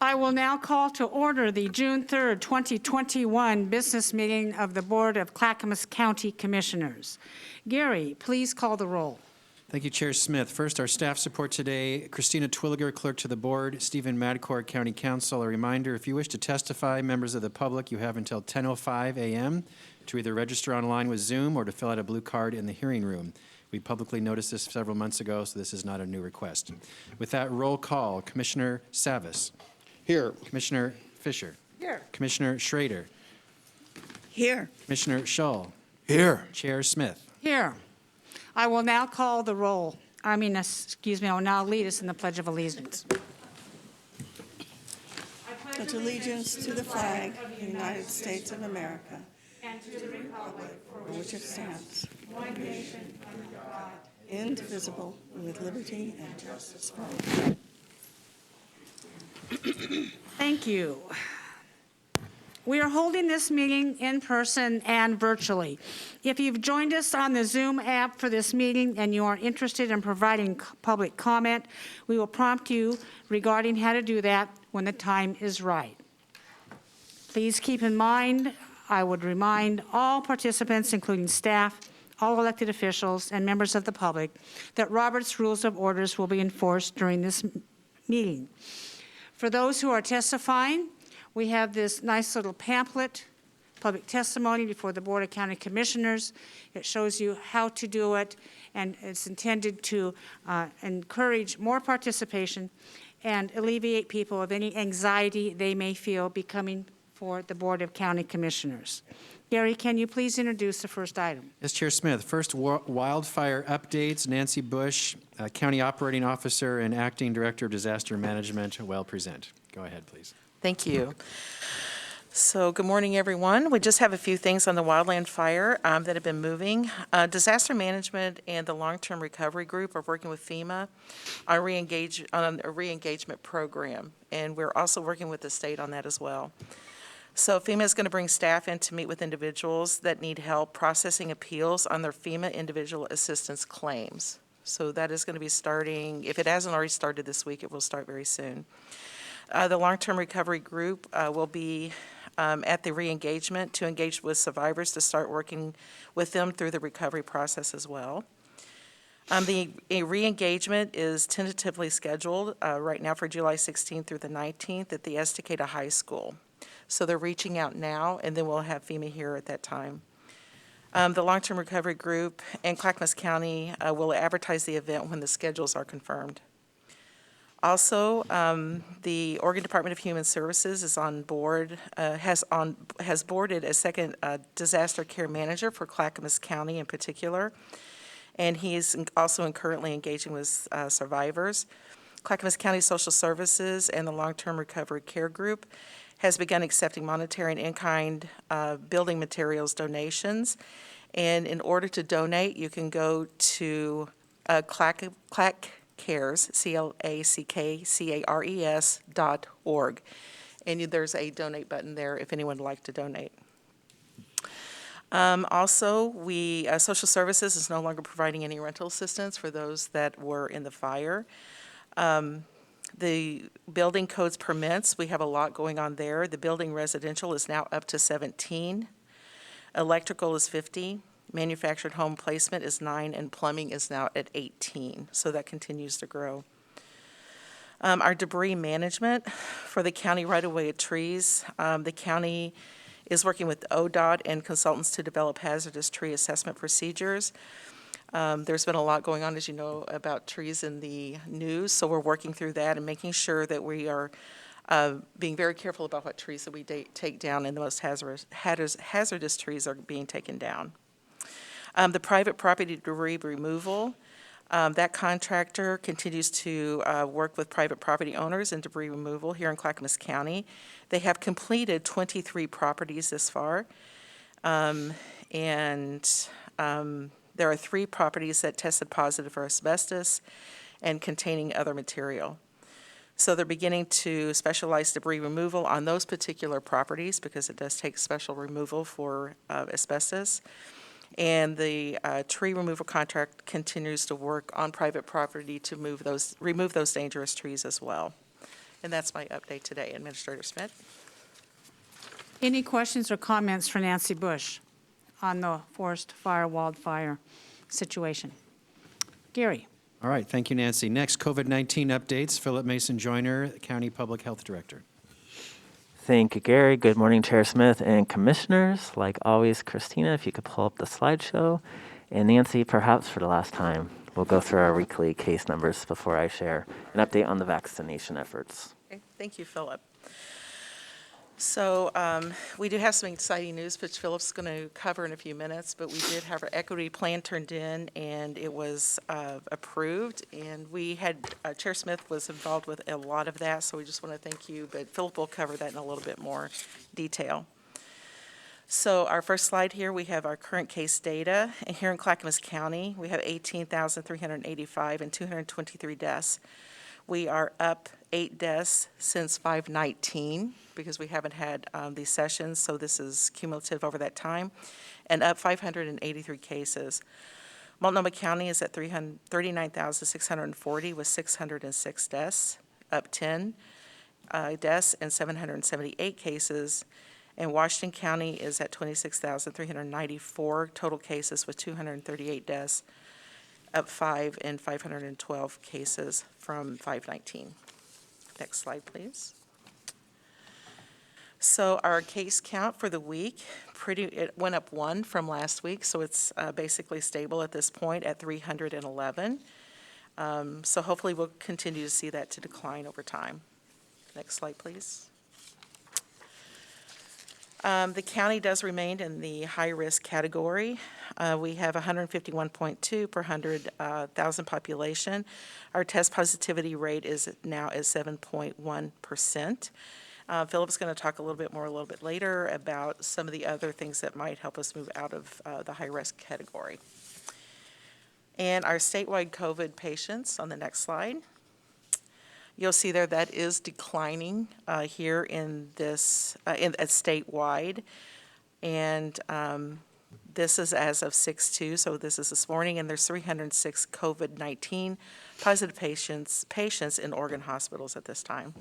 I will now call to order the June 3rd, 2021 business meeting of the Board of Clackamas County Commissioners. Gary, please call the roll. Thank you, Chair Smith. First, our staff support today, Christina Twilliger, Clerk to the Board, Stephen Madcore, County Counsel. A reminder, if you wish to testify, members of the public, you have until 10:05 a.m. to either register online with Zoom or to fill out a blue card in the hearing room. We publicly noticed this several months ago, so this is not a new request. With that, roll call. Commissioner Savas. Here. Commissioner Fisher. Here. Commissioner Schrader. Here. Commissioner Shull. Here. Chair Smith. Here. I will now call the roll. I will now lead us in the Pledge of Allegiance. Pledge allegiance to the flag of the United States of America And to the republic for which it stands, one nation under God. indivisible, with liberty and justice for all. Thank you. We are holding this meeting in person and virtually. If you've joined us on the Zoom app for this meeting and you are interested in providing public comment, we will prompt you regarding how to do that when the time is right. Please keep in mind, I would remind all participants, including staff, all elected officials, and members of the public, that Robert's Rules of Orders will be enforced during this meeting. For those who are testifying, we have this nice little pamphlet, public testimony before the Board of County Commissioners. It shows you how to do it, and it's intended to encourage more participation and alleviate people of any anxiety they may feel becoming for the Board of County Commissioners. Gary, can you please introduce the first item? Yes, Chair Smith. First, wildfire updates. Nancy Bush, County Operating Officer and Acting Director of Disaster Management, will present. Go ahead, please. Thank you. So good morning, everyone. We just have a few things on the wildland fire that have been moving. Disaster Management and the Long-Term Recovery Group are working with FEMA on a re-engagement program, and we're also working with the state on that as well. So FEMA is going to bring staff in to meet with individuals that need help processing appeals on their FEMA individual assistance claims. So that is going to be starting, if it hasn't already started this week, it will start very soon. The Long-Term Recovery Group will be at the re-engagement to engage with survivors to start working with them through the recovery process as well. The re-engagement is tentatively scheduled right now for July 16th through the 19th at the Estacada High School. So they're reaching out now, and then we'll have FEMA here at that time. The Long-Term Recovery Group and Clackamas County will advertise the event when the schedules are confirmed. Also, the Oregon Department of Human Services is on board, has boarded a second disaster care manager for Clackamas County in particular, and he is also currently engaging with survivors. Clackamas County Social Services and the Long-Term Recovery Care Group has begun accepting monetary and in-kind building materials donations, and in order to donate, you can go to ClackCares, ClackCares.org. And there's a donate button there if anyone would like to donate. Also, Social Services is no longer providing any rental assistance for those that were in the fire. The building codes permits, we have a lot going on there. The building residential is now up to 17. Electrical is 50. Manufactured home placement is 9, and plumbing is now at 18, so that continues to grow. Our debris management for the county right-of-way of trees, the county is working with ODOT and consultants to develop hazardous tree assessment procedures. There's been a lot going on, as you know, about trees in the news, so we're working through that and making sure that we are being very careful about what trees that we take down, and the most hazardous trees are being taken down. The private property debris removal, that contractor continues to work with private property owners in debris removal here in Clackamas County. They have completed 23 properties this far, and there are 3 properties that tested positive for asbestos and containing other material. So they're beginning to specialize debris removal on those particular properties because it does take special removal for asbestos. And the tree removal contract continues to work on private property to remove those dangerous trees as well. And that's my update today, Administrator Smith. Any questions or comments for Nancy Bush on the forest fire, wildfire situation? Gary? All right, thank you, Nancy. Next, COVID-19 updates. Philip Mason Joyner, County Public Health Director. Thank you, Gary. Good morning, Chair Smith and Commissioners. Like always, Christina, if you could pull up the slideshow. And Nancy, perhaps for the last time, we'll go through our weekly case numbers before I share an update on the vaccination efforts. Okay, thank you, Philip. So we do have some exciting news, which Philip's going to cover in a few minutes, but we did have our equity plan turned in, and it was approved. And we had, Chair Smith was involved with a lot of that, so we just want to thank you. But Philip will cover that in a little bit more detail. So our first slide here, we have our current case data. And here in Clackamas County, we have 18,385 and 223 deaths. We are up 8 deaths since 5/19 because we haven't had these sessions, so this is cumulative over that time, and up 583 cases. Multnomah County is at 39,640 with 606 deaths, up 10 deaths and 778 cases. And Washington County is at 26,394 total cases with 238 deaths, up 5 and 512 cases from 5/19. Next slide, please. So our case count for the week, it went up 1 from last week, so it's basically stable at this point at 311. So hopefully we'll continue to see that to decline over time. Next slide, please. The county does remain in the high-risk category. We have 151.2 per 100,000 population. Our test positivity rate is now at 7.1%. Philip's going to talk a little bit later about some of the other things that might help us move out of the high-risk category. And our statewide COVID patients on the next slide. You'll see there that is declining here in this statewide, and this is as of 6/2, so this is this morning, and there's 306 COVID-19 positive patients in Oregon hospitals at this time.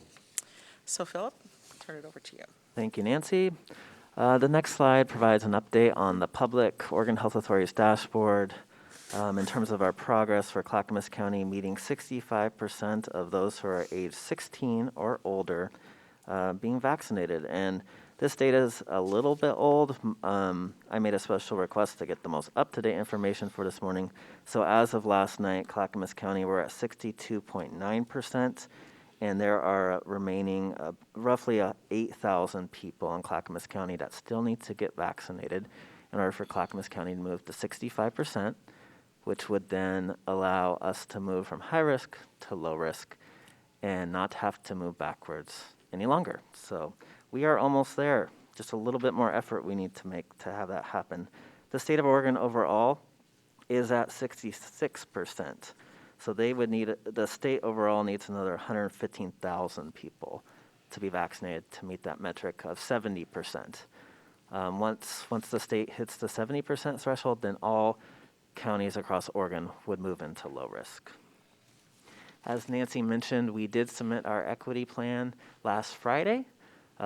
So Philip, I'll turn it over to you. Thank you, Nancy. The next slide provides an update on the public Oregon Health Authority's dashboard. In terms of our progress for Clackamas County, meeting 65% of those who are age 16 or older being vaccinated. And this data is a little bit old. I made a special request to get the most up-to-date information for this morning. So as of last night, Clackamas County, we're at 62.9%, and there are remaining roughly 8,000 people in Clackamas County that still need to get vaccinated in order for Clackamas County to move to 65%. Which would then allow us to move from high risk to low risk and not have to move backwards any longer. So we are almost there. Just a little bit more effort we need to make to have that happen. The state of Oregon overall is at 66%. So the state overall needs another 115,000 people to be vaccinated to meet that metric of 70%. Once the state hits the 70% threshold, then all counties across Oregon would move into low risk. As Nancy mentioned, we did submit our equity plan last Friday,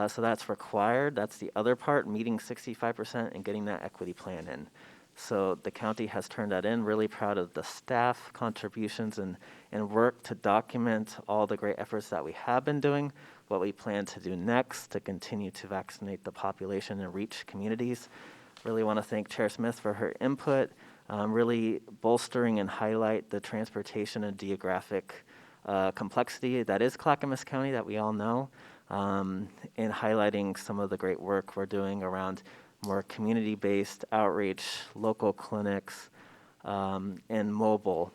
so that's required. That's the other part, meeting 65% and getting that equity plan in. So the county has turned that in. Really proud of the staff contributions and work to document all the great efforts that we have been doing, what we plan to do next to continue to vaccinate the population and reach communities. Really want to thank Chair Smith for her input. Really bolstering and highlight the transportation and geographic complexity that is Clackamas County that we all know, and highlighting some of the great work we're doing around more community-based outreach, local clinics, and mobile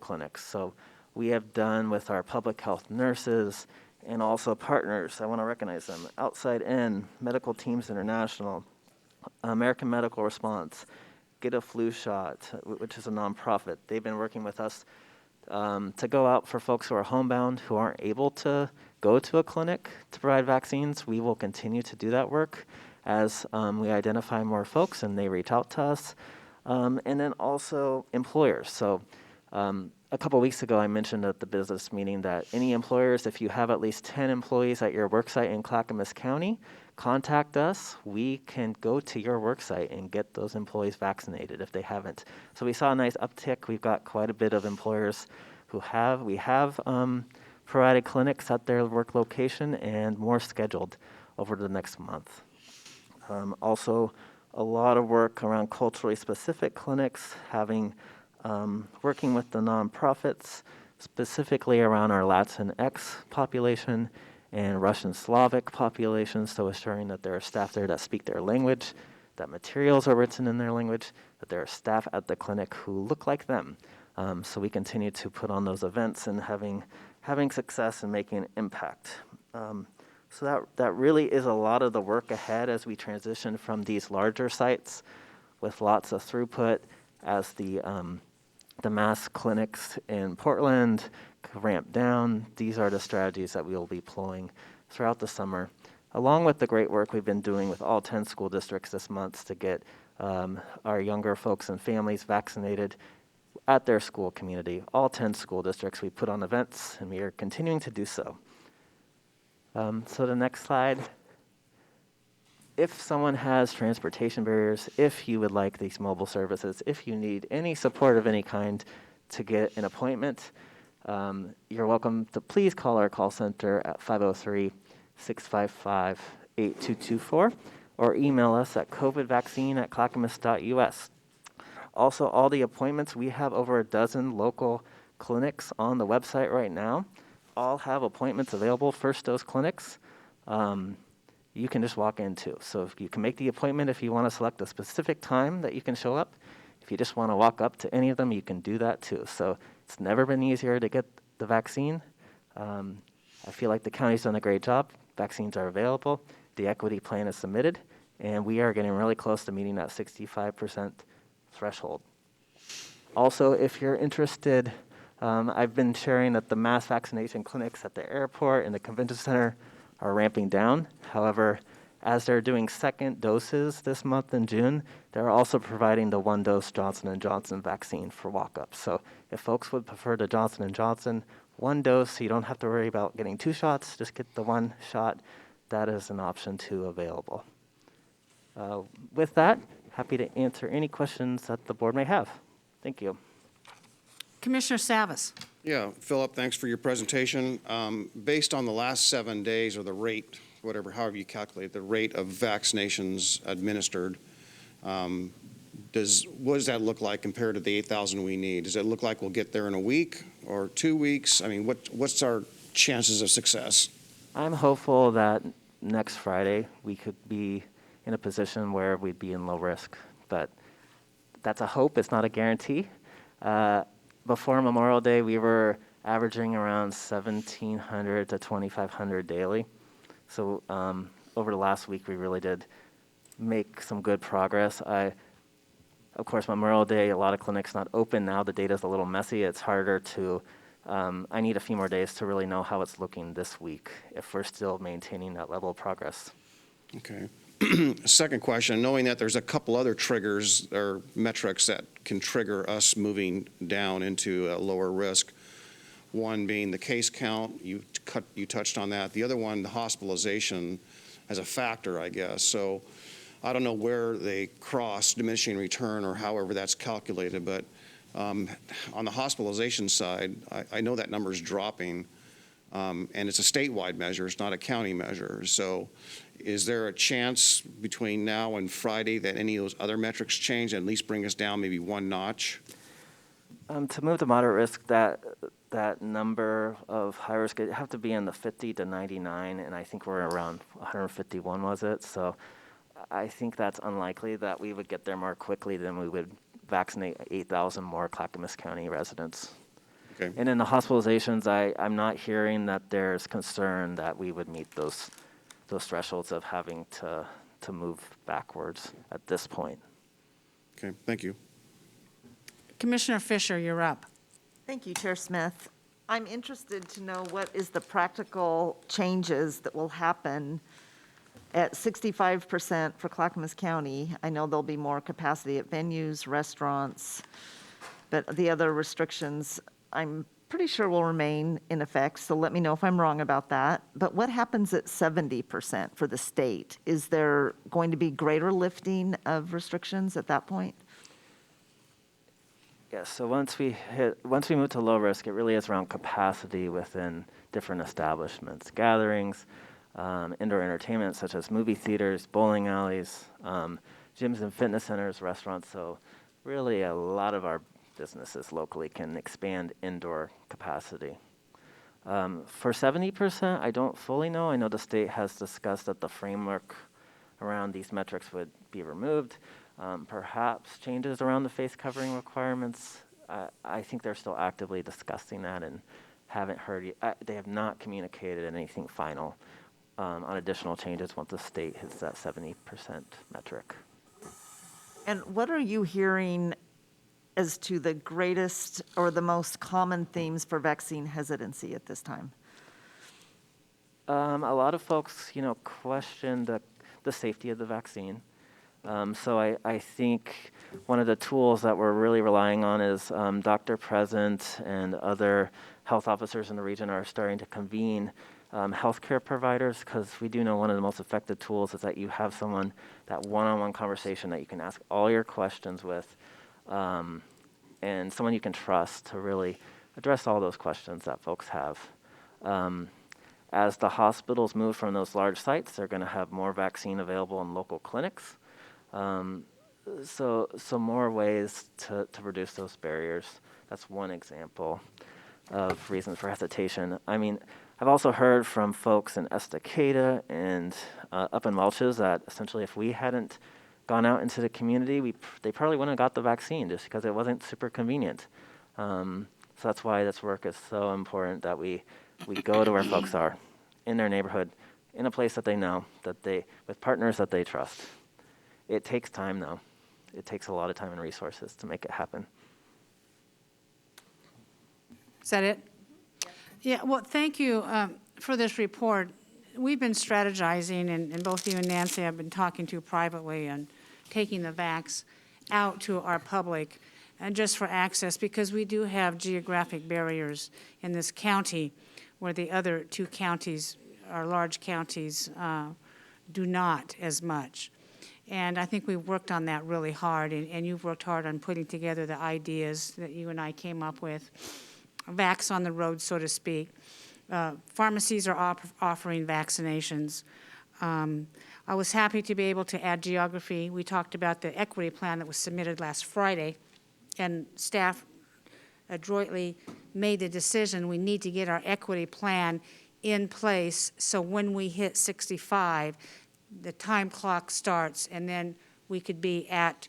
clinics. So we have done with our public health nurses and also partners, I want to recognize them, Outside In, Medical Teams International, American Medical Response, Get a Flu Shot, which is a nonprofit. They've been working with us to go out for folks who are homebound, who aren't able to go to a clinic to provide vaccines. We will continue to do that work as we identify more folks and they reach out to us. And then also employers. So a couple weeks ago, I mentioned at the business meeting that any employers, if you have at least 10 employees at your worksite in Clackamas County, contact us. We can go to your worksite and get those employees vaccinated if they haven't. So we saw a nice uptick. We've got quite a bit of employers who have. We have provided clinics at their work location and more scheduled over the next month. Also, a lot of work around culturally specific clinics, working with the nonprofits, specifically around our Latinx population and Russian Slavic populations, so assuring that there are staff there that speak their language, that materials are written in their language, that there are staff at the clinic who look like them. So we continue to put on those events and having success and making an impact. So that really is a lot of the work ahead as we transition from these larger sites with lots of throughput as the mass clinics in Portland ramp down. These are the strategies that we will be deploying throughout the summer, along with the great work we've been doing with all 10 school districts this month to get our younger folks and families vaccinated at their school community. All 10 school districts, we put on events, and we are continuing to do so. So the next slide. If someone has transportation barriers, if you would like these mobile services, if you need any support of any kind to get an appointment, you're welcome to please call our call center at 503-655-8224 or email us at covidvaccine@clackamas.us. Also, all the appointments, we have over a dozen local clinics on the website right now. All have appointments available, first dose clinics. You can just walk in too. So if you can make the appointment if you want to select a specific time that you can show up. If you just want to walk up to any of them, you can do that too. So it's never been easier to get the vaccine. I feel like the county's done a great job. Vaccines are available. The equity plan is submitted, and we are getting really close to meeting that 65% threshold. Also, if you're interested, I've been sharing that the mass vaccination clinics at the airport and the convention center are ramping down. However, as they're doing second doses this month in June, they're also providing the 1-dose Johnson & Johnson vaccine for walk-ups. So if folks would prefer the Johnson & Johnson 1 dose, so you don't have to worry about getting 2 shots, just get the 1 shot, that is an option too available. With that, happy to answer any questions that the board may have. Thank you. Commissioner Savas. Yeah, Philip, thanks for your presentation. Based on the last 7 days, or the rate, however you calculate, the rate of vaccinations administered, what does that look like compared to the 8,000 we need? Does it look like we'll get there in a week or 2 weeks? I mean, what's our chances of success? I'm hopeful that next Friday we could be in a position where we'd be in low risk, but that's a hope, it's not a guarantee. Before Memorial Day, we were averaging around 1,700 to 2,500 daily. So over the last week, we really did make some good progress. Of course, Memorial Day, a lot of clinics not open now. The data's a little messy. It's harder to, I need a few more days to really know how it's looking this week if we're still maintaining that level of progress. Okay. Second question, knowing that there's a couple other triggers or metrics that can trigger us moving down into a lower risk, one being the case count, you touched on that. The other one, the hospitalization as a factor, I guess. So I don't know where they cross diminishing return or however that's calculated, but on the hospitalization side, I know that number is dropping, and it's a statewide measure, it's not a county measure. So is there a chance between now and Friday that any of those other metrics change and at least bring us down maybe 1 notch? To move to moderate risk, that number of high risk, it have to be in the 50 to 99, and I think we're around 151, was it? So I think that's unlikely that we would get there more quickly than we would vaccinate 8,000 more Clackamas County residents. Okay. And in the hospitalizations, I'm not hearing that there's concern that we would meet those thresholds of having to move backwards at this point. Okay, thank you. Commissioner Fisher, you're up. Thank you, Chair Smith. I'm interested to know what is the practical changes that will happen at 65% for Clackamas County. I know there'll be more capacity at venues, restaurants, but the other restrictions I'm pretty sure will remain in effect, so let me know if I'm wrong about that. But what happens at 70% for the state? Is there going to be greater lifting of restrictions at that point? Yeah, so once we move to low risk, it really is around capacity within different establishments, gatherings, indoor entertainment such as movie theaters, bowling alleys, gyms and fitness centers, restaurants. So really a lot of our businesses locally can expand indoor capacity. For 70%, I don't fully know. I know the state has discussed that the framework around these metrics would be removed. Perhaps changes around the face covering requirements. I think they're still actively discussing that and haven't heard, they have not communicated anything final on additional changes once the state hits that 70% metric. And what are you hearing as to the greatest or the most common themes for vaccine hesitancy at this time? A lot of folks, question the safety of the vaccine. So I think one of the tools that we're really relying on is Dr. Present and other health officers in the region are starting to convene healthcare providers, because we do know one of the most effective tools is that you have someone, that one-on-one conversation that you can ask all your questions with, and someone you can trust to really address all those questions that folks have. As the hospitals move from those large sites, they're going to have more vaccine available in local clinics. So more ways to reduce those barriers. That's one example of reasons for hesitation. I mean, I've also heard from folks in Estacada and up in Welch's that essentially if we hadn't gone out into the community, they probably wouldn't have got the vaccine just because it wasn't super convenient. So that's why this work is so important, that we go to where folks are, in their neighborhood, in a place that they know, with partners that they trust. It takes time, though. It takes a lot of time and resources to make it happen. Is that it? Yeah, well, thank you for this report. We've been strategizing, and both you and Nancy have been talking to privately and taking the vax out to our public, and just for access, because we do have geographic barriers in this county where the other two counties, our large counties, do not as much. And I think we've worked on that really hard, and you've worked hard on putting together the ideas that you and I came up with. Vax on the road, so to speak. Pharmacies are offering vaccinations. I was happy to be able to add geography. We talked about the equity plan that was submitted last Friday, and staff adroitly made the decision we need to get our equity plan in place so when we hit 65, the time clock starts, and then we could be at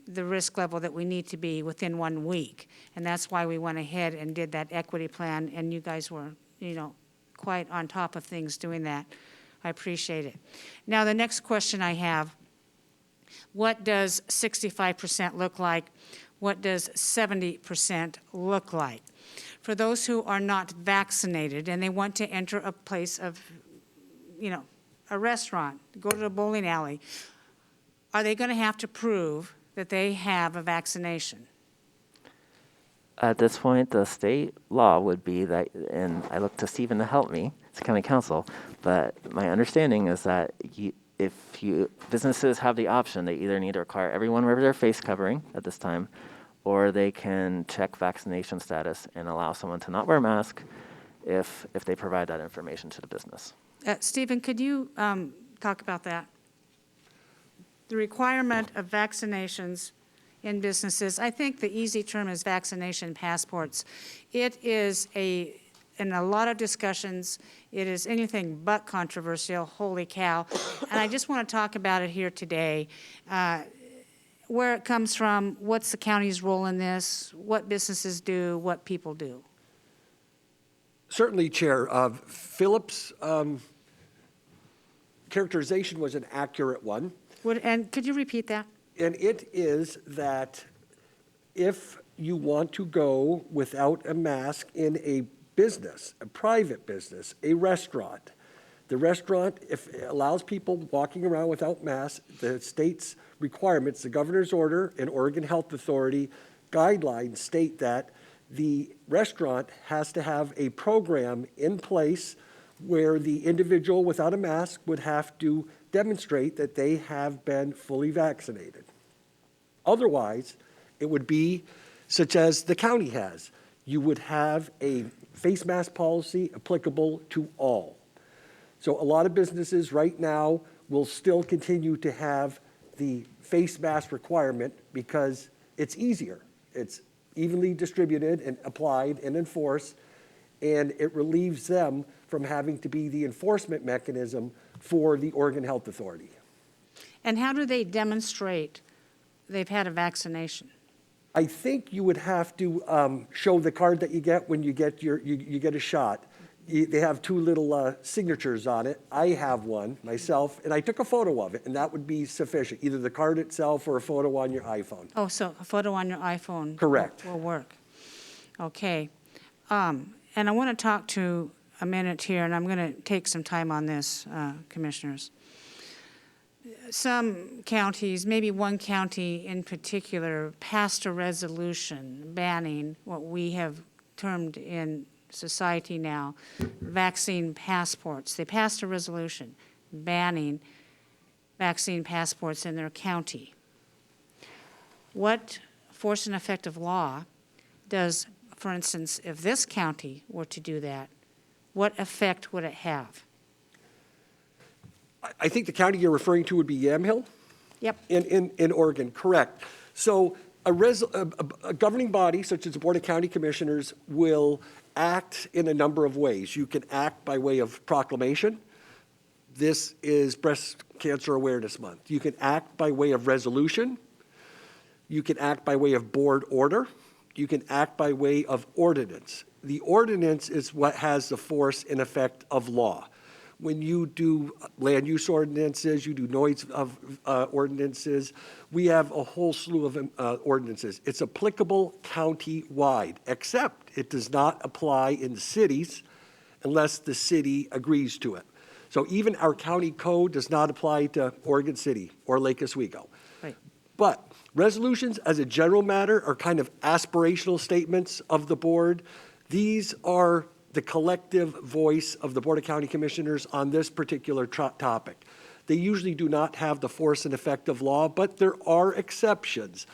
the risk level that we need to be within 1 week. And that's why we went ahead and did that equity plan, and you guys were, quite on top of things doing that. I appreciate it. Now, the next question I have, what does 65% look like? What does 70% look like? For those who are not vaccinated and they want to enter a place of, a restaurant, go to a bowling alley, are they going to have to prove that they have a vaccination? At this point, the state law would be that, and I look to Stephen to help me, it's county council, but my understanding is that businesses have the option, they either need to require everyone wear their face covering at this time, or they can check vaccination status and allow someone to not wear a mask if they provide that information to the business. Stephen, could you talk about that? The requirement of vaccinations in businesses, I think the easy term is vaccination passports. It is in a lot of discussions, it is anything but controversial, holy cow. And I just want to talk about it here today. Where it comes from, what's the county's role in this, what businesses do, what people do. Certainly, Chair. Philip's characterization was an accurate one. And could you repeat that? And it is that if you want to go without a mask in a business, a private business, a restaurant, the restaurant, if it allows people walking around without masks, the state's requirements, the governor's order and Oregon Health Authority guidelines state that the restaurant has to have a program in place where the individual without a mask would have to demonstrate that they have been fully vaccinated. Otherwise, it would be such as the county has. You would have a face mask policy applicable to all. So a lot of businesses right now will still continue to have the face mask requirement because it's easier. It's evenly distributed and applied and enforced, and it relieves them from having to be the enforcement mechanism for the Oregon Health Authority. And how do they demonstrate they've had a vaccination? I think you would have to show the card that you get when you get you get a shot. They have two little signatures on it. I have one myself, and I took a photo of it, and that would be sufficient, either the card itself or a photo on your iPhone. Oh, so a photo on your iPhone. Correct. Will work. Okay. And I want to talk to a minute here, and I'm going to take some time on this, commissioners. Some counties, maybe one county in particular, passed a resolution banning what we have termed in society now vaccine passports. They passed a resolution banning vaccine passports in their county. What force and effect of law does, for instance, if this county were to do that, what effect would it have? I think the county you're referring to would be Yamhill? Yep. In Oregon, correct. So a governing body, such as the Board of County Commissioners, will act in a number of ways. You can act by way of proclamation. This is Breast Cancer Awareness Month. You can act by way of resolution. You can act by way of board order. You can act by way of ordinance. The ordinance is what has the force and effect of law. When you do land use ordinances, you do noise of ordinances, we have a whole slew of ordinances. It's applicable county-wide, except it does not apply in cities unless the city agrees to it. So even our county code does not apply to Oregon City or Lake Oswego. Right. But resolutions, as a general matter, are kind of aspirational statements of the board. These are the collective voice of the Board of County Commissioners on this particular topic. They usually do not have the force and effect of law, but there are exceptions.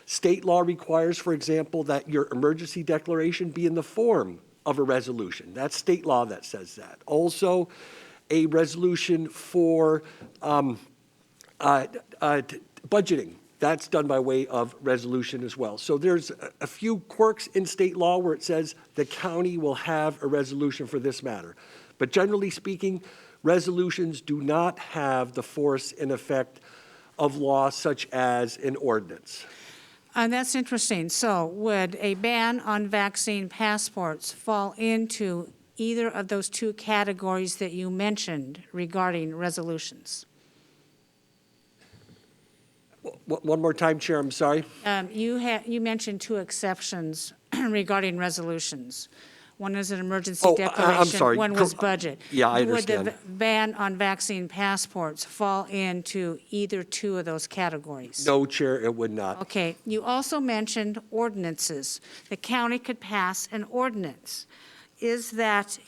State law requires, for example, that your emergency declaration be in the form of a resolution. That's state law that says that. Also, a resolution for budgeting. That's done by way of resolution as well. So there's a few quirks in state law where it says the county will have a resolution for this matter. But generally speaking, resolutions do not have the force and effect of law such as an ordinance. And that's interesting. So would a ban on vaccine passports fall into either of those two categories that you mentioned regarding resolutions? One more time, Chair, I'm sorry. You mentioned two exceptions regarding resolutions. One is an emergency declaration. I'm sorry. One was budget. Yeah, I understand. Would the ban on vaccine passports fall into either two of those categories? No, Chair, it would not. Okay. You also mentioned ordinances. The county could pass an ordinance. Is that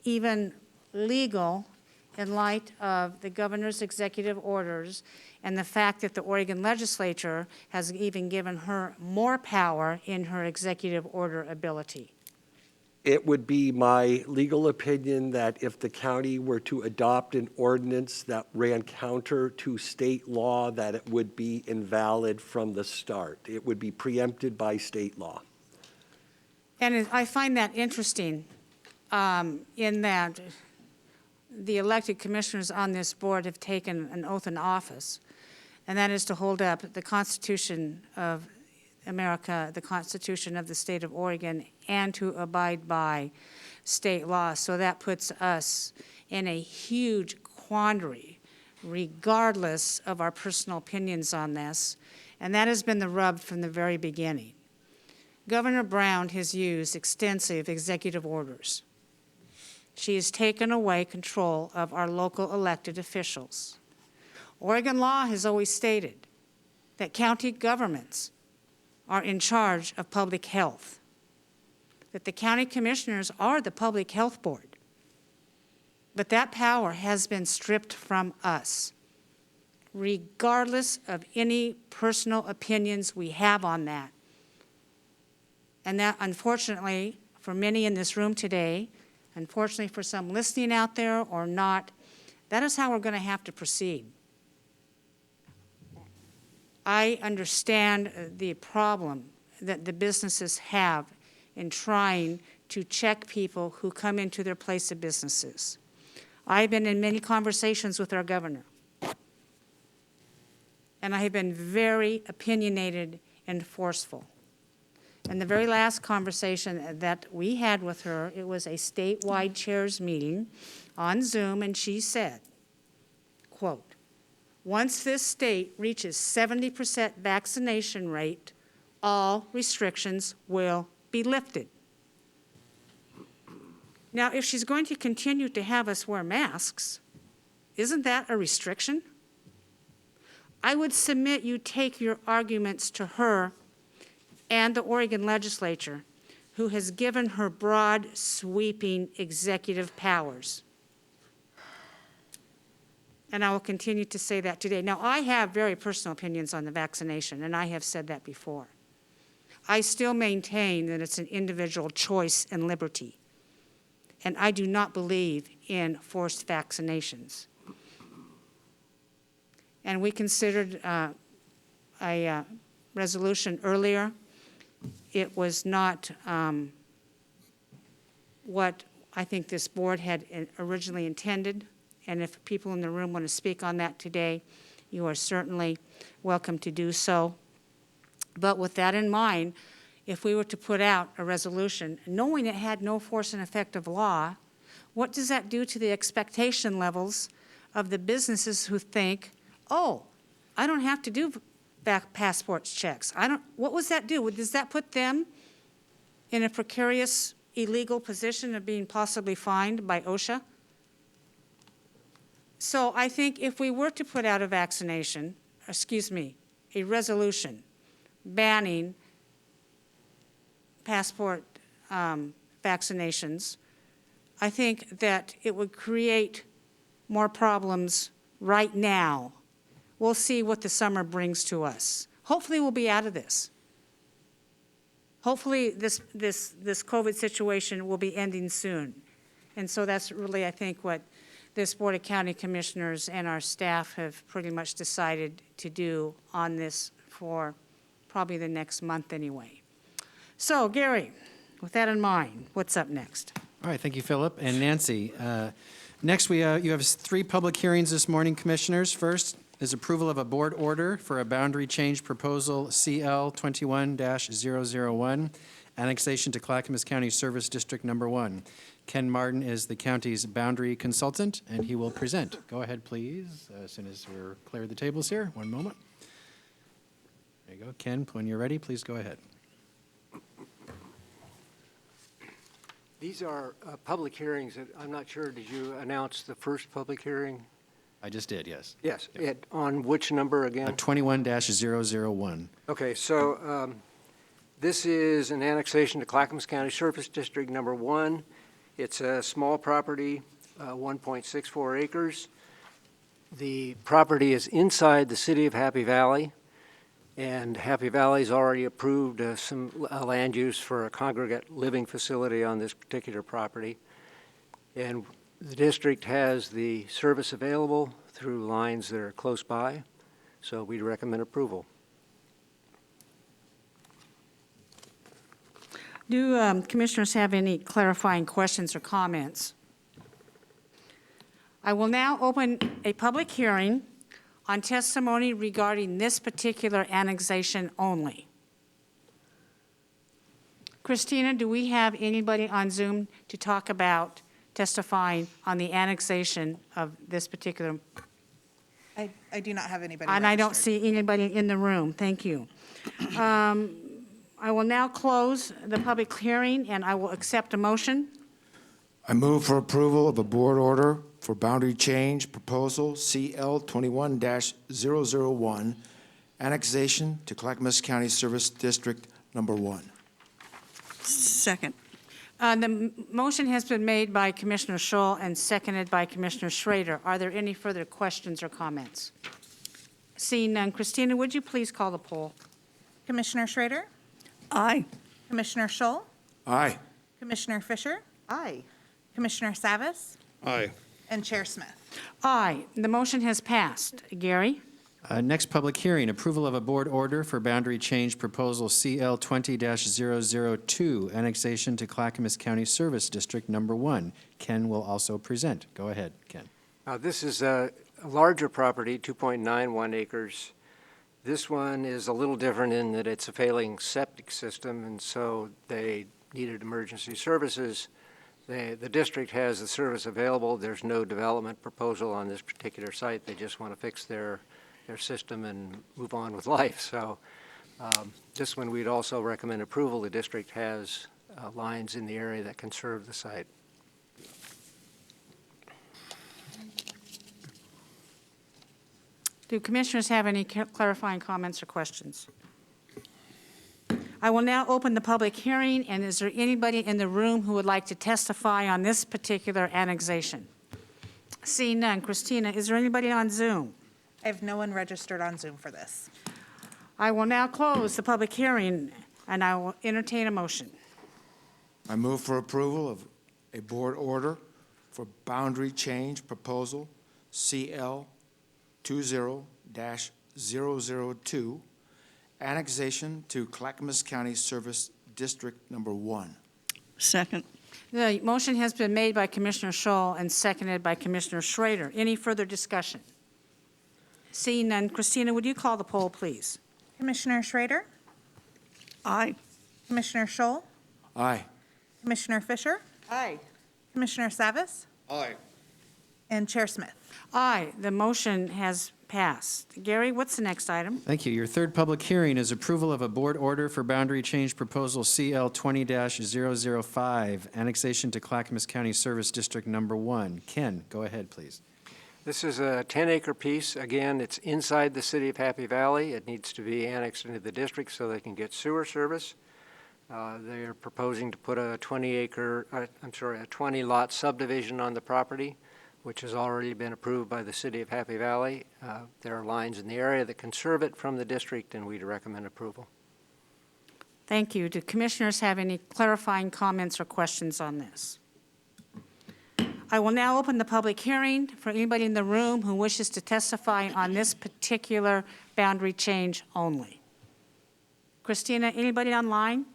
even legal in light of the governor's executive orders and the fact that the Oregon legislature has even given her more power in her executive order ability? It would be my legal opinion that if the county were to adopt an ordinance that ran counter to state law, that it would be invalid from the start. It would be preempted by state law. And I find that interesting in that the elected commissioners on this board have taken an oath in office, and that is to hold up the Constitution of America, the Constitution of the state of Oregon, and to abide by state law. So that puts us in a huge quandary, regardless of our personal opinions on this, and that has been the rub from the very beginning. Governor Brown has used extensive executive orders. She has taken away control of our local elected officials. Oregon law has always stated that county governments are in charge of public health. that the county commissioners are the public health board. But that power has been stripped from us, regardless of any personal opinions we have on that. And that, unfortunately, for many in this room today, unfortunately for some listening out there or not, that is how we're going to have to proceed. I understand the problem that the businesses have in trying to check people who come into their place of businesses. I've been in many conversations with our governor, and I have been very opinionated and forceful. And the very last conversation that we had with her, it was a statewide chairs meeting on Zoom, and she said, quote, "Once this state reaches 70% vaccination rate, all restrictions will be lifted." Now, if she's going to continue to have us wear masks, isn't that a restriction? I would submit you take your arguments to her and the Oregon legislature, who has given her broad, sweeping executive powers. And I will continue to say that today. Now, I have very personal opinions on the vaccination, and I have said that before. I still maintain that it's an individual choice and liberty. And I do not believe in forced vaccinations. And we considered a resolution earlier. It was not what I think this board had originally intended. And if people in the room want to speak on that today, you are certainly welcome to do so. But with that in mind, if we were to put out a resolution, knowing it had no force and effect of law, what does that do to the expectation levels of the businesses who think, oh, I don't have to do passports checks? What does that do? Does that put them in a precarious, illegal position of being possibly fined by OSHA? So I think if we were to put out a resolution banning passport vaccinations, I think that it would create more problems right now. We'll see what the summer brings to us. Hopefully we'll be out of this. Hopefully this COVID situation will be ending soon. And so that's really, I think, what this Board of County Commissioners and our staff have pretty much decided to do on this for probably the next month anyway. So, Gary, with that in mind, what's up next? All right, thank you, Philip. And Nancy, next you have 3 public hearings this morning, Commissioners. First is approval of a board order for a boundary change proposal CL 21-001, annexation to Clackamas County Service District Number 1. Ken Martin is the county's boundary consultant, and he will present. Go ahead, please, as soon as we're clear of the tables here. One moment. There you go. Ken, when you're ready, please go ahead. These are public hearings. I'm not sure, did you announce the first public hearing? I just did, yes. Yes. Yep. On which number again? 21-001. Okay, so this is an annexation to Clackamas County Service District Number 1. It's a small property, 1.64 acres. The property is inside the city of Happy Valley, and Happy Valley's already approved some land use for a congregate living facility on this particular property. And the district has the service available through lines that are close by, so we recommend approval. Do commissioners have any clarifying questions or comments? I will now open a public hearing on testimony regarding this particular annexation only. Christina, do we have anybody on Zoom to talk about testifying on the annexation of this particular? I do not have anybody And I don't registered. see anybody in the room. Thank you. I will now close the public hearing, and I will accept a motion. I move for approval of a board order for boundary change proposal CL 21-001, annexation to Clackamas County Service District Number 1. Second. Motion has been made by Commissioner Scholl and seconded by Commissioner Schrader. Are there any further questions or comments? Seeing none, Christina, would you please call the poll? Commissioner Schrader, Aye. Commissioner Scholl, Aye. Commissioner Fisher, Aye. Commissioner Savas, Aye. and Chair Smith. Aye, the motion has passed. Gary? Next public hearing, approval of a board order for boundary change proposal CL 20-002, annexation to Clackamas County Service District Number 1. Ken will also present. Go ahead, Ken. This is a larger property, 2.91 acres. This one is a little different in that it's a failing septic system, and so they needed emergency services. The district has the service available. There's no development proposal on this particular site. They just want to fix their system and move on with life. So this one, we'd also recommend approval. The district has lines in the area that can serve the site. Do commissioners have any clarifying comments or questions? I will now open the public hearing, and is there anybody in the room who would like to testify on this particular annexation? Seeing none, Christina, is there anybody on Zoom? I have no one registered on Zoom for this. I will now close the public hearing, and I will entertain a motion. I move for approval of a board order for boundary change proposal CL 20-002, annexation to Clackamas County Service District Number 1. Second. The motion has been made by Commissioner Scholl and seconded by Commissioner Schrader. Any further discussion? Seeing none, Christina, would you call the poll, please? Commissioner Schrader, Aye. Commissioner Scholl, Aye. Commissioner Fisher, Aye. Commissioner Savas, Aye. and Chair Smith. Aye, the motion has passed. Gary, what's the next item? Thank you. Your third public hearing is approval of a board order for boundary change proposal CL 20-005, annexation to Clackamas County Service District Number 1. Ken, go ahead, please. This is a 10-acre piece. Again, it's inside the city of Happy Valley. It needs to be annexed into the district so they can get sewer service. They are proposing to put a 20-lot subdivision on the property, which has already been approved by the city of Happy Valley. There are lines in the area that can serve it from the district, and we'd recommend approval. Thank you. Do commissioners have any clarifying comments or questions on this? I will now open the public hearing for anybody in the room who wishes to testify on this particular boundary change only. Christina, anybody online?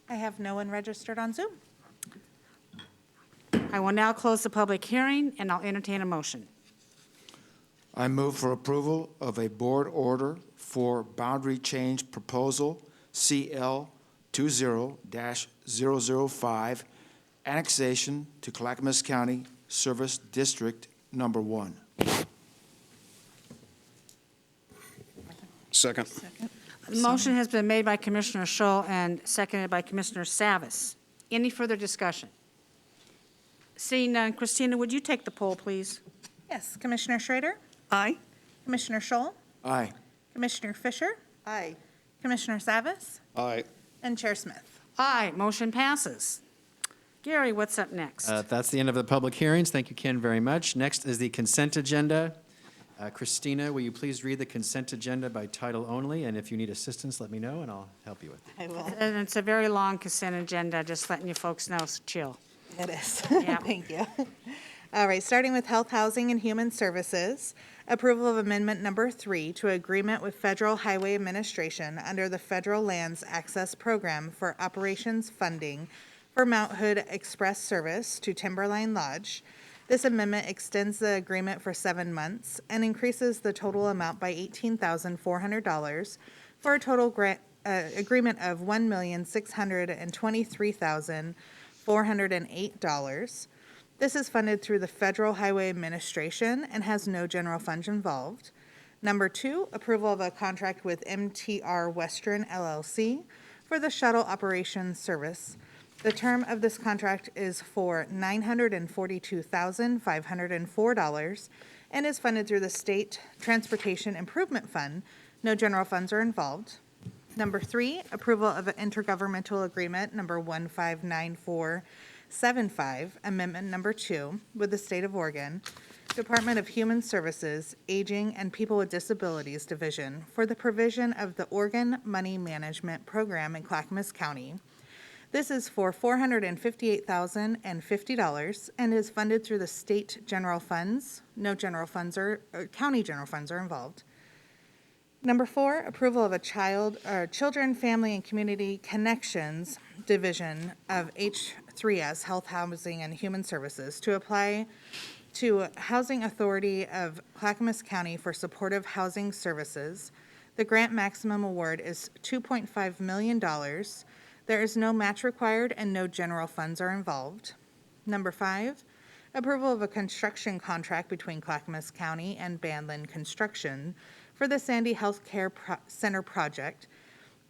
I have no one registered on Zoom. I will now close the public hearing, and I'll entertain a motion. I move for approval of a board order for boundary change proposal CL 20-005, annexation to Clackamas County Service District Number 1. Second. The motion has been made by Commissioner Scholl and seconded by Commissioner Savas. Any further discussion? Seeing none, Christina, would you take the poll, please? Yes, Commissioner Schrader, Aye. Commissioner Scholl, Aye. Commissioner Fisher, Aye. Commissioner Savas, Aye. and Chair Smith. Aye, motion passes. Gary, what's up next? That's the end of the public hearings. Thank you, Ken, very much. Next is the consent agenda. Christina, will you please read the consent agenda by title only? And if you need assistance, let me know, and I'll help you with it. I will. And it's a very long consent agenda, just letting you folks know, so chill. It is. Yeah. Thank you. All right, starting with Health, Housing, and Human Services, approval of Amendment Number 3 to Agreement with Federal Highway Administration under the Federal Lands Access Program for operations funding for Mount Hood Express Service to Timberline Lodge. This amendment extends the agreement for 7 months and increases the total amount by $18,400 for a total agreement of $1,623,408. This is funded through the Federal Highway Administration and has no general funds involved. Number 2, approval of a contract with MTR Western LLC for the shuttle operations service. The term of this contract is for $942,504 and is funded through the State Transportation Improvement Fund. No general funds are involved. Number 3, approval of an intergovernmental agreement number 1594 75, Amendment Number 2, with the State of Oregon, Department of Human Services, Aging and People with Disabilities Division for the provision of the Oregon Money Management Program in Clackamas County. This is for $458,050 and is funded through the state general funds. No general funds or county general funds are involved. Number 4, approval of a Children, Family, and Community Connections Division of H3S, Health, Housing, and Human Services, to apply to Housing Authority of Clackamas County for supportive housing services. The grant maximum award is $2.5 million. There is no match required and no general funds are involved. Number 5, approval of a construction contract between Clackamas County and Bandland Construction for the Sandy Health Care Center project.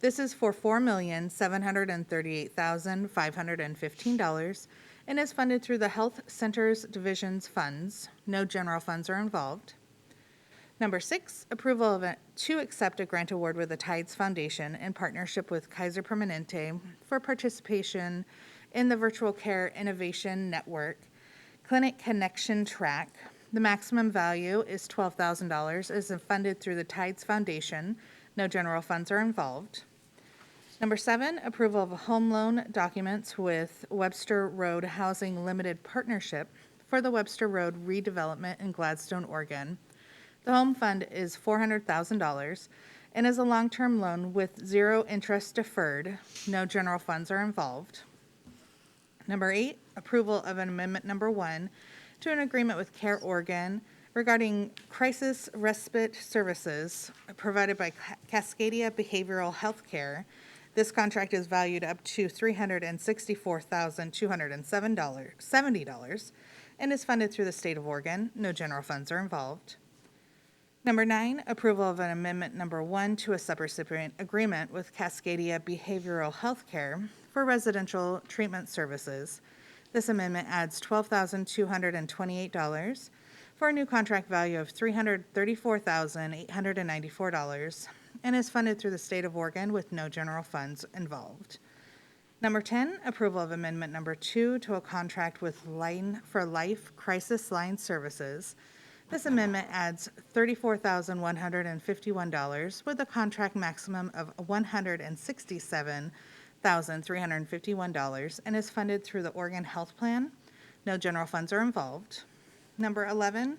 This is for $4,738,515 and is funded through the Health Centers Division's funds. No general funds are involved. Number 6, approval to accept a grant award with the Tides Foundation in partnership with Kaiser Permanente for participation in the Virtual Care Innovation Network Clinic Connection Track. The maximum value is $12,000. Is funded through the Tides Foundation. No general funds are involved. Number 7, approval of home loan documents with Webster Road Housing Limited Partnership for the Webster Road redevelopment in Gladstone, Oregon. The home fund is $400,000 and is a long-term loan with 0 interest deferred. No general funds are involved. Number 8, approval of an amendment number 1 to an agreement with Care Oregon regarding crisis respite services provided by Cascadia Behavioral Health Care. This contract is valued up to $364,270 and is funded through the State of Oregon. No general funds are involved. Number 9, approval of an amendment number 1 to a subrecipient agreement with Cascadia Behavioral Health Care for residential treatment services. This amendment adds $12,228 for a new contract value of $334,894 and is funded through the State of Oregon with no general funds involved. Number 10, approval of amendment number 2 to a contract with Line for Life Crisis Line Services. This amendment adds $34,151 with a contract maximum of $167,351 and is funded through the Oregon Health Plan. No general funds are involved. Number 11,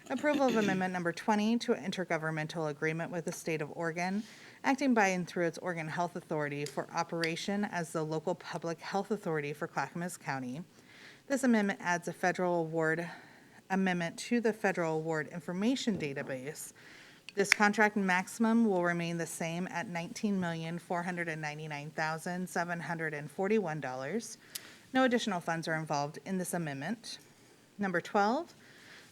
approval of amendment number 20 to an intergovernmental agreement with the State of Oregon, acting by and through its Oregon Health Authority for operation as the local public health authority for Clackamas County. This amendment adds a federal award amendment to the Federal Award Information Database. This contract maximum will remain the same at $19,499,741. No additional funds are involved in this amendment. Number 12,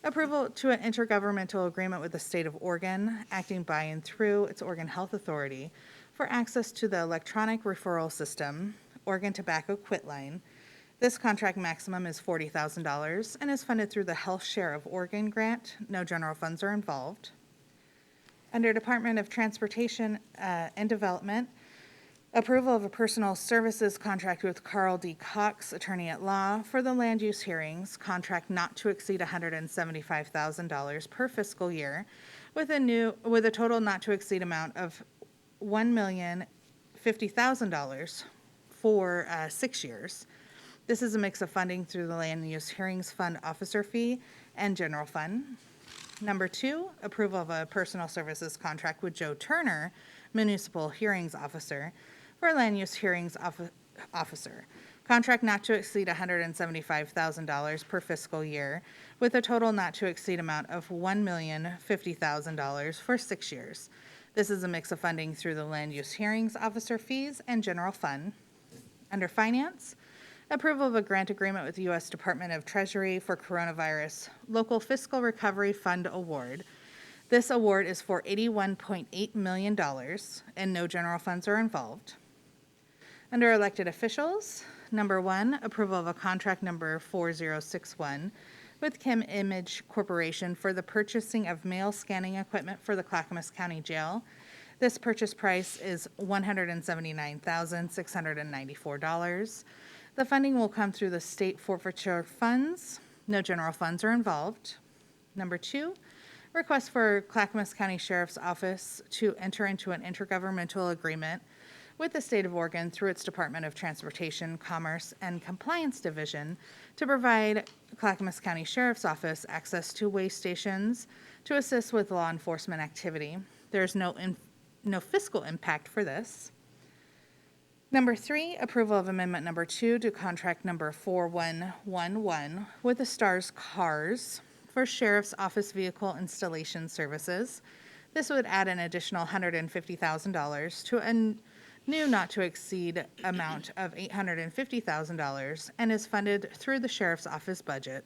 approval to an intergovernmental agreement with the State of Oregon, acting by and through its Oregon Health Authority for access to the electronic referral system, Oregon Tobacco Quit Line. This contract maximum is $40,000 and is funded through the Health Share of Oregon grant. No general funds are involved. Under Department of Transportation and Development, approval of a personal services contract with Carl D. Cox, attorney at law, for the land use hearings, contract not to exceed $175,000 per fiscal year, with a total not to exceed amount of $1,050,000 for 6 years. This is a mix of funding through the Land Use Hearings Fund officer fee and general fund. Number 2, approval of a personal services contract with Joe Turner, municipal hearings officer, for land use hearings officer. Contract not to exceed $175,000 per fiscal year, with a total not to exceed amount of $1,050,000 for 6 years. This is a mix of funding through the land use hearings officer fees and general fund. Under finance, approval of a grant agreement with the U.S. Department of Treasury for Coronavirus Local Fiscal Recovery Fund Award. This award is for $81.8 million, and no general funds are involved. Under elected officials, number 1, approval of a contract number 4061 with Kim Image Corporation for the purchasing of mail scanning equipment for the Clackamas County Jail. This purchase price is $179,694. The funding will come through the state forfeiture funds. No general funds are involved. Number 2, request for Clackamas County Sheriff's Office to enter into an intergovernmental agreement with the state of Oregon through its Department of Transportation, Commerce, and Compliance Division to provide Clackamas County Sheriff's Office access to weigh stations to assist with law enforcement activity. There's no fiscal impact for this. Number 3, approval of amendment number 2 to contract number 4111 with the Stars Cars for Sheriff's Office Vehicle Installation Services. This would add an additional $150,000 to a new not-to-exceed amount of $850,000 and is funded through the Sheriff's Office budget.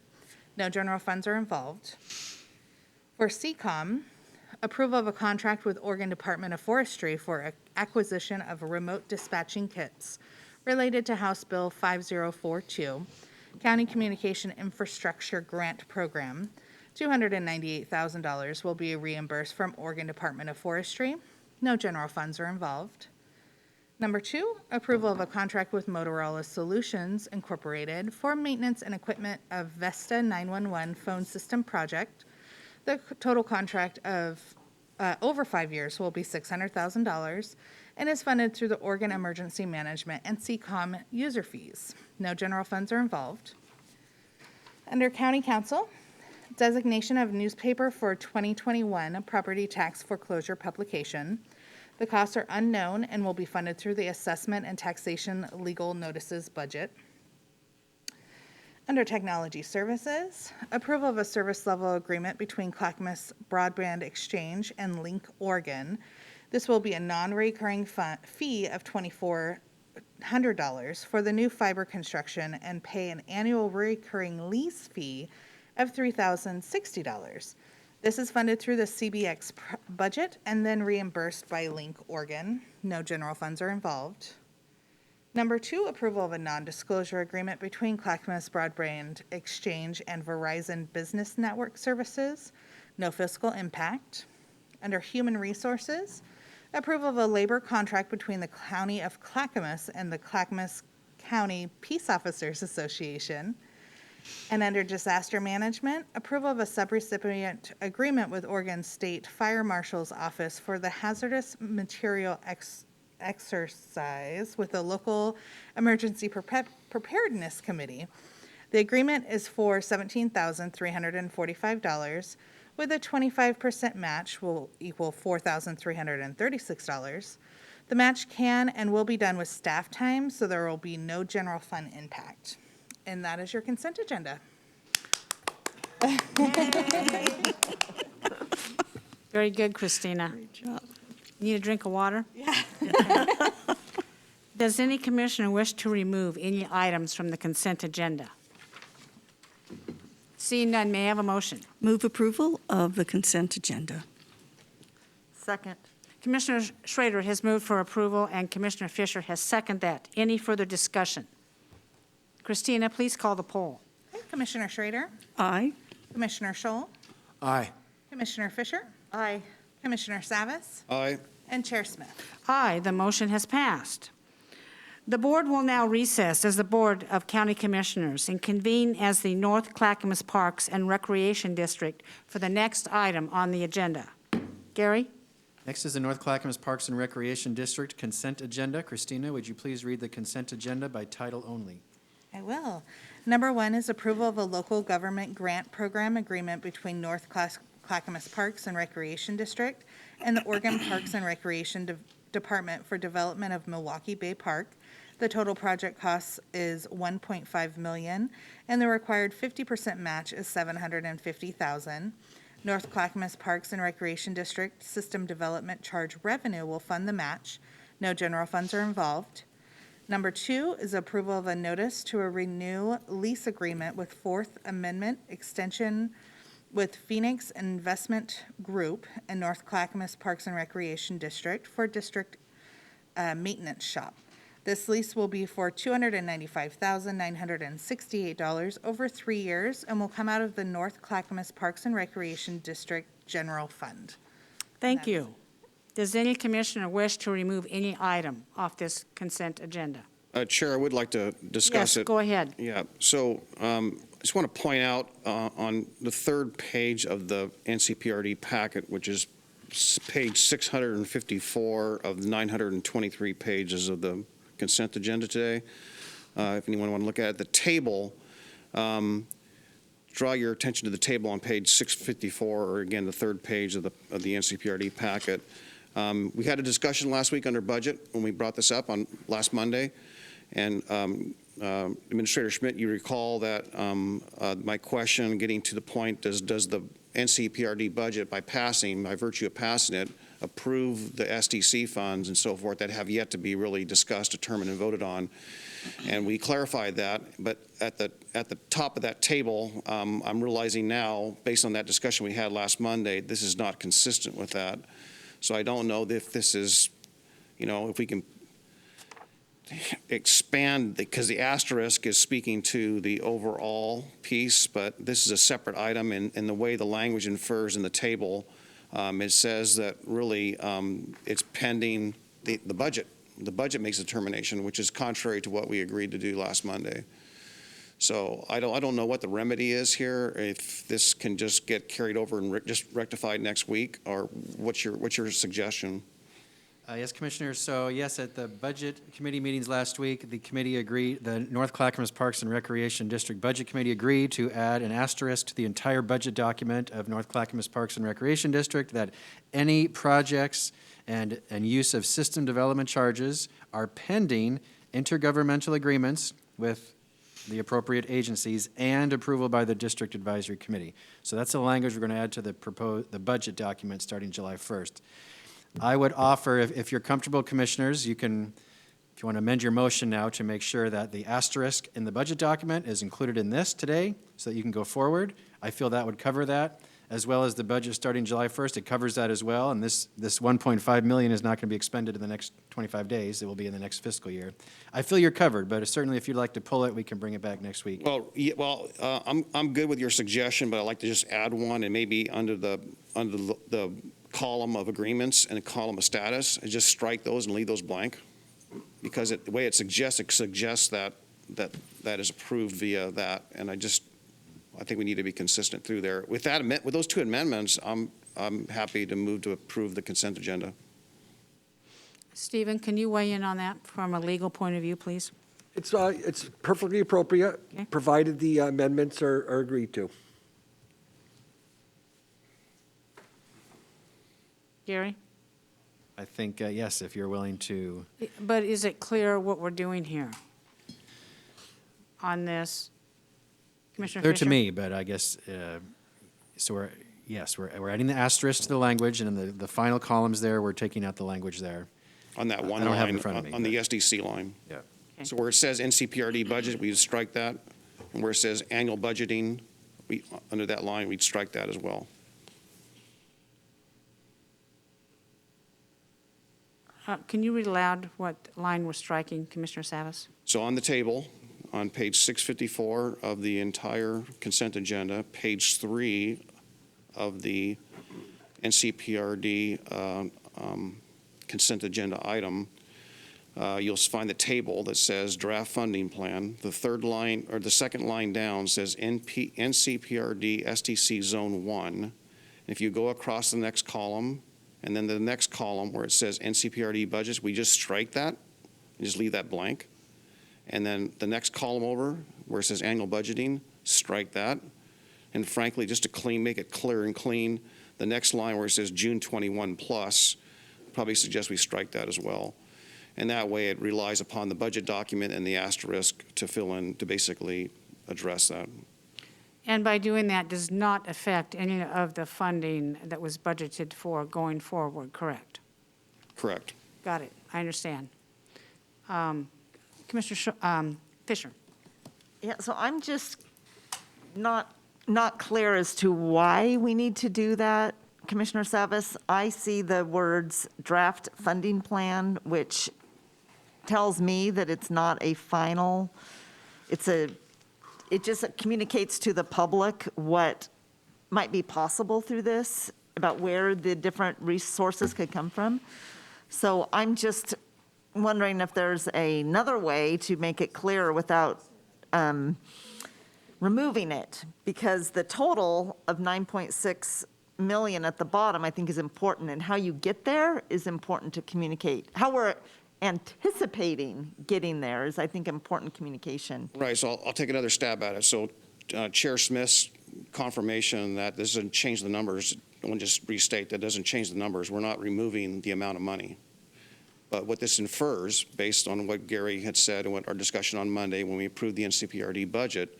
No general funds are involved. For CCOM, approval of a contract with Oregon Department of Forestry for acquisition of remote dispatching kits related to House Bill 5042, County Communication Infrastructure Grant Program. $298,000 will be reimbursed from Oregon Department of Forestry. No general funds are involved. Number 2, approval of a contract with Motorola Solutions Incorporated for maintenance and equipment of Vesta 911 phone system project. The total contract of over 5 years will be $600,000 and is funded through the Oregon Emergency Management and CCOM user fees. No general funds are involved. Under County Council, designation of newspaper for 2021 property tax foreclosure publication. The costs are unknown and will be funded through the assessment and taxation legal notices budget. Under Technology Services, approval of a service level agreement between Clackamas Broadband Exchange and Link Oregon. This will be a non-recurring fee of $2,400 for the new fiber construction and pay an annual recurring lease fee of $3,060. This is funded through the CBX budget and then reimbursed by Link Oregon. No general funds are involved. Number 2, approval of a non-disclosure agreement between Clackamas Broadband Exchange and Verizon Business Network Services. No fiscal impact. Under Human Resources, approval of a labor contract between the County of Clackamas and the Clackamas County Peace Officers Association. And under Disaster Management, approval of a subrecipient agreement with Oregon State Fire Marshal's Office for the hazardous material exercise with the local emergency preparedness committee. The agreement is for $17,345 with a 25% match will equal $4,336. The match can and will be done with staff time, so there will be no general fund impact. And that is your consent agenda. Very good, Christina. Great job. Need a drink of water? Yeah. Does any commissioner wish to remove any items from the consent agenda? Seeing none, may I have a motion? Move approval of the consent agenda. Second. Commissioner Schrader has moved for approval, and Commissioner Fisher has seconded that. Any further discussion? Christina, please call the poll. Commissioner Schrader, Aye. Commissioner Scholl, Aye. Commissioner Fisher, Aye. Commissioner Savas, Aye. and Chair Smith. Aye, the motion has passed. The board will now recess as the Board of County Commissioners and convene as the North Clackamas Parks and Recreation District for the next item on the agenda. Gary? Next is the North Clackamas Parks and Recreation District consent agenda. Christina, would you please read the consent agenda by title only? I will. Number 1 is approval of a local government grant program agreement between North Clackamas Parks and Recreation District and the Oregon Parks and Recreation Department for development of Milwaukee Bay Park. The total project cost is $1.5 million, and the required 50% match is $750,000. North Clackamas Parks and Recreation District System Development Charge Revenue will fund the match. No general funds are involved. Number 2 is approval of a notice to a renew lease agreement with Fourth Amendment extension with Phoenix Investment Group and North Clackamas Parks and Recreation District for district maintenance shop. This lease will be for $295,968 over 3 years and will come out of the North Clackamas Parks and Recreation District General Fund. Thank you. Does any commissioner wish to remove any item off this consent agenda? Chair, I would like to discuss Yes, it. go ahead. Yeah, so I just want to point out on the third page of the NCPRD packet, which is page 654 of the 923 pages of the consent agenda today, if anyone want to look at it, the table, draw your attention to the table on page 654, or again, the third page of the NCPRD packet. We had a discussion last week under budget when we brought this up on last Monday. And Administrator Schmidt, you recall that my question getting to the point, does the NCPRD budget, by virtue of passing it, approve the SDC funds and so forth that have yet to be really discussed, determined, and voted on? And we clarified that, but at the top of that table, I'm realizing now, based on that discussion we had last Monday, this is not consistent with that. So I don't know if this is, if we can expand, because the asterisk is speaking to the overall piece, but this is a separate item, and the way the language infers in the table, it says that really it's pending the budget. The budget makes a determination, which is contrary to what we agreed to do last Monday. So I don't know what the remedy is here, if this can just get carried over and just rectified next week, or what's your suggestion? Yes, Commissioner. So yes, at the Budget Committee meetings last week, the committee agreed, the North Clackamas Parks and Recreation District Budget Committee agreed to add an asterisk to the entire budget document of North Clackamas Parks and Recreation District that any projects and use of system development charges are pending intergovernmental agreements with the appropriate agencies and approval by the District Advisory Committee. So that's the language we're going to add to the budget document starting July 1st. I would offer, if you're comfortable, Commissioners, you can, if you want to amend your motion now to make sure that the asterisk in the budget document is included in this today so that you can go forward. I feel that would cover that, as well as the budget starting July 1st. It covers that as well, and this $1.5 million is not going to be expended in the next 25 days. It will be in the next fiscal year. I feel you're covered, but certainly if you'd like to pull it, we can bring it back next week. Well, yeah, I'm good with your suggestion, but I'd like to just add one, and maybe under the column of agreements and a column of status, and just strike those and leave those blank, because the way it suggests that is approved via that, and I think we need to be consistent through there. With those two amendments, I'm happy to move to approve the consent agenda. Stephen, can you weigh in on that from a legal point of view, please? It's perfectly appropriate, Okay. provided the amendments are agreed to. Gary? I think, yes, if you're willing to. But is it clear what we're doing here on this? Commissioner Clear Fisher? to me, but I guess, so we're adding the asterisk to the language, and in the final columns there, we're taking out the language there. On that one I don't have it in line, front of me, on the SDC line. Yeah. Okay. So where it says NCPRD budget, we just strike that, and where it says annual budgeting, under that line, we'd strike that as well. Can you read aloud what line we're striking, Commissioner Savas? So on the table, on page 654 of the entire consent agenda, page 3 of the NCPRD consent agenda item, you'll find the table that says draft funding plan. The third line, or the second line down, says NCPRD SDC Zone 1. If you go across the next column, and then the next column where it says NCPRD budgets, we just strike that and just leave that blank. And then the next column over where it says annual budgeting, strike that. And frankly, just to make it clear and clean, the next line where it says June 21 plus, probably suggest we strike that as well. And that way it relies upon the budget document and the asterisk to fill in, to basically address that. And by doing that does not affect any of the funding that was budgeted for going forward, correct? Correct. Got it, I understand. Commissioner Fisher? Yeah, so I'm just not clear as to why we need to do that, Commissioner Savas. I see the words draft funding plan, which tells me that it's not a final, it just communicates to the public what might be possible through this, about where the different resources could come from. So I'm just wondering if there's another way to make it clear without removing it, because the total of 9.6 million at the bottom, I think, is important, and how you get there is important to communicate. How we're anticipating getting there is, I think, important communication. Right, so I'll take another stab at it. So Chair Smith's confirmation that this doesn't change the numbers, I want to just restate, that doesn't change the numbers. We're not removing the amount of money. But what this infers, based on what Gary had said and what our discussion on Monday when we approved the NCPRD budget,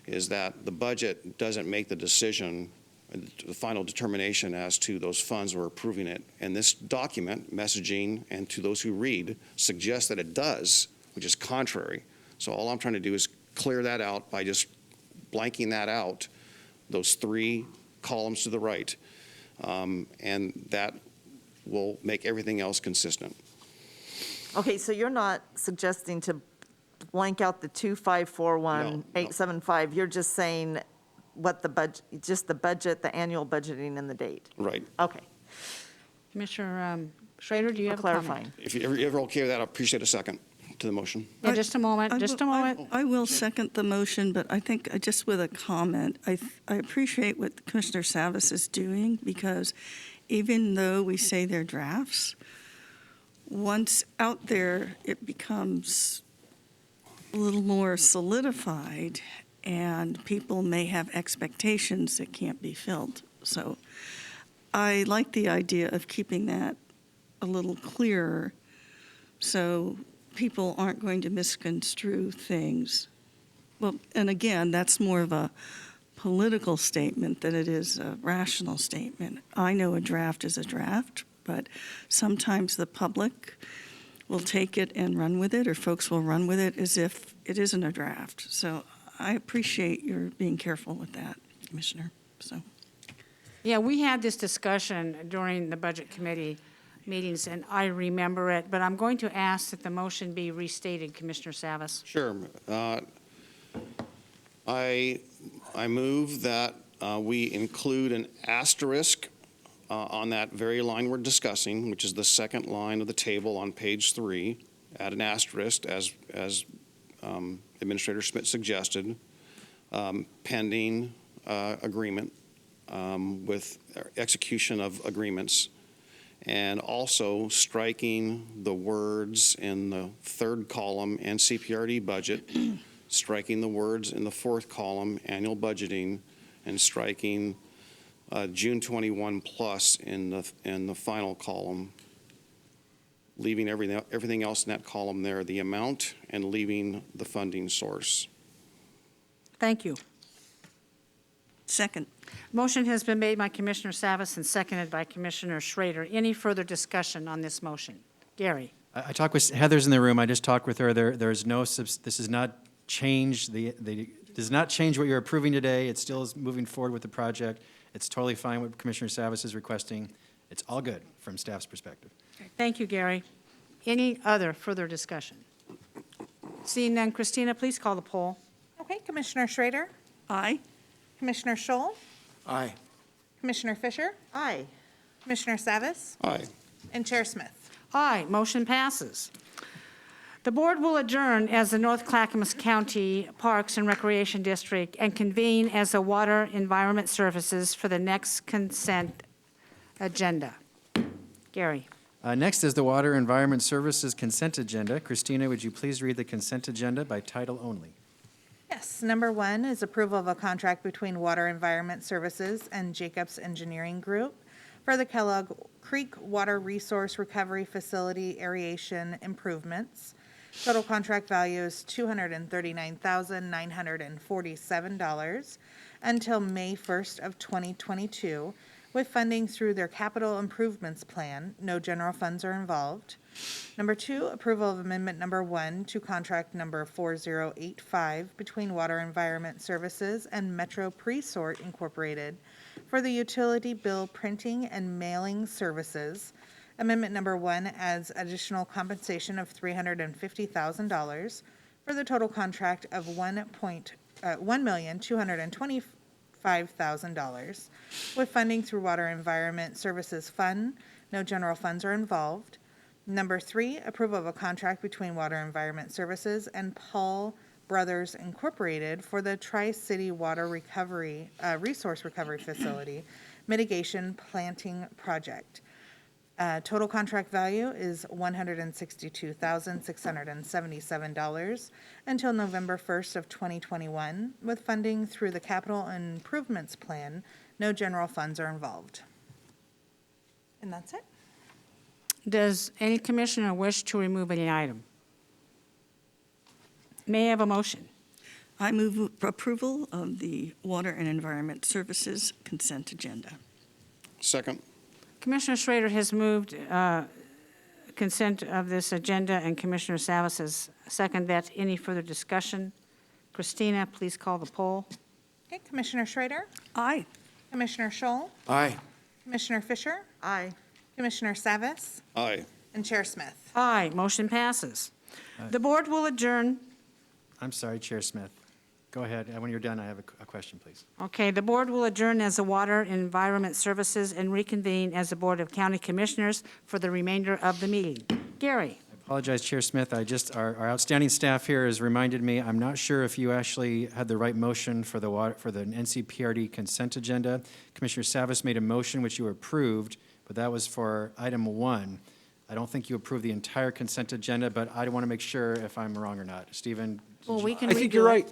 is that the budget doesn't make the decision, the final determination as to those funds we're approving it. And this document, messaging, and to those who read, suggests that it does, which is contrary. So all I'm trying to do is clear that out by just blanking that out, those 3 columns to the right, and that will make everything else consistent. Okay, so you're not suggesting to blank out the 2541875. You're just saying what the budget, just the budget, the annual budgeting, and the date. Right. Okay. Commissioner Schrader, do you For have a comment? clarifying. If you're ever okay with that, I appreciate a second to the motion. Yeah, just a moment, just a moment. I will second the motion, but I think just with a comment, I appreciate what Commissioner Savas is doing, because even though we say they're drafts, once out there, it becomes a little more solidified, and people may have expectations that can't be filled. So I like the idea of keeping that a little clearer, so people aren't going to misconstrue things. Well, and again, that's more of a political statement than it is a rational statement. I know a draft is a draft, but sometimes the public will take it and run with it, or folks will run with it as if it isn't a draft. So I appreciate your being careful with that, Commissioner. So. Yeah, we had this discussion during the Budget Committee meetings, and I remember it, but I'm going to ask that the motion be restated, Commissioner Savas. Sure. I move that we include an asterisk on that very line we're discussing, which is the second line of the table on page 3. Add an asterisk, as Administrator Smith suggested, pending agreement with execution of agreements, and also striking the words in the 3rd column and CPRD budget, striking the words in the 4th column, annual budgeting, and striking June 21 plus in the final column, leaving everything else in that column there, the amount, and leaving the funding source. Thank you. Second. Motion has been made by Commissioner Savas and seconded by Commissioner Schrader. Any further discussion on this motion? Gary? I talked with, Heather's in the room, I just talked with her, there's no, this does not change does not change what you're approving today, it still is moving forward with the project, it's totally fine what Commissioner Savas is requesting, it's all good from staff's perspective. Thank you, Gary. Any other further discussion? Seeing none, Christina, please call the poll. Okay, Commissioner Schrader, Aye. Commissioner Scholl, Aye. Commissioner Fisher, Aye. Commissioner Savas, Aye. and Chair Smith. Aye, motion passes. The board will adjourn as the North Clackamas County Parks and Recreation District and convene as the Water Environment Services for the next consent agenda. Gary. Next is the Water Environment Services Consent Agenda. Christina, would you please read the consent agenda by title only? Yes, number 1 is approval of a contract between Water Environment Services and Jacobs Engineering Group for the Kellogg Creek Water Resource Recovery Facility aeration improvements. Total contract value is $239,947 until May 1st of 2022, with funding through their capital improvements plan. No general funds are involved. Number 2, approval of amendment number 1 to contract number 4085 between Water Environment Services and Metro Presort Incorporated for the utility bill printing and mailing services. Amendment number 1 adds additional compensation of $350,000 for the total contract of $1,225,000 with funding through Water Environment Services Fund. No general funds are involved. Number 3, approval of a contract between Water Environment Services and Paul Brothers Incorporated for the Tri-City Water Recovery, Resource Recovery Facility Mitigation Planting Project. Total contract value is $162,677 until November 1st of 2021, with funding through the Capital Improvements Plan. No general funds are involved. And that's it. Does any commissioner wish to remove any item? May I have a motion? I move approval of the Water and Environment Services consent agenda. Second. Commissioner Schrader has moved consent of this agenda, and Commissioner Savis has seconded that. Any further discussion? Christina, please call the poll. Okay, Commissioner Schrader, Aye. Commissioner Scholl, Aye. Commissioner Fisher, Aye. Commissioner Savis, Aye. and Chair Smith. Aye, motion passes. The board will adjourn. I'm sorry, Chair Smith. Go ahead. When you're done, I have a question, please. Okay, the board will adjourn as the Water and Environment Services and reconvene as the Board of County Commissioners for the remainder of the meeting. Gary? I apologize, Chair Smith. Our outstanding staff here has reminded me, I'm not sure if you actually had the right motion for the NCPRD consent agenda. Commissioner Savis made a motion which you approved, but that was for item 1. I don't think you approved the entire consent agenda, but I want to make sure if I'm wrong or not. Stephen? Well, we can I think redo you're it. right.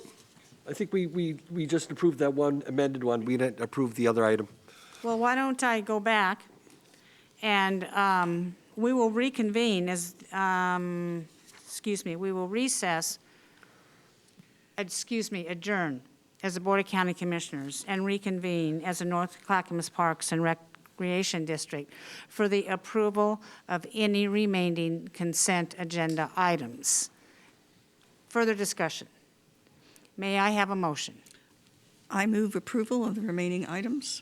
I think we just approved that one amended one. We didn't approve the other item. Well, why don't I go back and we will reconvene as, we will adjourn as the Board of County Commissioners and reconvene as the North Clackamas Parks and Recreation District for the approval of any remaining consent agenda items. Further discussion. May I have a motion? I move approval of the remaining items.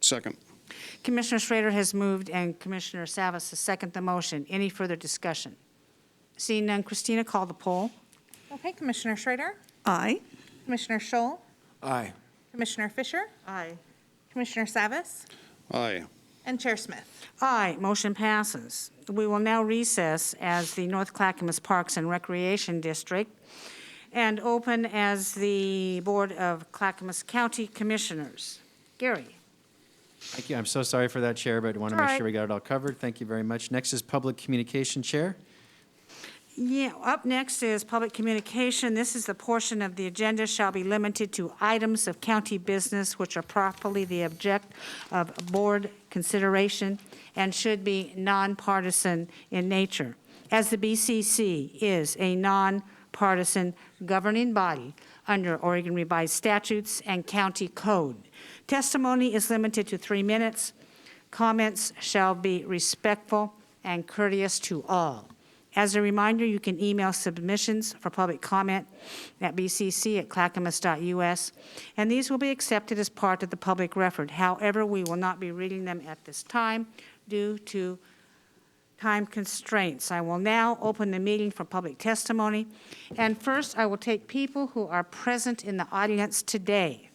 Second. Commissioner Schrader has moved and Commissioner Savis has seconded the motion. Any further discussion? Seeing none, Christina, call the poll. Okay, Commissioner Schrader, Aye. Commissioner Scholl, Aye. Commissioner Fisher, Aye. Commissioner Savis, Aye. and Chair Smith. Aye, motion passes. We will now recess as the North Clackamas Parks and Recreation District and open as the Board of Clackamas County Commissioners. Gary? Thank you. I'm so sorry for that, Chair, but I want to All make right. sure we got it all covered. Thank you very much. Next is Public Communication Chair. Yeah, up next is public communication. This is the portion of the agenda shall be limited to items of county business which are properly the object of board consideration and should be nonpartisan in nature. As the BCC is a nonpartisan governing body under Oregon Revised Statutes and County Code, testimony is limited to 3 minutes. Comments shall be respectful and courteous to all. As a reminder, you can email submissions for public comment at bcc@clackamas.us, and these will be accepted as part of the public record. However, we will not be reading them at this time due to time constraints. I will now open the meeting for public testimony, and first I will take people who are present in the audience today.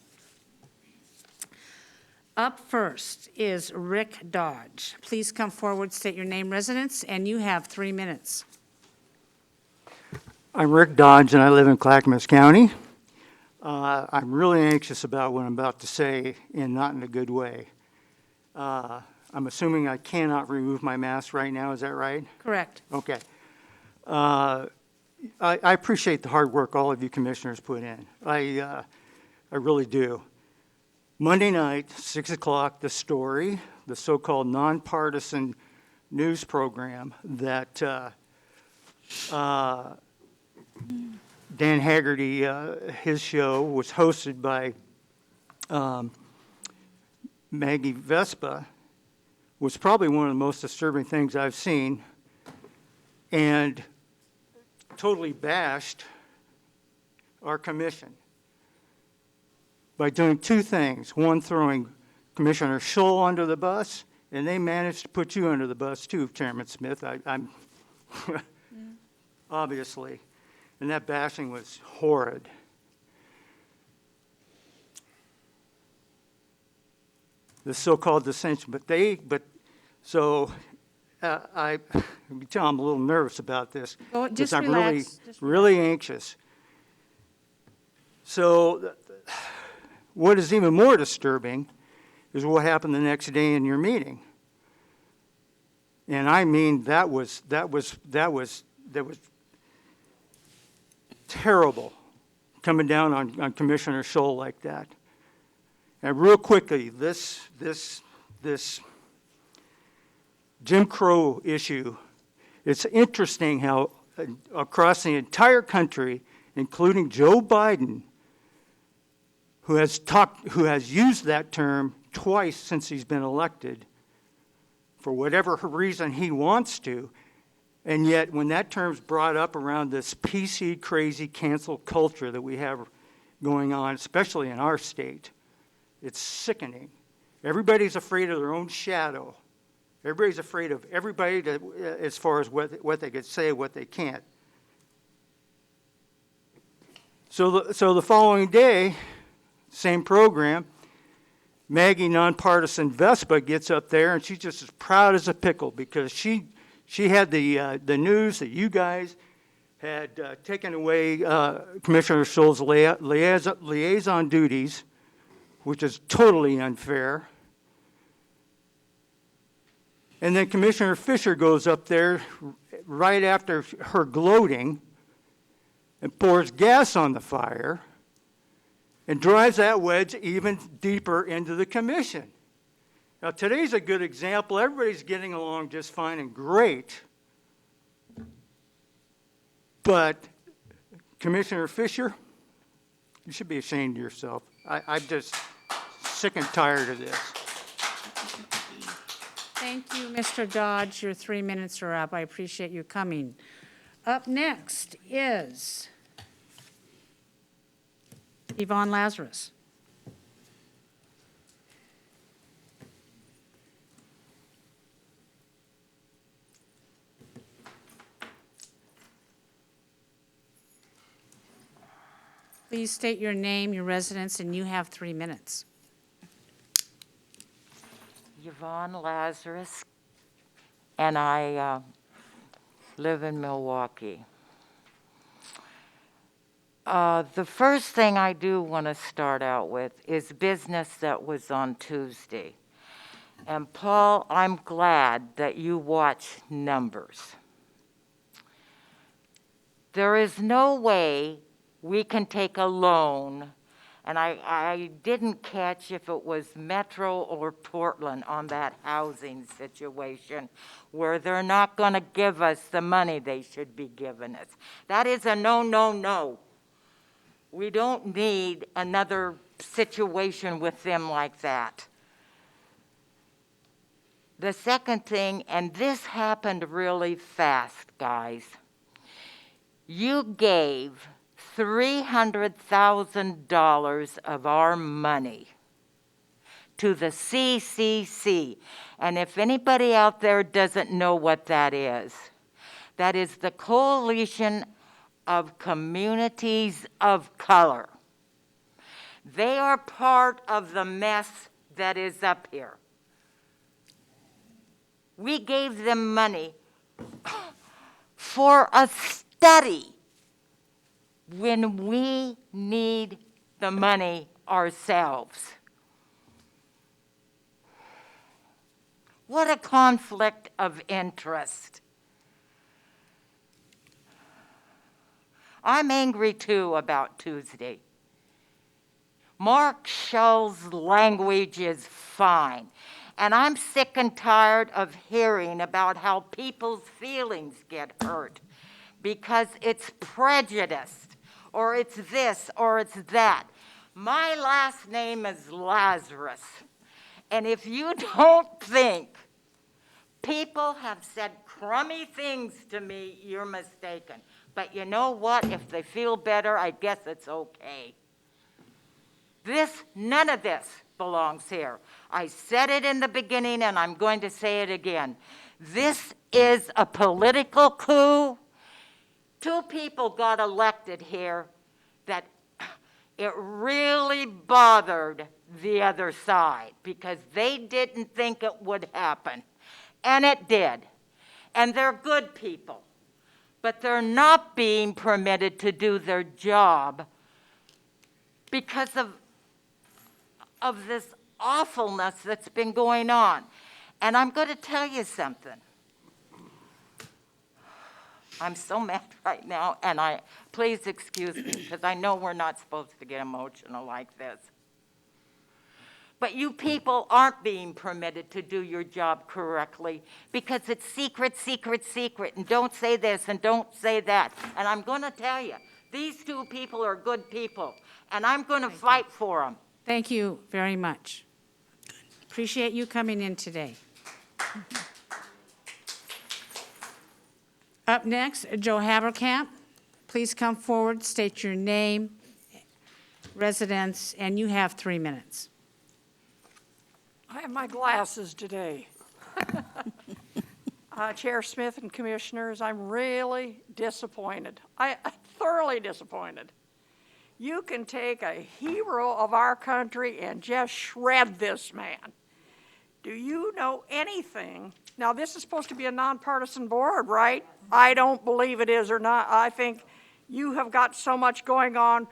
Up first is Rick Dodge. Please come forward, state your name, residence, and you have 3 minutes. I'm Rick Dodge, and I live in Clackamas County. I'm really anxious about what I'm about to say, and not in a good way. I'm assuming I cannot remove my mask right now, is that right? Correct. Okay. I appreciate the hard work all of you commissioners put in. I really do. Monday night, 6 o'clock, The Story, the so-called nonpartisan news program that Dan Haggerty, his show was hosted by Maggie Vespa, was probably one of the most disturbing things I've seen, and totally bashed our commission by doing 2 things. One, throwing Commissioner Scholl under the bus, and they managed to put you under the bus too, Chairman Smith. I'm obviously, and that bashing was horrid. The so-called dissension, so I you can tell I'm a little nervous about this. Go- because just I'm really, relax, just really anxious. So what is even more disturbing is what happened the next day in your meeting. And I mean, that was terrible, coming down on Commissioner Scholl like that. And real quickly, this Jim Crow issue, it's interesting how across the entire country, including Joe Biden, who has used that term twice since he's been elected, for whatever reason he wants to, and yet when that term's brought up around this PC crazy cancel culture that we have going on, especially in our state, it's sickening. Everybody's afraid of their own shadow. Everybody's afraid of everybody as far as what they could say, what they can't. So the following day, same program, Maggie Nonpartisan Vespa gets up there and she's just as proud as a pickle because she had the news that you guys had taken away Commissioner Scholl's liaison duties, which is totally unfair. And then Commissioner Fisher goes up there right after her gloating and pours gas on the fire and drives that wedge even deeper into the commission. Now, today's a good example. Everybody's getting along just fine and great. But, Commissioner Fisher, you should be ashamed of yourself. I'm just sick and tired of this. Thank you, Mr. Dodge. Your 3 minutes are up. I appreciate you coming. Up next is Yvonne Lazarus. Please state your name, your residence, and you have 3 minutes. Yvonne Lazarus, and I live in Milwaukee. The first thing I do want to start out with is business that was on Tuesday. And Paul, I'm glad that you watch numbers. There is no way we can take a loan, and I didn't catch if it was Metro or Portland on that housing situation where they're not going to give us the money they should be giving us. That is a no, no, no. We don't need another situation with them like that. The second thing, and this happened really fast, guys, you gave $300,000 of our money to the CCC. And if anybody out there doesn't know what that is the Coalition of Communities of Color. They are part of the mess that is up here. We gave them money for a study when we need the money ourselves. What a conflict of interest. I'm angry too about Tuesday. Mark Shull's language is fine. And I'm sick and tired of hearing about how people's feelings get hurt because it's prejudiced, or it's this, or it's that. My last name is Lazarus. And if you don't think people have said crummy things to me, you're mistaken. But you know what? If they feel better, I guess it's okay. None of this belongs here. I said it in the beginning, and I'm going to say it again. This is a political coup. 2 people got elected here that it really bothered the other side because they didn't think it would happen. And it did. and they're good people, but they're not being permitted to do their job because of this awfulness that's been going on. And I'm going to tell you something. I'm so mad right now, and please excuse me, because I know we're not supposed to get emotional like this. But you people aren't being permitted to do your job correctly because it's secret, secret, secret, and don't say this and don't say that. And I'm going to tell you, these two people are good people, and I'm going to fight for them. Thank you very much. Appreciate you coming in today. Up next, Joe Haverkamp. Please come forward, state your name, residence, and you have 3 minutes. I have my glasses today. Chair Smith and Commissioners, I'm really disappointed. I'm thoroughly disappointed. You can take a hero of our country and just shred this man. Do you know anything? Now, this is supposed to be a nonpartisan board, right? I don't believe it is or not. I think you have got so much going on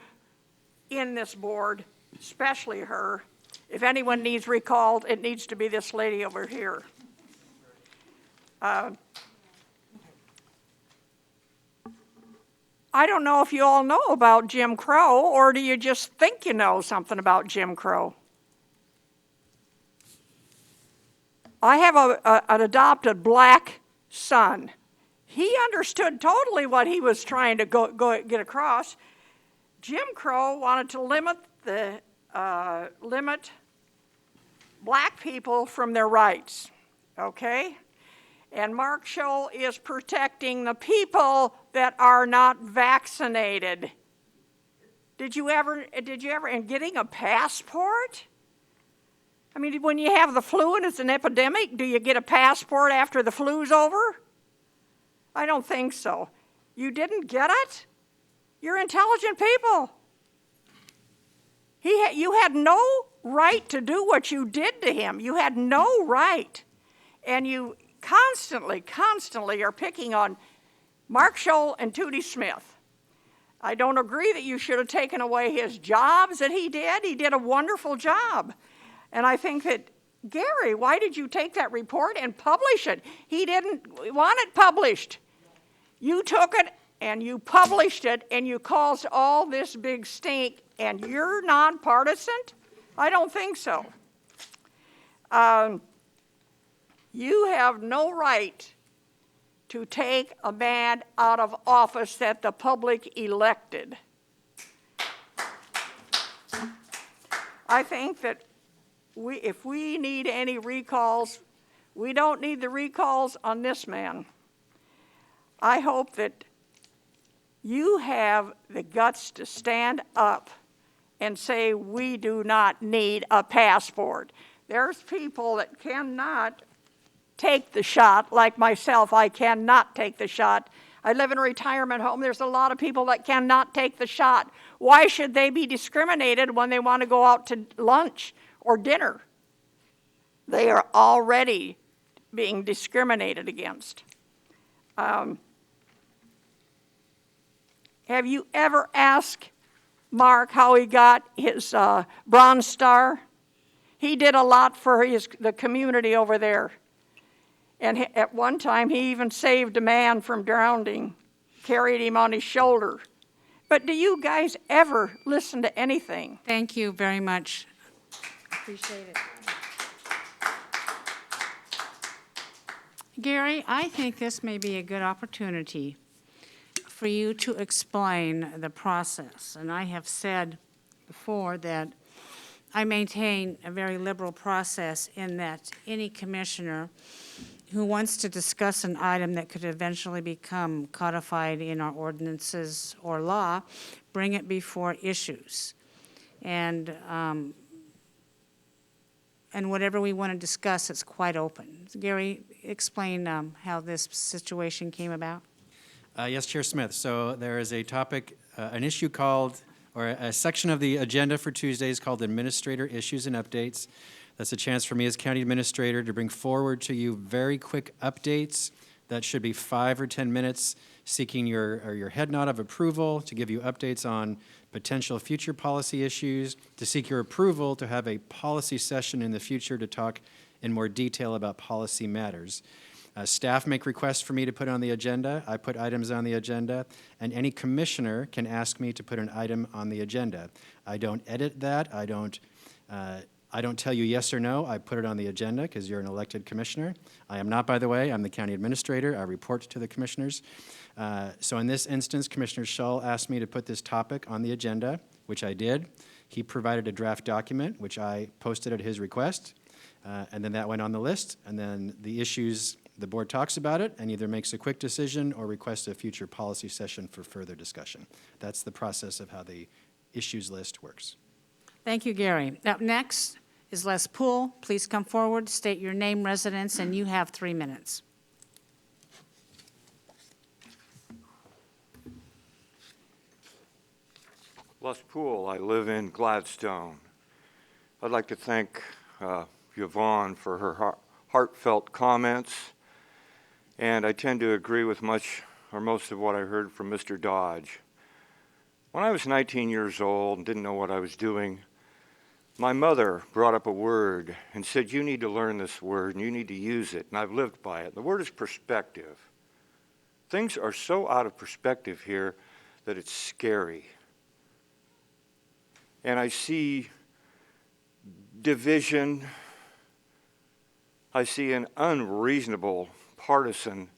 in this board, especially her. If anyone needs recalled, it needs to be this lady over here. I don't know if you all know about Jim Crow, or do you just think you know something about Jim Crow? I have an adopted black son. He understood totally what he was trying to get across. Jim Crow wanted to limit black people from their rights, okay? And Mark Scholl is protecting the people that are not vaccinated. Did you ever, and getting a passport? I mean, when you have the flu and it's an epidemic, do you get a passport after the flu's over? I don't think so. You didn't get it? You're intelligent people. You had no right to do what you did to him. You had no right. And you constantly are picking on Mark Scholl and Tootie Smith. I don't agree that you should have taken away his jobs that he did. He did a wonderful job. And I think that, Gary, why did you take that report and publish it? He didn't want it published. You took it and you published it and you caused all this big stink, and you're nonpartisan? I don't think so. You have no right to take a man out of office that the public elected. I think that if we need any recalls, we don't need the recalls on this man. I hope that you have the guts to stand up and say we do not need a passport. There's people that cannot take the shot, like myself. I cannot take the shot. I live in a retirement home. There's a lot of people that cannot take the shot. Why should they be discriminated when they want to go out to lunch or dinner? They are already being discriminated against. Have you ever asked Mark how he got his Bronze Star? He did a lot for the community over there. And at one time, he even saved a man from drowning, carried him on his shoulder. But do you guys ever listen to anything? Thank you very much. Appreciate it. Gary, I think this may be a good opportunity for you to explain the process. And I have said before that I maintain a very liberal process in that any commissioner who wants to discuss an item that could eventually become codified in our ordinances or law, bring it before issues. And whatever we want to discuss, it's quite open. Gary, explain how this situation came about. Yes, Chair Smith. So there is a topic, an issue called, or a section of the agenda for Tuesdays called Administrator Issues and Updates. That's a chance for me as County Administrator to bring forward to you very quick updates That should be 5 or 10 minutes, seeking your head nod of approval to give you updates on potential future policy issues, to seek your approval to have a policy session in the future to talk in more detail about policy matters. Staff make requests for me to put on the agenda. I put items on the agenda, and any commissioner can ask me to put an item on the agenda. I don't edit that. I don't tell you yes or no. I put it on the agenda because you're an elected commissioner. I am not, by the way. I'm the county administrator. I report to the commissioners. So in this instance, Commissioner Shull asked me to put this topic on the agenda, which I did. He provided a draft document, which I posted at his request, and then that went on the list, and then the issues, the board talks about it and either makes a quick decision or requests a future policy session for further discussion. That's the process of how the issues list works. Thank you, Gary. Up next is Les Poole. Please come forward, state your name, residence, and you have 3 minutes. Les Poole, I live in Gladstone. I'd like to thank Yvonne for her heartfelt comments, and I tend to agree with much or most of what I heard from Mr. Dodge. When I was 19 years old and didn't know what I was doing, my mother brought up a word and said, you need to learn this word and you need to use it, and I've lived by it. The word is perspective. Things are so out of perspective here that it's scary. And I see division. I see an unreasonable partisan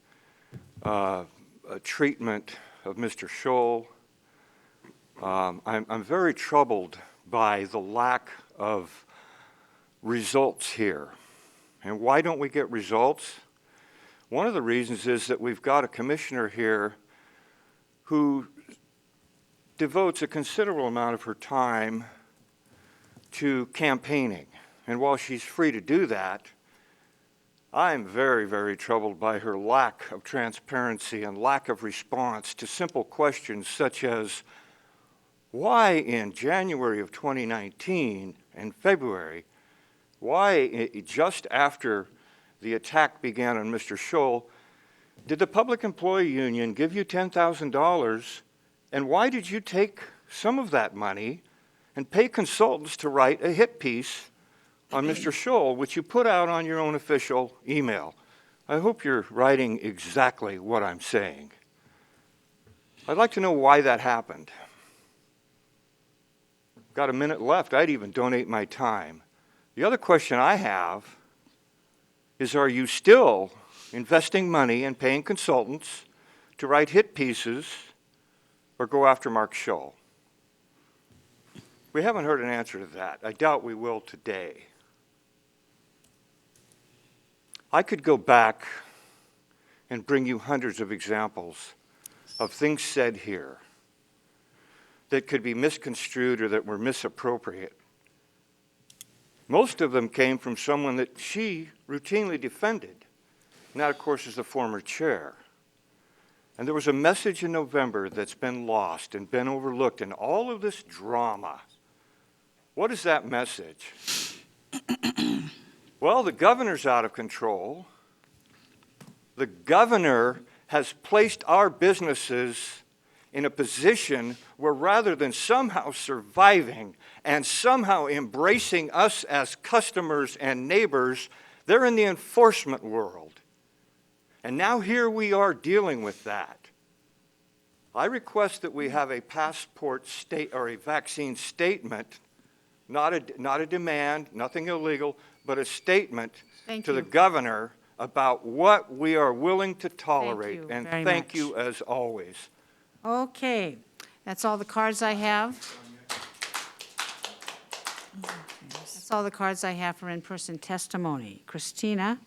treatment of Mr. Scholl. I'm very troubled by the lack of results here. And why don't we get results? One of the reasons is that we've got a commissioner here who devotes a considerable amount of her time to campaigning. And while she's free to do that, I'm very, very troubled by her lack of transparency and lack of response to simple questions such as, why in January of 2019 and February, why just after the attack began on Mr. Scholl, did the Public Employee Union give you $10,000, and why did you take some of that money and pay consultants to write a hit piece on Mr. Scholl, which you put out on your own official email? I hope you're writing exactly what I'm saying. I'd like to know why that happened. Got a minute left. I'd even donate my time. The other question I have is, are you still investing money and paying consultants to write hit pieces or go after Mark Scholl? We haven't heard an answer to that. I doubt we will today. I could go back and bring you hundreds of examples of things said here that could be misconstrued or that were misappropriate. Most of them came from someone that she routinely defended, and that, of course, is the former chair. And there was a message in November that's been lost and been overlooked in all of this drama. What is that message? Well, the governor's out of control. The governor has placed our businesses in a position where, rather than somehow surviving and somehow embracing us as customers and neighbors, they're in the enforcement world. And now here we are dealing with that. I request that we have a passport state or a vaccine statement, not a demand, nothing illegal, but a statement to the governor about what we are willing to tolerate. And thank you as always. Okay, that's all the cards I have. That's all the cards I have for in-person testimony. Christina,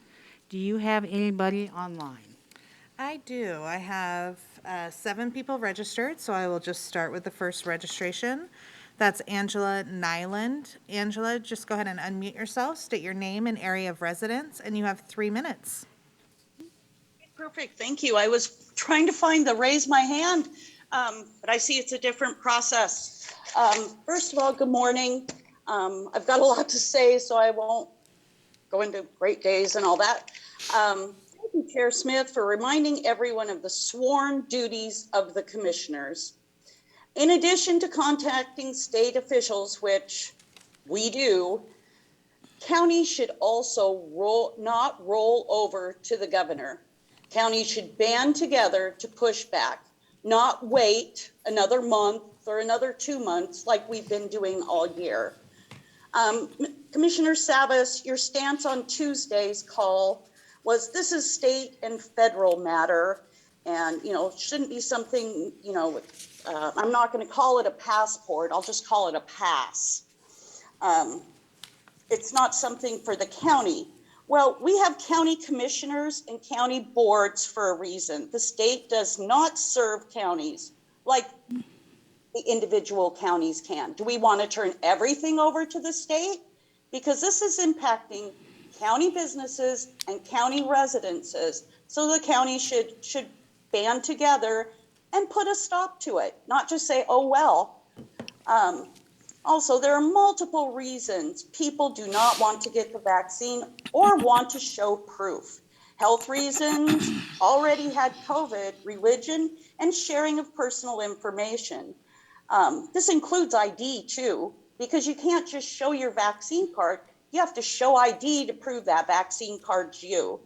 do you have anybody online? I do. I have 7 people registered, so I will just start with the first registration. That's Angela Nyland. Angela, just go ahead and unmute yourself, state your name and area of residence, and you have 3 minutes. Perfect, thank you. I was trying to find the raise my hand, but I see it's a different process. First of all, good morning. I've got a lot to say, so I won't go into great days and all that. Thank you, Chair Smith, for reminding everyone of the sworn duties of the commissioners. In addition to contacting state officials, which we do, counties should also not roll over to the governor. Counties should band together to push back, not wait another month or another 2 months like we've been doing all year. Commissioner Savas, your stance on Tuesday's call was this is state and federal matter, and shouldn't be something, I'm not going to call it a passport, I'll just call it a pass. It's not something for the county. Well, we have county commissioners and county boards for a reason. The state does not serve counties like the individual counties can. Do we want to turn everything over to the state? Because this is impacting county businesses and county residences. So the county should band together and put a stop to it, not just say, oh, well. Also, there are multiple reasons people do not want to get the vaccine or want to show proof. Health reasons, already had COVID, religion, and sharing of personal information. This includes ID too, because you can't just show your vaccine card. You have to show ID to prove that vaccine card's you.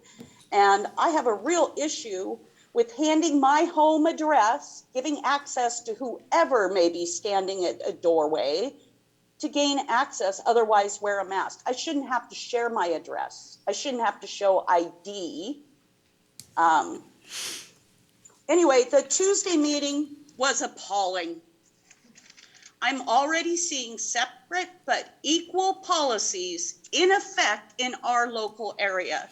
And I have a real issue with handing my home address, giving access to whoever may be standing at a doorway to gain access, otherwise wear a mask. I shouldn't have to share my address. I shouldn't have to show ID. Anyway, the Tuesday meeting was appalling. I'm already seeing separate but equal policies in effect in our local area.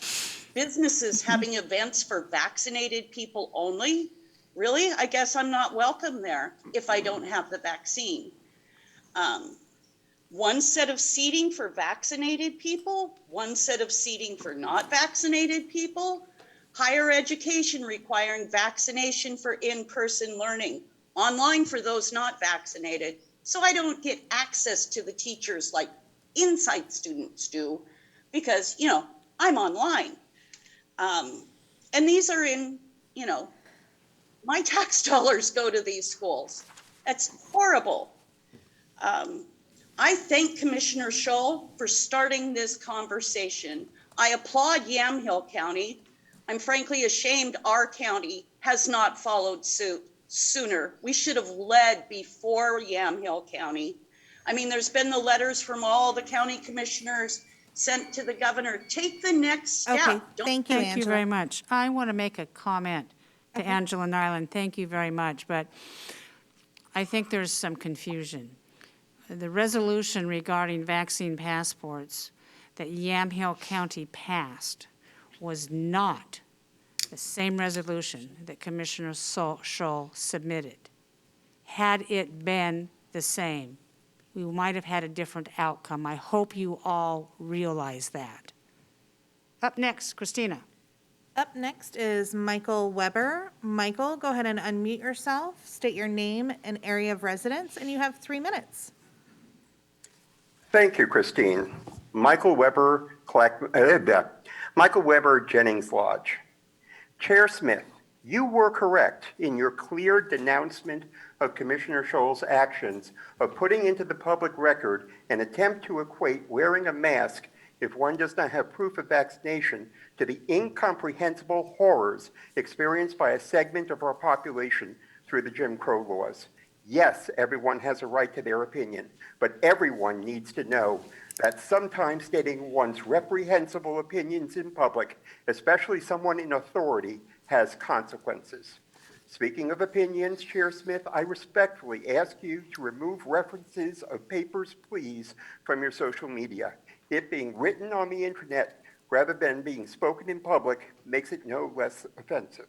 Businesses having events for vaccinated people only. Really? I guess I'm not welcome there if I don't have the vaccine. One set of seating for vaccinated people, one set of seating for not vaccinated people, higher education requiring vaccination for in-person learning, online for those not vaccinated. So I don't get access to the teachers like Insight students do because, I'm online. And these are in, my tax dollars go to these schools. That's horrible. I thank Commissioner Scholl for starting this conversation. I applaud Yamhill County. I'm frankly ashamed our county has not followed suit sooner. We should have led before Yamhill County. I mean, there's been the letters from all the county commissioners sent to the governor. Take the next step. Okay, thank you, Thank you Angela. very much. I want to make a comment to Angela Nyland. Thank you very much, but I think there's some confusion. The resolution regarding vaccine passports that Yamhill County passed was not the same resolution that Commissioner Scholl submitted. Had it been the same, we might have had a different outcome. I hope you all realize that. Up next, Christina. Up next is Michael Weber. Michael, go ahead and unmute yourself, state your name and area of residence, and you have 3 minutes. Thank you, Christine. Michael Weber, Michael Weber, Jennings Lodge. Chair Smith, you were correct in your clear denouncement of Commissioner Scholl's actions of putting into the public record an attempt to equate wearing a mask if one does not have proof of vaccination to the incomprehensible horrors experienced by a segment of our population through the Jim Crow laws. Yes, everyone has a right to their opinion, but everyone needs to know that sometimes stating one's reprehensible opinions in public, especially someone in authority, has consequences. Speaking of opinions, Chair Smith, I respectfully ask you to remove references of Papers, Please from your social media. It being written on the internet rather than being spoken in public makes it no less offensive.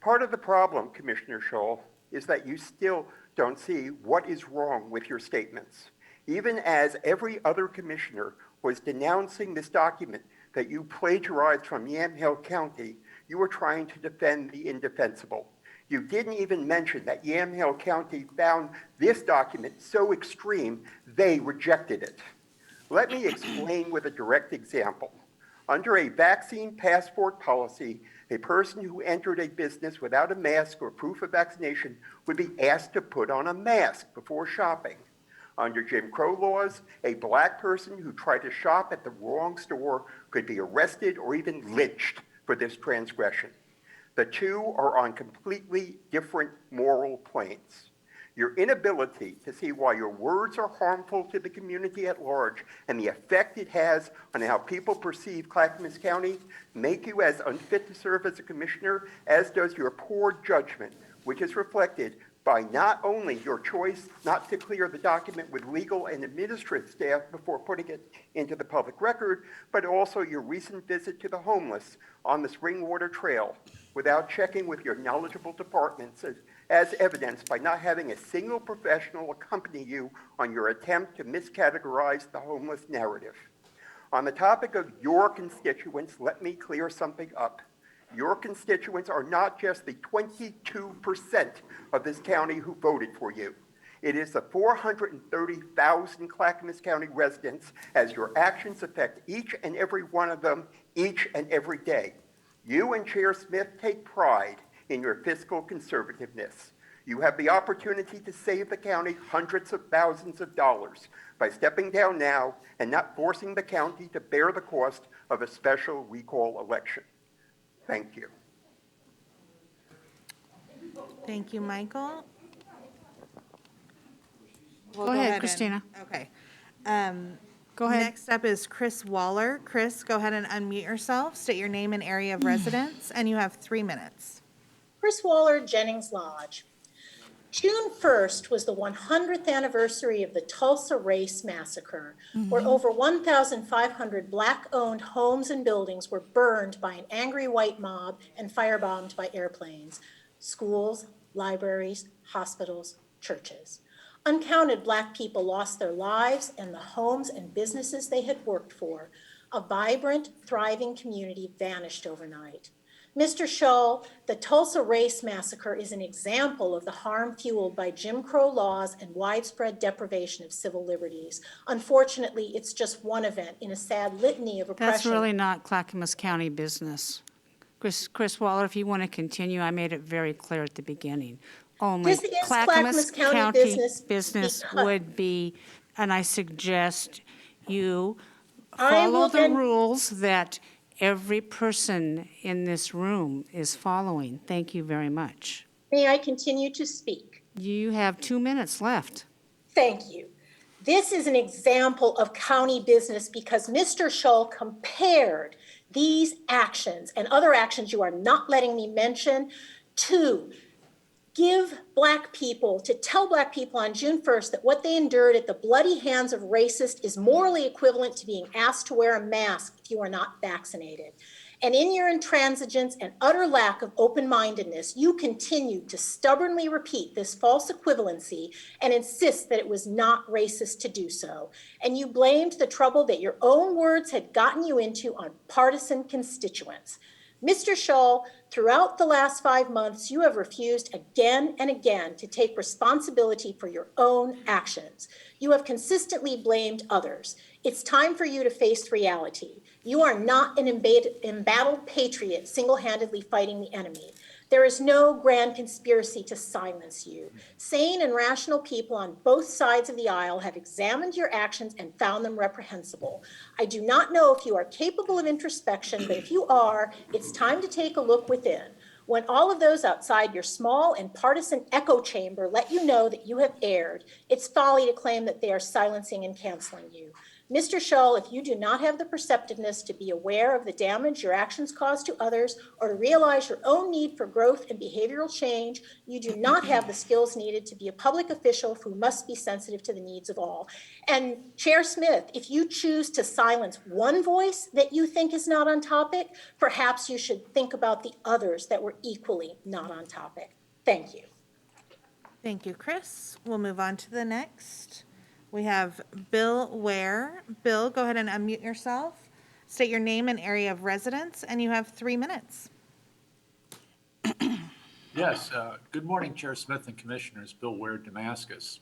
Part of the problem, Commissioner Scholl, is that you still don't see what is wrong with your statements. Even as every other commissioner was denouncing this document that you plagiarized from Yamhill County, you were trying to defend the indefensible. You didn't even mention that Yamhill County found this document so extreme, they rejected it. Let me explain with a direct example. Under a vaccine passport policy, a person who entered a business without a mask or proof of vaccination would be asked to put on a mask before shopping. Under Jim Crow laws, a black person who tried to shop at the wrong store could be arrested or even lynched for this transgression. The two are on completely different moral planes. Your inability to see why your words are harmful to the community at large and the effect it has on how people perceive Clackamas County make you as unfit to serve as a commissioner as does your poor judgment, which is reflected by not only your choice not to clear the document with legal and administrative staff before putting it into the public record, but also your recent visit to the homeless on the Springwater Trail without checking with your knowledgeable departments, as evidenced by not having a single professional accompany you on your attempt to miscategorize the homeless narrative. On the topic of your constituents, let me clear something up. Your constituents are not just the 22% of this county who voted for you. It is the 430,000 Clackamas County residents, as your actions affect each and every one of them each and every day. You and Chair Smith take pride in your fiscal conservativeness. You have the opportunity to save the county hundreds of thousands of dollars by stepping down now and not forcing the county to bear the cost of a special recall election. Thank you. Thank you, Michael. We'll Go ahead, and- Christina. Okay. Go ahead. Next up is Chris Waller. Chris, go ahead and unmute yourself, state your name and area of residence, and you have 3 minutes. Chris Waller, Jennings Lodge. June 1st was the 100th anniversary of the Tulsa Race Massacre, where over 1,500 Black-owned homes and buildings were burned by an angry white mob and firebombed by airplanes. Schools, libraries, hospitals, churches. Uncounted Black people lost their lives and the homes and businesses they had worked for. A vibrant, thriving community vanished overnight. Mr. Shull, the Tulsa Race Massacre is an example of the harm fueled by Jim Crow laws and widespread deprivation of civil liberties. Unfortunately, it's just one event in a sad litany of oppression. That's really not Clackamas County business. Chris Waller, if you want to continue, I made it very clear at the beginning. Only This is Clackamas County business business because- would be, and I suggest you I follow will the then- rules that every person in this room is following. Thank you very much. May I continue to speak? You have 2 minutes left. Thank you. This is an example of county business because Mr. Shull compared these actions and other actions you are not letting me mention to give Black people, to tell Black people on June 1st that what they endured at the bloody hands of racists is morally equivalent to being asked to wear a mask if you are not vaccinated. And in your intransigence and utter lack of open-mindedness, you continued to stubbornly repeat this false equivalency and insist that it was not racist to do so. And you blamed the trouble that your own words had gotten you into on partisan constituents. Mr. Shull, throughout the last 5 months, you have refused again and again to take responsibility for your own actions. You have consistently blamed others. It's time for you to face reality. You are not an embattled patriot single-handedly fighting the enemy. There is no grand conspiracy to silence you. Sane and rational people on both sides of the aisle have examined your actions and found them reprehensible. I do not know if you are capable of introspection, but if you are, it's time to take a look within. When all of those outside your small and partisan echo chamber let you know that you have erred, it's folly to claim that they are silencing and canceling you. Mr. Shull, if you do not have the perceptiveness to be aware of the damage your actions cause to others or to realize your own need for growth and behavioral change, you do not have the skills needed to be a public official who must be sensitive to the needs of all. And Chair Smith, if you choose to silence one voice that you think is not on topic, perhaps you should think about the others that were equally not on topic. Thank you. Thank you, Chris. We'll move on to the next. We have Bill Ware. Bill, go ahead and unmute yourself. State your name and area of residence, and you have 3 minutes. Yes, good morning, Chair Smith and Commissioners. Bill Ware, Damascus.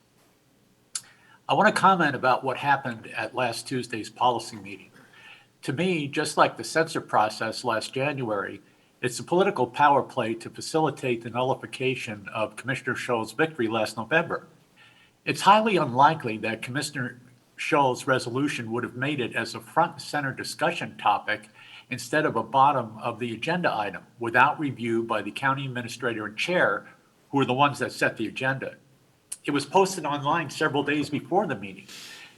I want to comment about what happened at last Tuesday's policy meeting. To me, just like the censor process last January, it's a political power play to facilitate the nullification of Commissioner Scholl's victory last November. It's highly unlikely that Commissioner Scholl's resolution would have made it as a front and center discussion topic instead of a bottom of the agenda item without review by the county administrator and chair, who are the ones that set the agenda. It was posted online several days before the meeting.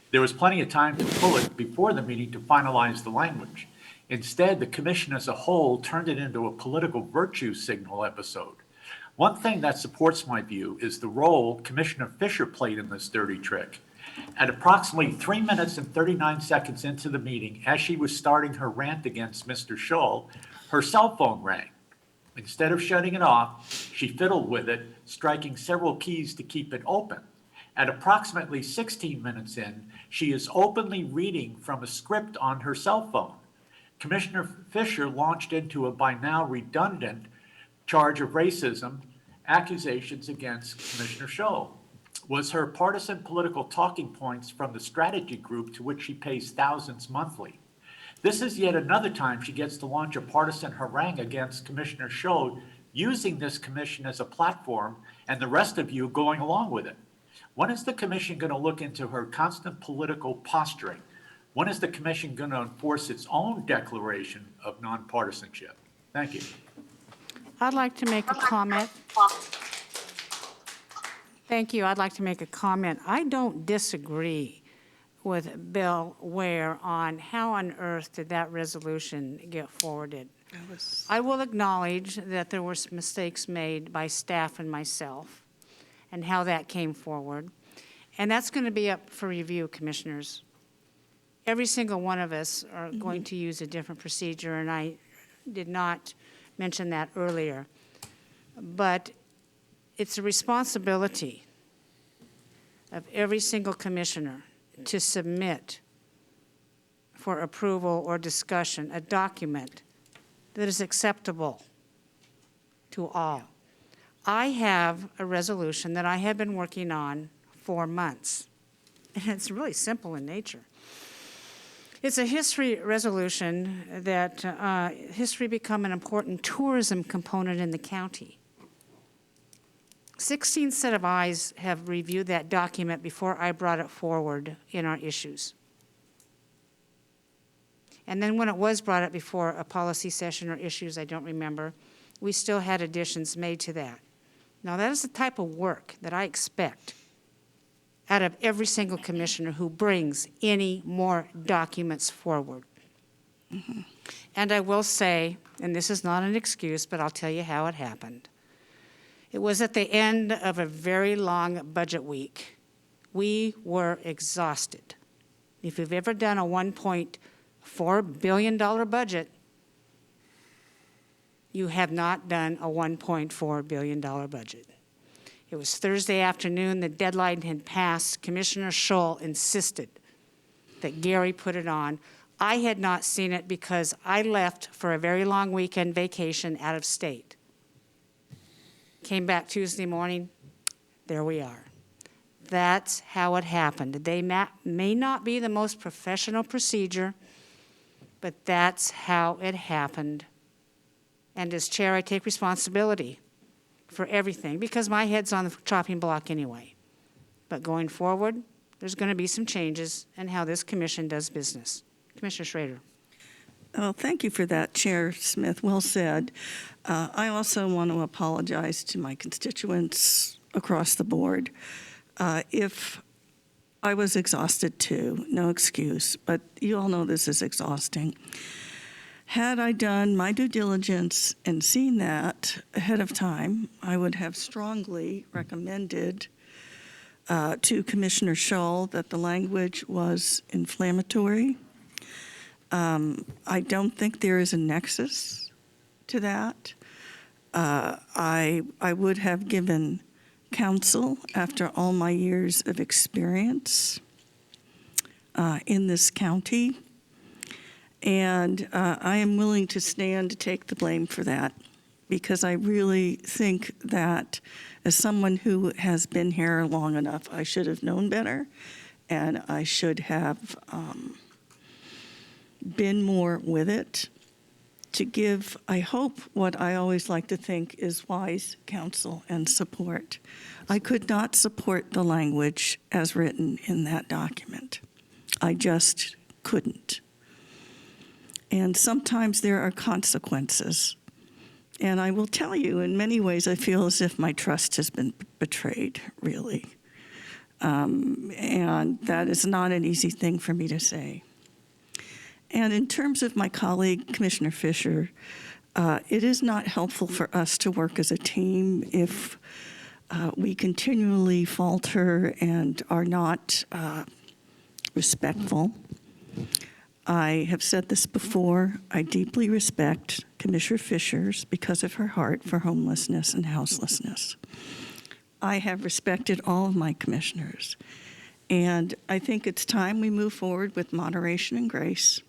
There was plenty of time to pull it before the meeting to finalize the language. Instead, the commission as a whole turned it into a political virtue signal episode. One thing that supports my view is the role Commissioner Fisher played in this dirty trick. At approximately 3 minutes and 39 seconds into the meeting, as she was starting her rant against Mr. Scholl, her cell phone rang. Instead of shutting it off, she fiddled with it, striking several keys to keep it open. At approximately 16 minutes in, she is openly reading from a script on her cell phone. Commissioner Fisher launched into a by now redundant charge of racism accusations against Commissioner Scholl. Was her partisan political talking points from the strategy group to which she pays thousands monthly. This is yet another time she gets to launch a partisan harangue against Commissioner Scholl, using this commission as a platform and the rest of you going along with it. When is the commission going to look into her constant political posturing? When is the commission going to enforce its own declaration of nonpartisanship? Thank you. I'd like to make a comment. Thank you. I'd like to make a comment. I don't disagree with Bill Ware on how on earth did that resolution get forwarded. I will acknowledge that there were some mistakes made by staff and myself and how that came forward. And that's going to be up for review, commissioners. Every single one of us are going to use a different procedure, and I did not mention that earlier. But it's a responsibility of every single commissioner to submit for approval or discussion a document that is acceptable to all. I have a resolution that I have been working on for months, and it's really simple in nature. It's a history resolution that history become an important tourism component in the county. 16 set of eyes have reviewed that document before I brought it forward in our issues. And then when it was brought up before a policy session or issues, I don't remember, we still had additions made to that. Now, that is the type of work that I expect out of every single commissioner who brings any more documents forward. And I will say, and this is not an excuse, but I'll tell you how it happened. It was at the end of a very long budget week. We were exhausted. If you've ever done a $1.4 billion budget, you have not done a $1.4 billion budget. It was Thursday afternoon, the deadline had passed. Commissioner Scholl insisted that Gary put it on. I had not seen it because I left for a very long weekend vacation out of state. Came back Tuesday morning, there we are. That's how it happened. They may not be the most professional procedure, but that's how it happened. And as chair, I take responsibility for everything because my head's on the chopping block anyway. But going forward, there's going to be some changes in how this commission does business. Commissioner Schrader. Oh, thank you for that, Chair Smith. Well said. I also want to apologize to my constituents across the board. If I was exhausted too, no excuse, but you all know this is exhausting. Had I done my due diligence and seen that ahead of time, I would have strongly recommended to Commissioner Scholl that the language was inflammatory. I don't think there is a nexus to that. I would have given counsel after all my years of experience in this county. And I am willing to stand to take the blame for that because I really think that as someone who has been here long enough, I should have known better and I should have been more with it to give, I hope, what I always like to think is wise counsel and support. I could not support the language as written in that document. I just couldn't. And sometimes there are consequences. And I will tell you, in many ways, I feel as if my trust has been betrayed, really. And that is not an easy thing for me to say. And in terms of my colleague, Commissioner Fisher, it is not helpful for us to work as a team if we continually falter and are not respectful. I have said this before. I deeply respect Commissioner Fisher's because of her heart for homelessness and houselessness. I have respected all of my commissioners. And I think it's time we move forward with moderation and grace.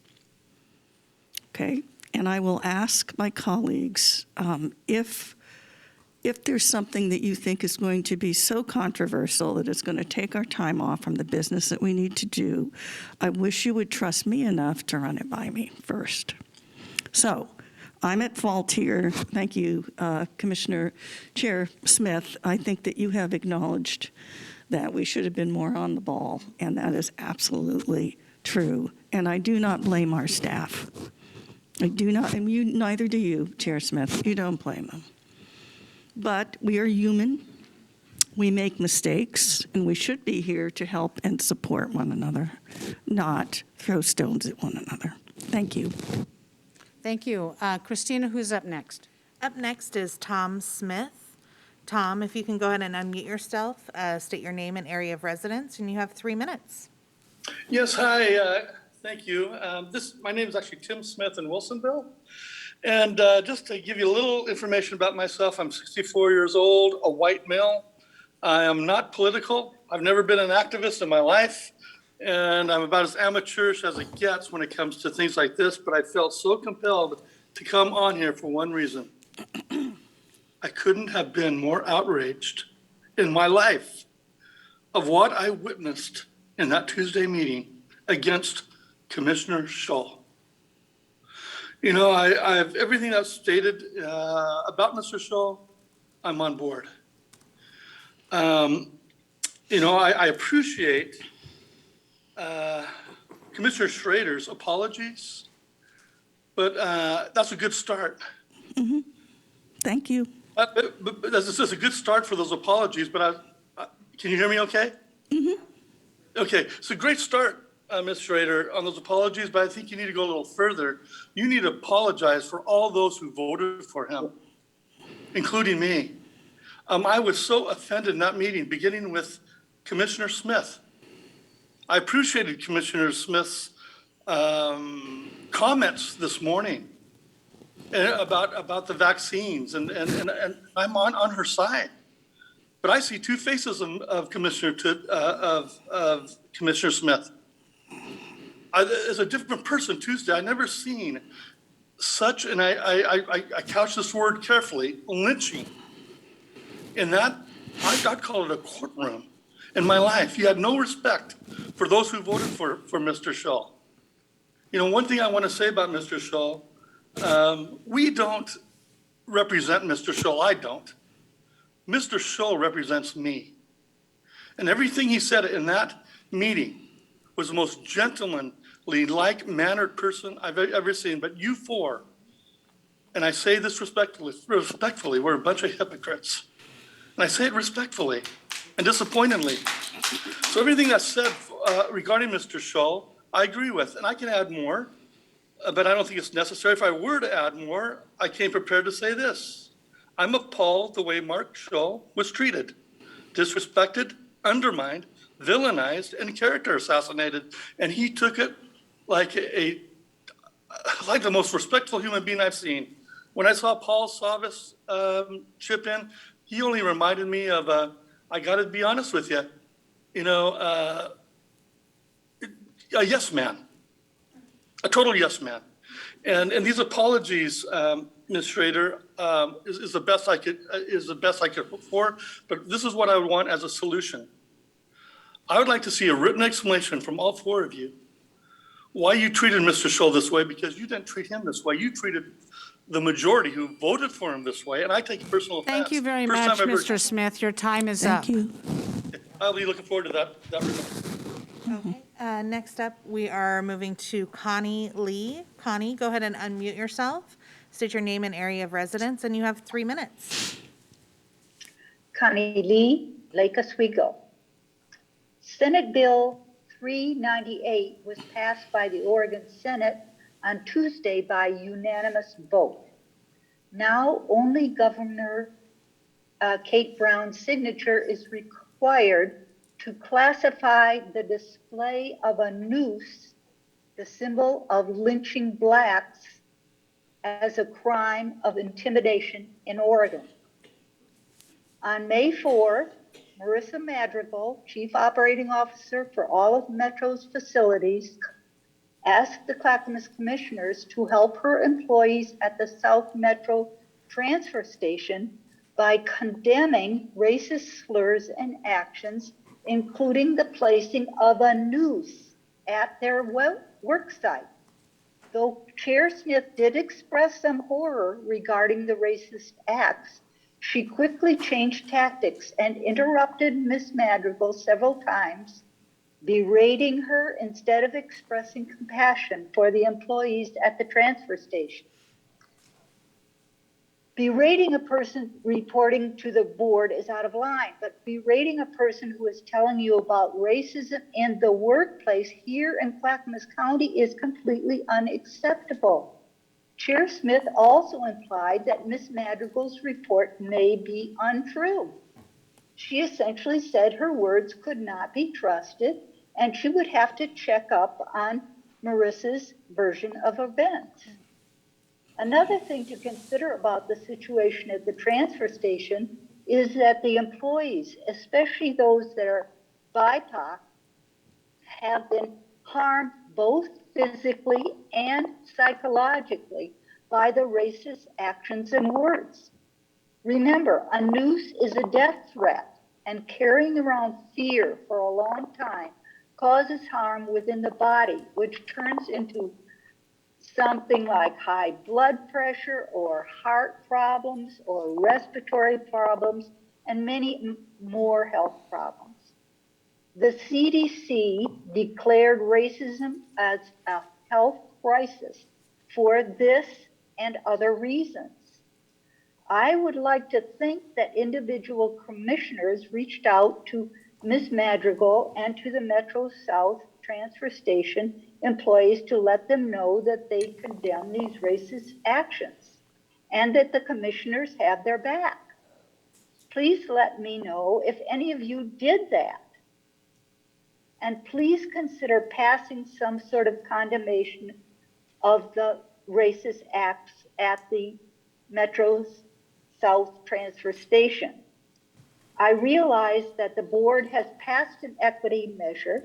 Okay? And I will ask my colleagues if there's something that you think is going to be so controversial that it's going to take our time off from the business that we need to do, I wish you would trust me enough to run it by me first. So I'm at fault here. Thank you, Commissioner Chair Smith. I think that you have acknowledged that we should have been more on the ball, and that is absolutely true. And I do not blame our staff. I do not, and you, neither do you, Chair Smith. You don't blame them. But we are human. We make mistakes, and we should be here to help and support one another, not throw stones at one another. Thank you. Thank you. Christina, who's up next? Up next is Tom Smith. Tom, if you can go ahead and unmute yourself, state your name and area of residence, and you have 3 minutes. Yes, hi. Thank you. My name is actually Tim Smith in Wilsonville. And just to give you a little information about myself, I'm 64 years old, a white male. I am not political. I've never been an activist in my life. And I'm about as amateurish as it gets when it comes to things like this. But I felt so compelled to come on here for one reason. I couldn't have been more outraged in my life of what I witnessed in that Tuesday meeting against Commissioner Shull. You know, I have everything that's stated about Mr. Shull, I'm on board. You know, I appreciate Commissioner Schrader's apologies, but that's a good start. Mm-hmm. Thank you. But this is a good start for those apologies, but can you hear me okay? Mm-hmm. Okay, it's a great start. Ms. Schrader, on those apologies, but I think you need to go a little further. You need to apologize for all those who voted for him, including me. I was so offended in that meeting, beginning with Commissioner Smith. I appreciated Commissioner Smith's comments this morning about the vaccines, and I'm on her side. But I see two faces of Commissioner Smith. As a different person Tuesday, I never seen such, and I couch this word carefully, lynching. In that, I'd call it a courtroom in my life. He had no respect for those who voted for Mr. Shull. You know, one thing I want to say about Mr. Shull, we don't represent Mr. Shull. I don't. Mr. Shull represents me. And everything he said in that meeting was the most gentlemanly, like-mannered person I've ever seen. But you four, and I say this respectfully, we're a bunch of hypocrites. And I say it respectfully and disappointingly. So everything that's said regarding Mr. Shull, I agree with, and I can add more, but I don't think it's necessary. If I were to add more, I came prepared to say this. I'm appalled the way Mark Shull was treated, disrespected, undermined, villainized, and character assassinated. And he took it like the most respectful human being I've seen. When I saw Paul Savas chip in, he only reminded me of, I got to be honest with you, you know, a yes man, a total yes man. And these apologies, Ms. Schrader, is the best I could hope for. But this is what I would want as a solution. I would like to see a written explanation from all four of you. why you treated Mr. Scholl this way, because you didn't treat him this way. You treated the majority who voted for him this way, and I take personal offense. Thank you very First much, time I've Mr. Smith. Your time is up. Thank you. I'll be looking forward to that result. Okay. Next up, we are moving to Connie Lee. Connie, go ahead and unmute yourself. State your name and area of residence, and you have 3 minutes. Connie Lee, Lake Oswego. Senate Bill 398 was passed by the Oregon Senate on Tuesday by unanimous vote. Now only Governor Kate Brown's signature is required to classify the display of a noose, the symbol of lynching blacks, as a crime of intimidation in Oregon. On May 4, Marissa Madrigal, Chief Operating Officer for all of Metro's facilities, asked the Clackamas Commissioners to help her employees at the South Metro transfer station by condemning racist slurs and actions, including the placing of a noose at their work site. Though Chair Smith did express some horror regarding the racist acts, she quickly changed tactics and interrupted Ms. Madrigal several times, berating her instead of expressing compassion for the employees at the transfer station. Berating a person reporting to the board is out of line, but berating a person who is telling you about racism in the workplace here in Clackamas County is completely unacceptable. Chair Smith also implied that Ms. Madrigal's report may be untrue. She essentially said her words could not be trusted and she would have to check up on Marissa's version of events. Another thing to consider about the situation at the transfer station is that the employees, especially those that are BIPOC, have been harmed both physically and psychologically by the racist actions and words. Remember, a noose is a death threat, and carrying around fear for a long time causes harm within the body, which turns into something like high blood pressure or heart problems or respiratory problems and many more health problems. The CDC declared racism as a health crisis for this and other reasons. I would like to think that individual commissioners reached out to Ms. Madrigal and to the Metro South transfer station employees to let them know that they condemn these racist actions and that the commissioners have their back. Please let me know if any of you did that. And please consider passing some sort of condemnation of the racist acts at the Metro South transfer station. I realize that the board has passed an equity measure,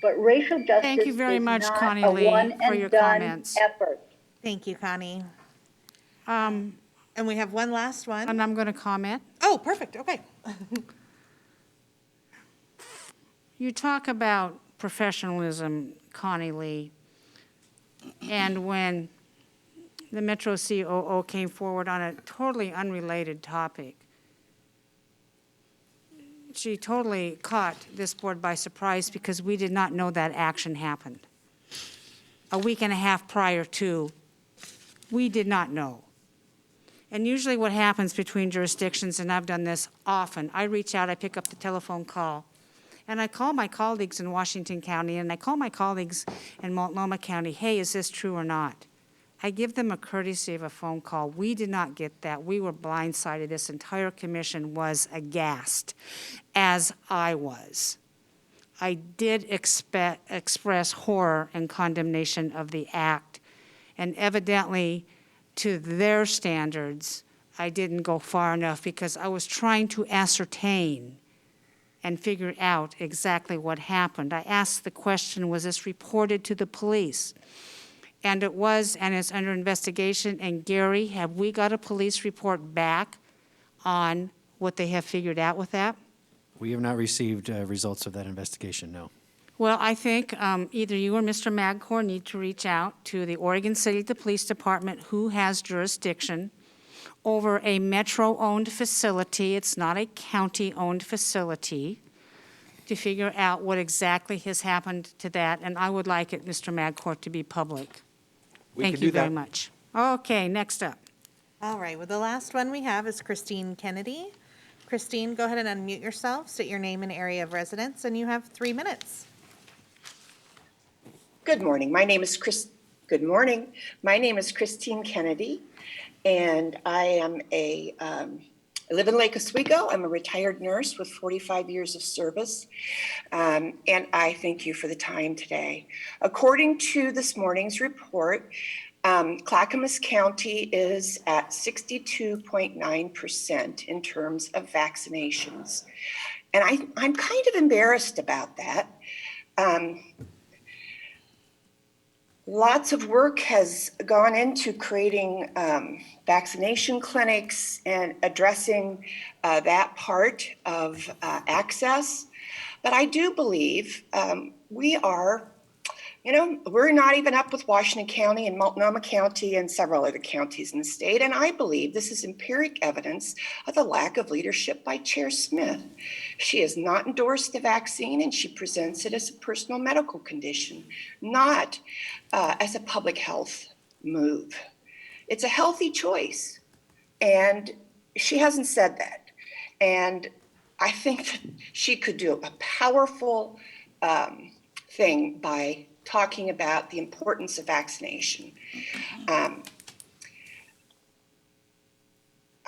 but racial justice Thank you very is much, not Connie a Lee, one for your and done comments. effort. Thank you, Connie. And we have one last one. And I'm going to comment. Oh, perfect. Okay. You talk about professionalism, Connie Lee, and when the Metro COO came forward on a totally unrelated topic, she totally caught this board by surprise because we did not know that action happened. A week and a half prior to, we did not know. And usually what happens between jurisdictions, and I've done this often, I reach out, I pick up the telephone call, and I call my colleagues in Washington County, and I call my colleagues in Multnomah County, hey, is this true or not? I give them a courtesy of a phone call. We did not get that. We were blindsided. This entire commission was aghast, as I was. I did express horror and condemnation of the act, and evidently, to their standards, I didn't go far enough because I was trying to ascertain and figure out exactly what happened. I asked the question, was this reported to the police? And it was, and it's under investigation. And Gary, have we got a police report back on what they have figured out with that? We have not received results of that investigation, no. Well, I think either you or Mr. Magcor need to reach out to the Oregon City Police Department, who has jurisdiction over a metro-owned facility. It's not a county-owned facility, to figure out what exactly has happened to that, and I would like it, Mr. Magcor, to be public. We Thank can you do that. very much. Okay, next up. All right, well, the last one we have is Christine Kennedy. Christine, go ahead and unmute yourself, state your name and area of residence, and you have 3 minutes. Good morning. My name is Good morning. My name is Christine Kennedy, and I am I live in Lake Oswego. I'm a retired nurse with 45 years of service, and I thank you for the time today. According to this morning's report, Clackamas County is at 62.9% in terms of vaccinations, and I'm kind of embarrassed about that. Lots of work has gone into creating vaccination clinics and addressing that part of access. But I do believe we are, we're not even up with Washington County and Multnomah County and several other counties in the state. And I believe this is empiric evidence of the lack of leadership by Chair Smith. She has not endorsed the vaccine, and she presents it as a personal medical condition, not as a public health move. It's a healthy choice, and she hasn't said that. And I think that she could do a powerful thing by talking about the importance of vaccination.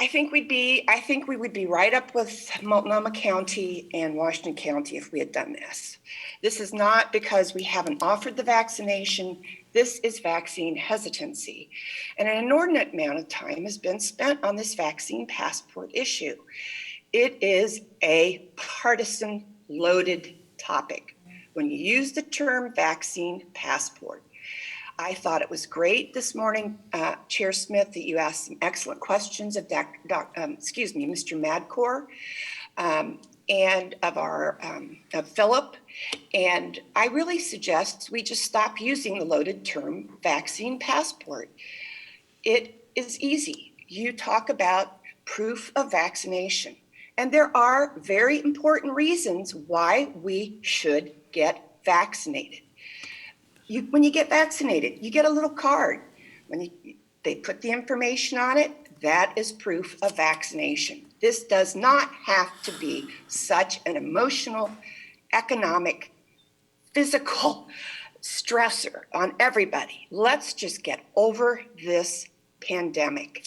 I think we would be right up with Multnomah County and Washington County if we had done this. This is not because we haven't offered the vaccination. This is vaccine hesitancy. And an inordinate amount of time has been spent on this vaccine passport issue. It is a partisan loaded topic. When you use the term vaccine passport, I thought it was great this morning, Chair Smith, that you asked some excellent questions of Mr. Madcor and of Philip. And I really suggest we just stop using the loaded term vaccine passport. It is easy. You talk about proof of vaccination. And there are very important reasons why we should get vaccinated. When you get vaccinated, you get a little card. When they put the information on it, that is proof of vaccination. This does not have to be such an emotional, economic, physical stressor on everybody. Let's just get over this pandemic.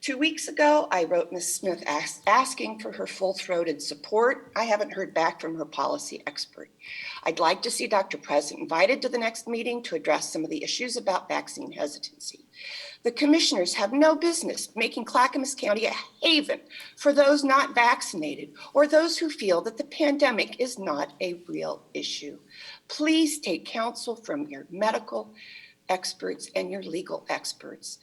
2 weeks ago, I wrote Ms. Smith asking for her full-throated support. I haven't heard back from her policy expert. I'd like to see Dr. President invited to the next meeting to address some of the issues about vaccine hesitancy. The commissioners have no business making Clackamas County a haven for those not vaccinated or those who feel that the pandemic is not a real issue. Please take counsel from your medical experts and your legal experts.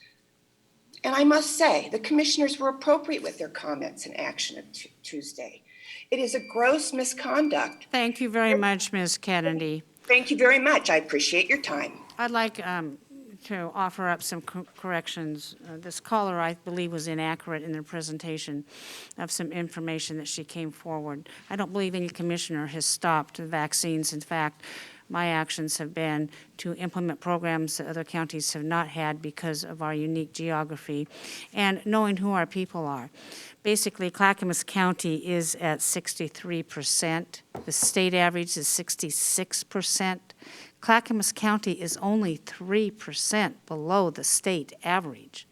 And I must say, the commissioners were appropriate with their comments and action of Tuesday. It is a gross misconduct. Thank you very much, Ms. Kennedy. Thank you very much. I appreciate your time. I'd like to offer up some corrections. This caller, I believe, was inaccurate in their presentation of some information that she came forward. I don't believe any commissioner has stopped the vaccines. In fact, my actions have been to implement programs that other counties have not had because of our unique geography and knowing who our people are. Basically, Clackamas County is at 63%. The state average is 66%. Clackamas County is only 3% below the state average.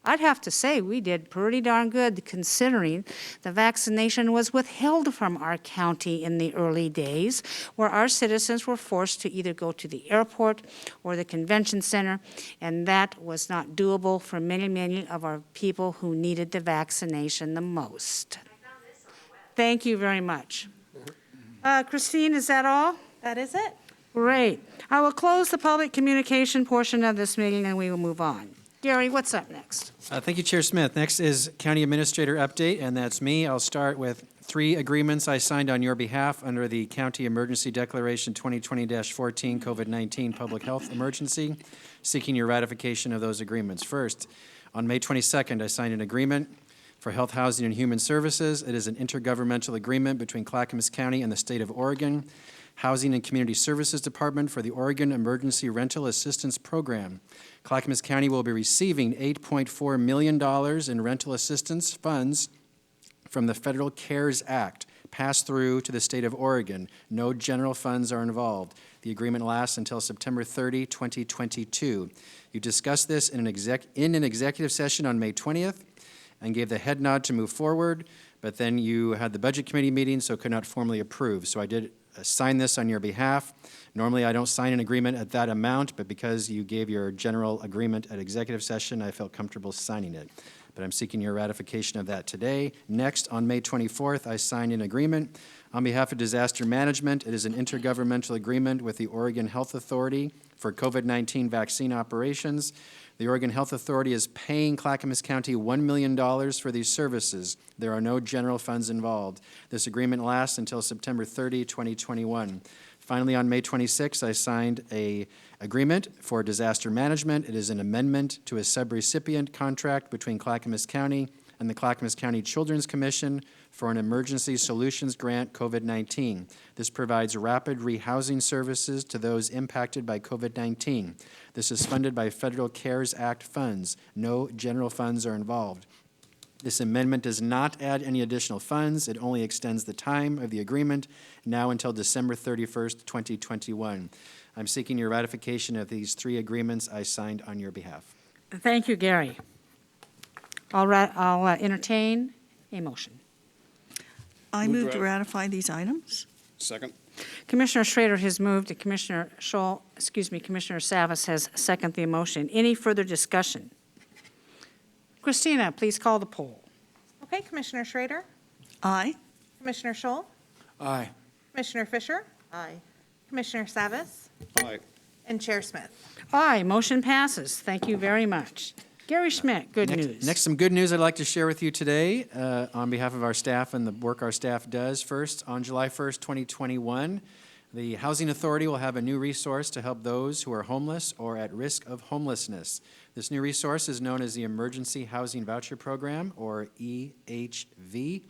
I'd have to say we did pretty darn good considering the vaccination was withheld from our county in the early days, where our citizens were forced to either go to the airport or the convention center, and that was not doable for many, many of our people who needed the vaccination the most. Thank you very much. Christine, is that all? That is it. Great. I will close the public communication portion of this meeting and we will move on. Gary, what's up next? Thank you, Chair Smith. Next is County Administrator Update, and that's me. I'll start with 3 agreements I signed on your behalf under the County Emergency Declaration 2020-14 COVID-19 Public Health Emergency, seeking your ratification of those agreements. First, on May 22nd, I signed an agreement for Health, Housing, and Human Services. It is an intergovernmental agreement between Clackamas County and the State of Oregon Housing and Community Services Department for the Oregon Emergency Rental Assistance Program. Clackamas County will be receiving $8.4 million in rental assistance funds from the Federal CARES Act, passed through to the State of Oregon. No general funds are involved. The agreement lasts until September 30, 2022. You discussed this in an executive session on May 20th and gave the head nod to move forward, but then you had the Budget Committee meeting, so could not formally approve. So I did sign this on your behalf. Normally, I don't sign an agreement at that amount, but because you gave your general agreement at executive session, I felt comfortable signing it. But I'm seeking your ratification of that today. Next, on May 24th, I signed an agreement on behalf of disaster management. It is an intergovernmental agreement with the Oregon Health Authority for COVID-19 vaccine operations. The Oregon Health Authority is paying Clackamas County $1 million for these services. There are no general funds involved. This agreement lasts until September 30, 2021. Finally, on May 26, I signed an agreement for disaster management. It is an amendment to a subrecipient contract between Clackamas County and the Clackamas County Children's Commission for an Emergency Solutions Grant COVID-19. This provides rapid rehousing services to those impacted by COVID-19. This is funded by Federal CARES Act funds. No general funds are involved. This amendment does not add any additional funds. It only extends the time of the agreement now until December 31st, 2021. I'm seeking your ratification of these 3 agreements I signed on your behalf. Thank you, Gary. I'll entertain a motion. I move to ratify these items. Second. Commissioner Schrader has moved, and Commissioner Savas has seconded the motion. Any further discussion? Christina, please call the poll. Okay, Commissioner Schrader? Aye. Commissioner Scholl? Aye. Commissioner Fisher? Aye. Commissioner Savas? Aye. And Chair Smith? Aye, motion passes. Thank you very much. Gary Schmidt, good news. Next, some good news I'd like to share with you today on behalf of our staff and the work our staff does. First, on July 1st, 2021, the Housing Authority will have a new resource to help those who are homeless or at risk of homelessness. This new resource is known as the Emergency Housing Voucher Program, or EHV.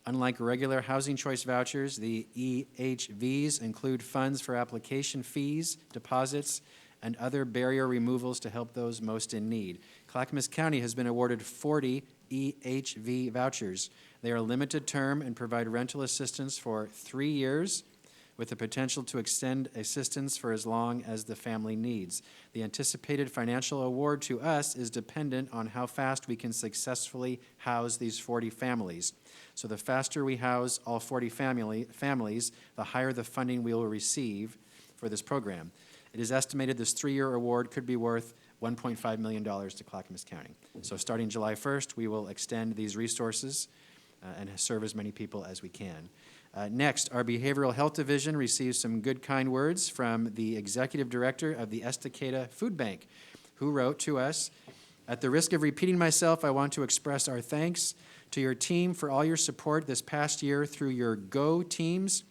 Unlike regular housing choice vouchers, the EHVs include funds for application fees, deposits, and other barrier removals to help those most in need. Clackamas County has been awarded 40 EHV vouchers. They are limited term and provide rental assistance for 3 years with the potential to extend assistance for as long as the family needs. The anticipated financial award to us is dependent on how fast we can successfully house these 40 families. So the faster we house all 40 families, the higher the funding we will receive for this program. It is estimated this 3-year award could be worth $1.5 million to Clackamas County. So starting July 1st, we will extend these resources and serve as many people as we can. Next, our Behavioral Health Division received some good, kind words from the Executive Director of the Estacada Food Bank, who wrote to us, "At the risk of repeating myself, I want to express our thanks to your team for all your support this past year through your GO teams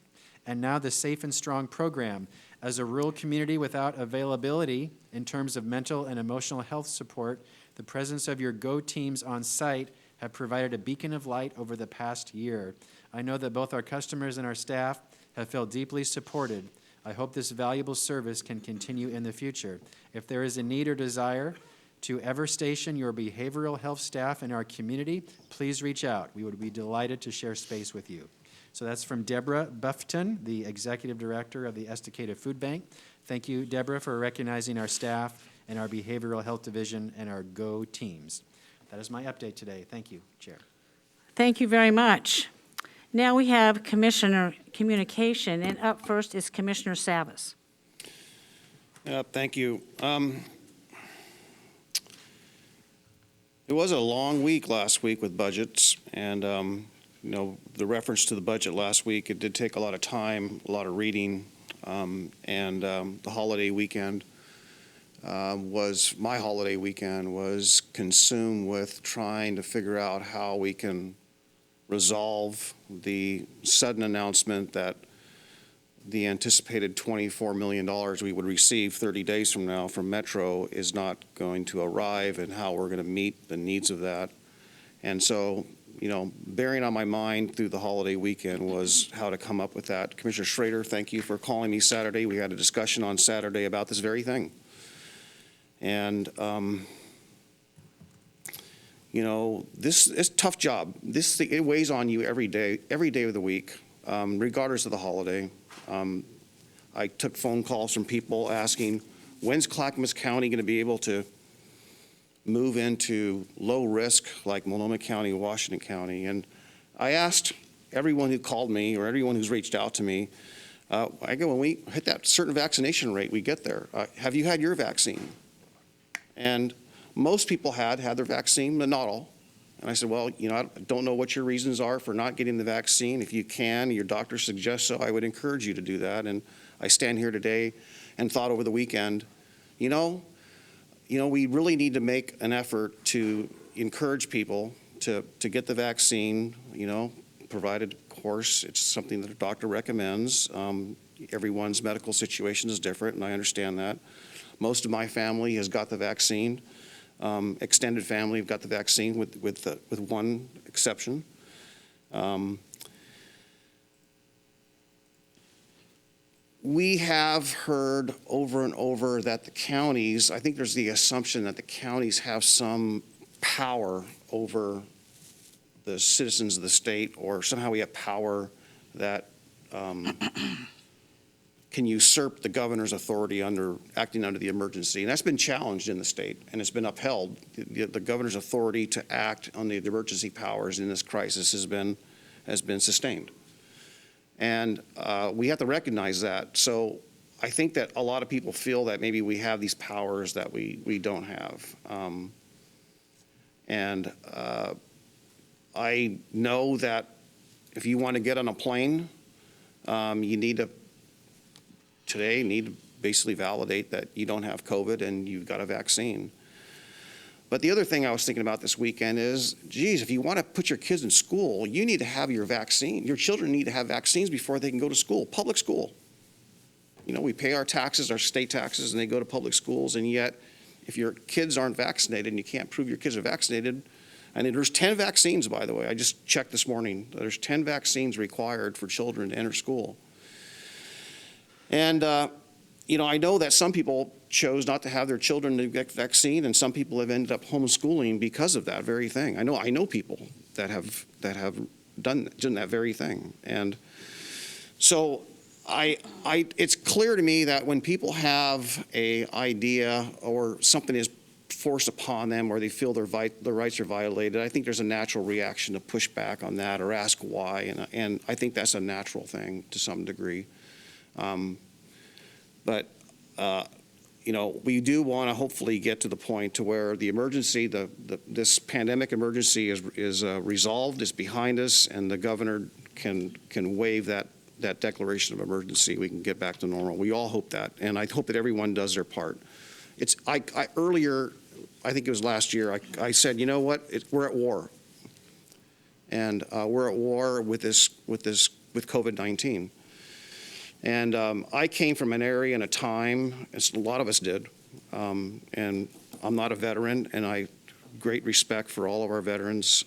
and now the Safe and Strong program. As a rural community without availability in terms of mental and emotional health support, the presence of your GO teams on site have provided a beacon of light over the past year. I know that both our customers and our staff have felt deeply supported. I hope this valuable service can continue in the future. If there is a need or desire to ever station your behavioral health staff in our community, please reach out. We would be delighted to share space with you." So that's from Deborah Buffton, the Executive Director of the Estacada Food Bank. Thank you, Deborah, for recognizing our staff and our Behavioral Health Division and our GO teams. That is my update today. Thank you, Chair. Thank you very much. Now we have Commissioner Communication, and up first is Commissioner Savas. Thank you. It was a long week last week with budgets, and the reference to the budget last week, it did take a lot of time, a lot of reading, and the holiday weekend my holiday weekend was consumed with trying to figure out how we can resolve the sudden announcement that the anticipated $24 million we would receive 30 days from now from Metro is not going to arrive, and how we're going to meet the needs of that. And so, bearing on my mind through the holiday weekend was how to come up with that. Commissioner Schrader, thank you for calling me Saturday. We had a discussion on Saturday about this very thing. And, this is a tough job. It weighs on you every day of the week, regardless of the holiday. I took phone calls from people asking, when's Clackamas County going to be able to move into low risk like Multnomah County, Washington County? And I asked everyone who called me or everyone who's reached out to me, I go, when we hit that certain vaccination rate, we get there. Have you had your vaccine? And most people had their vaccine, but not all. And I said, well, I don't know what your reasons are for not getting the vaccine. If you can, your doctor suggests so, I would encourage you to do that. And I stand here today and thought over the weekend, we really need to make an effort to encourage people to get the vaccine, provided, of course, it's something that a doctor recommends. Everyone's medical situation is different, and I understand that. Most of my family has got the vaccine. Extended family have got the vaccine with one exception. We have heard over and over that the counties, I think there's the assumption that the counties have some power over the citizens of the state, or somehow we have power that can usurp the governor's authority acting under the emergency. And that's been challenged in the state, and it's been upheld. The governor's authority to act on the emergency powers in this crisis has been sustained. And we have to recognize that. So I think that a lot of people feel that maybe we have these powers that we don't have. I know that if you want to get on a plane, you need to basically validate that you don't have COVID and you've got a vaccine. But the other thing I was thinking about this weekend is, geez, if you want to put your kids in school, you need to have your vaccine. Your children need to have vaccines before they can go to school, public school. We pay our taxes, our state taxes, and they go to public schools, and yet if your kids aren't vaccinated and you can't prove your kids are vaccinated, and there's 10 vaccines, by the way, I just checked this morning, there's 10 vaccines required for children to enter school. And, I know that some people chose not to have their children get vaccine, and some people have ended up homeschooling because of that very thing. I know people that have done that very thing. And so it's clear to me that when people have an idea or something is forced upon them, or they feel their rights are violated, I think there's a natural reaction to push back on that or ask why. And I think that's a natural thing to some degree. But we do want to hopefully get to the point to where the emergency, this pandemic emergency is resolved, is behind us, and the governor can waive that declaration of emergency. We can get back to normal. We all hope that, and I hope that everyone does their part. Earlier, I think it was last year, I said, you know what, we're at war, and we're at war with COVID-19. And I came from an area and a time, as a lot of us did, and I'm not a veteran, and I great respect for all of our veterans,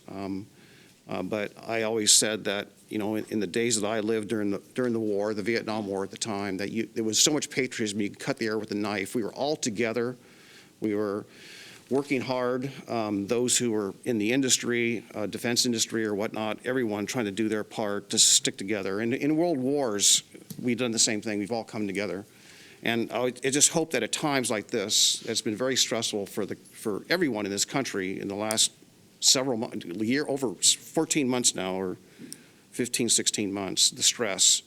but I always said that, in the days that I lived during the war, the Vietnam War at the time, that there was so much patriotism, you could cut the air with a knife. We were all together. We were working hard, those who were in the industry, defense industry or whatnot, everyone trying to do their part to stick together. And in world wars, we've done the same thing. We've all come together. And I just hope that at times like this, it's been very stressful for everyone in this country in the last several months, over 14 months now, or 15, 16 months, the stress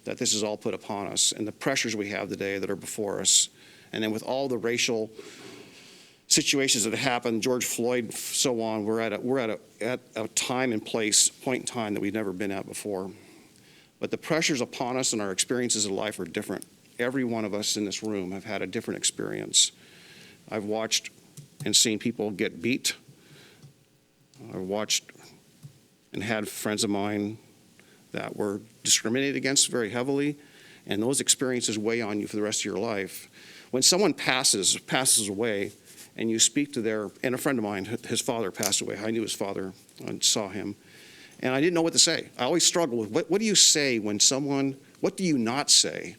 that this has all put upon us and the pressures we have today that are before us. And then with all the racial situations that have happened, George Floyd, so on, we're at a time and place, point in time that we've never been at before. But the pressures upon us and our experiences in life are different. Every one of us in this room have had a different experience. I've watched and seen people get beat. I've watched and had friends of mine that were discriminated against very heavily, and those experiences weigh on you for the rest of your life. When someone passes away, and you speak to and a friend of mine, his father passed away. I knew his father and saw him, and I didn't know what to say. I always struggle with what do you say when what do you not say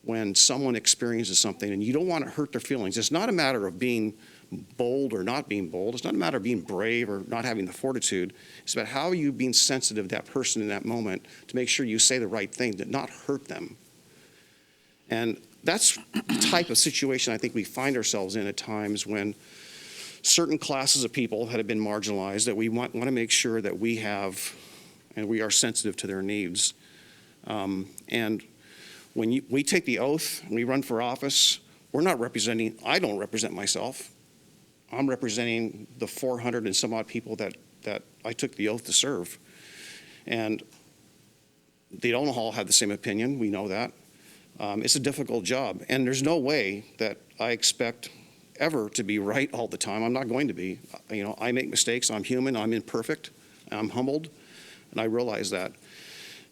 when someone experiences something and you don't want to hurt their feelings? It's not a matter of being bold or not being bold. It's not a matter of being brave or not having the fortitude. It's about how are you being sensitive to that person in that moment to make sure you say the right thing, to not hurt them. And that's the type of situation I think we find ourselves in at times when certain classes of people that have been marginalized, that we want to make sure that we have and we are sensitive to their needs. And when we take the oath and we run for office, I don't represent myself. I'm representing the 400 and some odd people that I took the oath to serve. And they don't all have the same opinion, we know that. It's a difficult job, and there's no way that I expect ever to be right all the time. I'm not going to be. I make mistakes, I'm human, I'm imperfect, I'm humbled, and I realize that.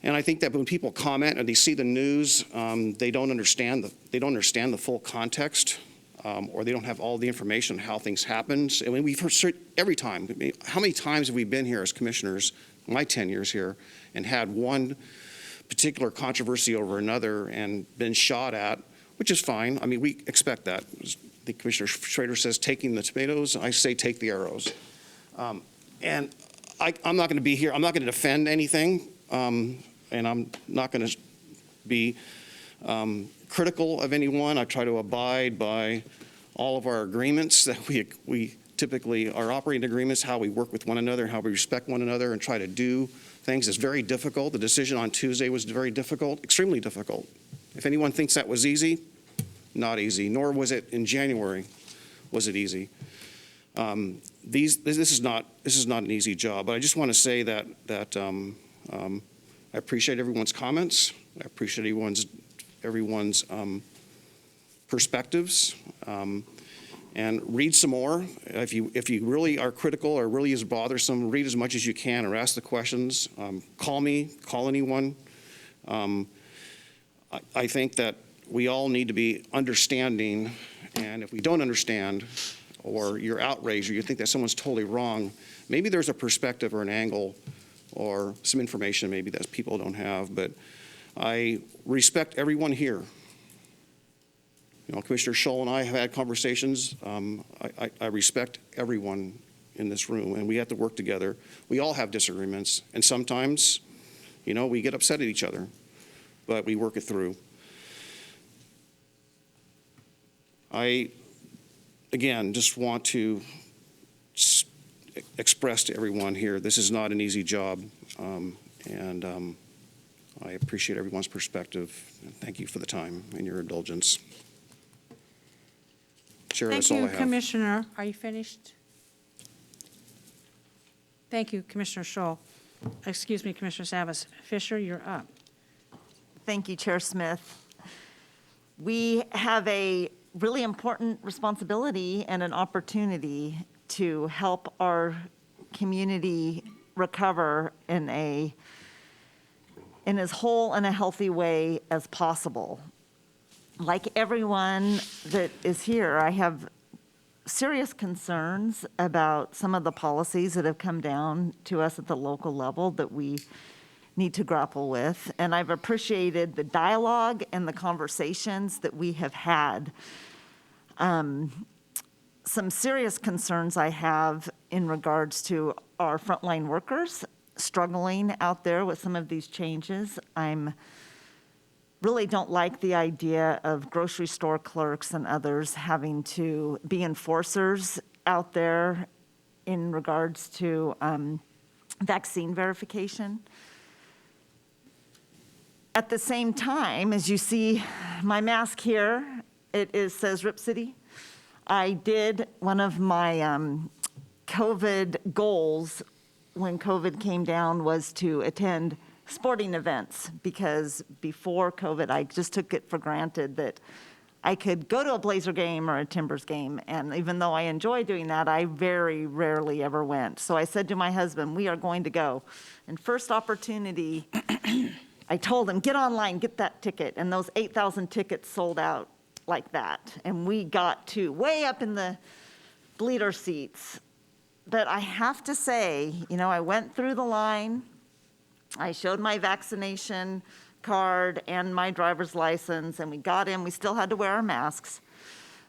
And I think that when people comment and they see the news, they don't understand the full context, or they don't have all the information on how things happen. And when we've heard every time, how many times have we been here as commissioners, my 10 years here, and had one particular controversy over another and been shot at, which is fine. I mean, we expect that. The Commissioner Schrader says taking the tomatoes, I say take the arrows. And I'm not going to be here. I'm not going to defend anything, and I'm not going to be critical of anyone. I try to abide by all of our agreements that we typically, our operating agreements, how we work with one another, how we respect one another and try to do things. Is very difficult. The decision on Tuesday was very difficult, extremely difficult. If anyone thinks that was easy, not easy, nor was it in January, was it easy. This is not an easy job, but I just want to say that I appreciate everyone's comments. I appreciate everyone's perspectives. And read some more. If you really are critical or really is bothersome, read as much as you can or ask the questions. Call me, call anyone. I think that we all need to be understanding, and if we don't understand, or you're outraged, or you think that someone's totally wrong, maybe there's a perspective or an angle or some information maybe that people don't have, but I respect everyone here. Commissioner Scholl and I have had conversations. I respect everyone in this room, and we have to work together. We all have disagreements, and sometimes, we get upset at each other, but we work it through. I, again, just want to express to everyone here, this is not an easy job, and I appreciate everyone's perspective. Thank you for the time and your indulgence. Chair, that's all I have. Thank you, Commissioner. Are you finished? Thank you, Commissioner Scholl. Excuse me, Commissioner Savas. Fisher, you're up. Thank you, Chair Smith. We have a really important responsibility and an opportunity to help our community recover in as whole and a healthy way as possible. Like everyone that is here, I have serious concerns about some of the policies that have come down to us at the local level that we need to grapple with. And I've appreciated the dialogue and the conversations that we have had. Some serious concerns I have in regards to our frontline workers struggling out there with some of these changes. Really don't like the idea of grocery store clerks and others having to be enforcers out there in regards to vaccine verification. At the same time, as you see my mask here, says Rip City. I did one of my COVID goals when COVID came down was to attend sporting events, because before COVID, I just took it for granted that I could go to a Blazer game or a Timbers game, and even though I enjoy doing that, I very rarely ever went. So I said to my husband, we are going to go. And first opportunity, I told him, get online, get that ticket. And those 8,000 tickets sold out like that. And we got to way up in the bleeder seats. But I have to say, I went through the line. I showed my vaccination card and my driver's license, and we got in. We still had to wear our masks.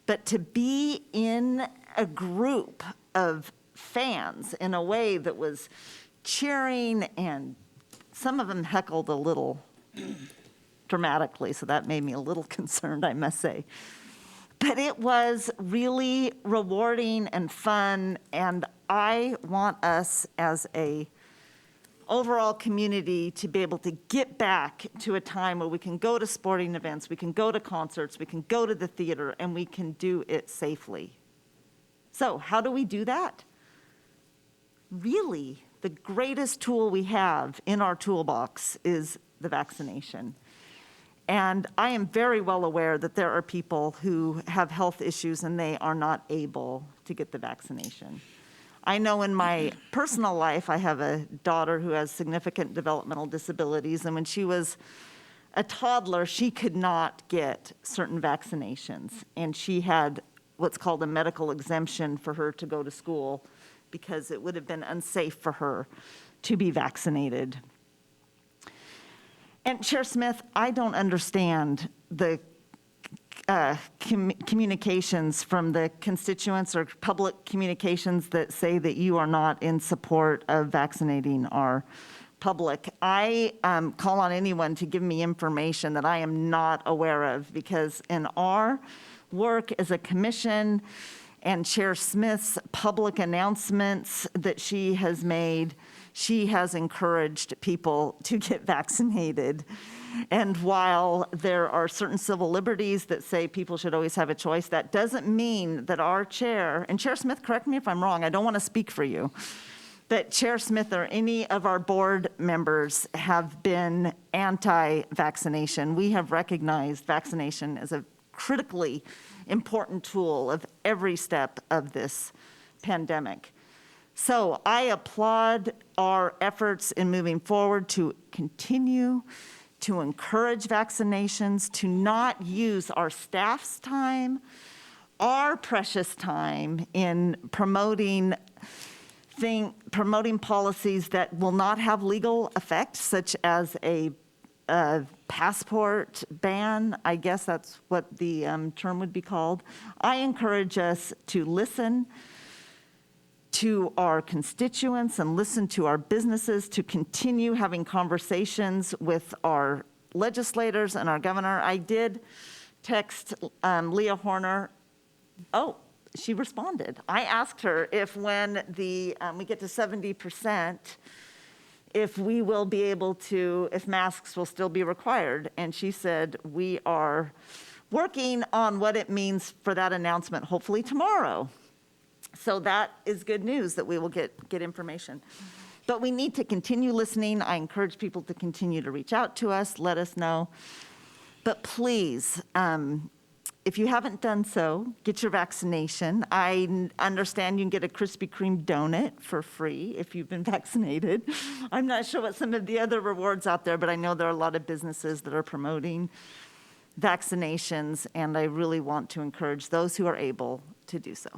But to be in a group of fans in a way that was cheering, and some of them heckled a little dramatically, so that made me a little concerned, I must say. But it was really rewarding and fun, and I want us as a overall community to be able to get back to a time where we can go to sporting events, we can go to concerts, we can go to the theater, and we can do it safely. So how do we do that? Really, the greatest tool we have in our toolbox is the vaccination. And I am very well aware that there are people who have health issues and they are not able to get the vaccination. I know in my personal life, I have a daughter who has significant developmental disabilities, and when she was a toddler, she could not get certain vaccinations, and she had what's called a medical exemption for her to go to school because it would have been unsafe for her to be vaccinated. And Chair Smith, I don't understand the communications from the constituents or public communications that say that you are not in support of vaccinating our public. I call on anyone to give me information that I am not aware of, because in our work as a commission and Chair Smith's public announcements that she has made, she has encouraged people to get vaccinated. And while there are certain civil liberties that say people should always have a choice, that doesn't mean that our chair, and Chair Smith, correct me if I'm wrong, I don't want to speak for you, that Chair Smith or any of our board members have been anti-vaccination. We have recognized vaccination as a critically important tool of every step of this pandemic. So I applaud our efforts in moving forward to continue to encourage vaccinations, to not use our staff's time, our precious time in promoting policies that will not have legal effect, such as a passport ban. I guess that's what the term would be called. I encourage us to listen to our constituents and listen to our businesses, to continue having conversations with our legislators and our governor. I did text Leah Horner. Oh, she responded. I asked her if when we get to 70%, if we will be able to, if masks will still be required. And she said, we are working on what it means for that announcement, hopefully tomorrow. So that is good news that we will get information. But we need to continue listening. I encourage people to continue to reach out to us, let us know. But please, if you haven't done so, get your vaccination. I understand you can get a Krispy Kreme donut for free if you've been vaccinated. I'm not sure what some of the other rewards out there, but I know there are a lot of businesses that are promoting vaccinations, and I really want to encourage those who are able to do so.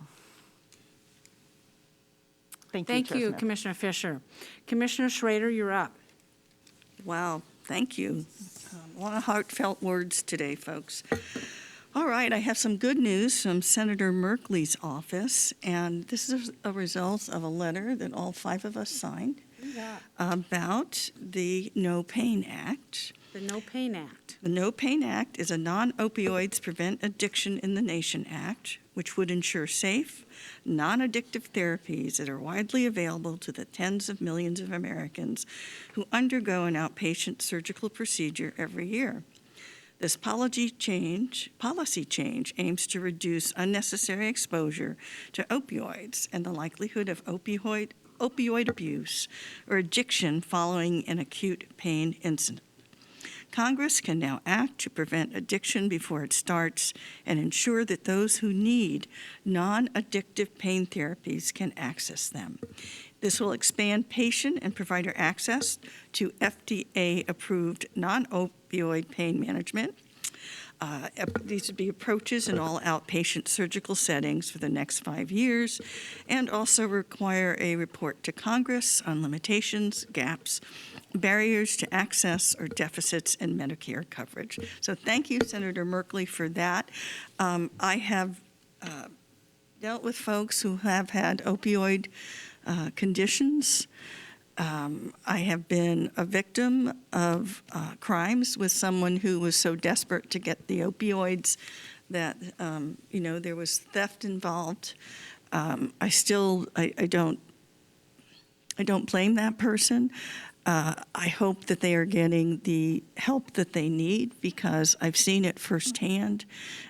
Thank you, Chair Smith. Commissioner Fisher. Commissioner Schrader, you're up. Wow, thank you. A lot of heartfelt words today, folks. All right, I have some good news from Senator Merkley's office, and this is a result of a letter that all 5 of us signed about the No Pain Act. The No Pain Act. The No Pain Act is a Non-Opioids Prevent Addiction in the Nation Act, which would ensure safe, non-addictive therapies that are widely available to the tens of millions of Americans who undergo an outpatient surgical procedure every year. This policy change aims to reduce unnecessary exposure to opioids and the likelihood of opioid abuse or addiction following an acute pain incident. Congress can now act to prevent addiction before it starts and ensure that those who need non-addictive pain therapies can access them. This will expand patient and provider access to FDA-approved non-opioid pain management. These would be approaches in all outpatient surgical settings for the next 5 years, and also require a report to Congress on limitations, gaps, barriers to access, or deficits in Medicare coverage. So thank you, Senator Merkley, for that. I have dealt with folks who have had opioid conditions. I have been a victim of crimes with someone who was so desperate to get the opioids that, there was theft involved. I don't blame that person. I hope that they are getting the help that they need, because I've seen it firsthand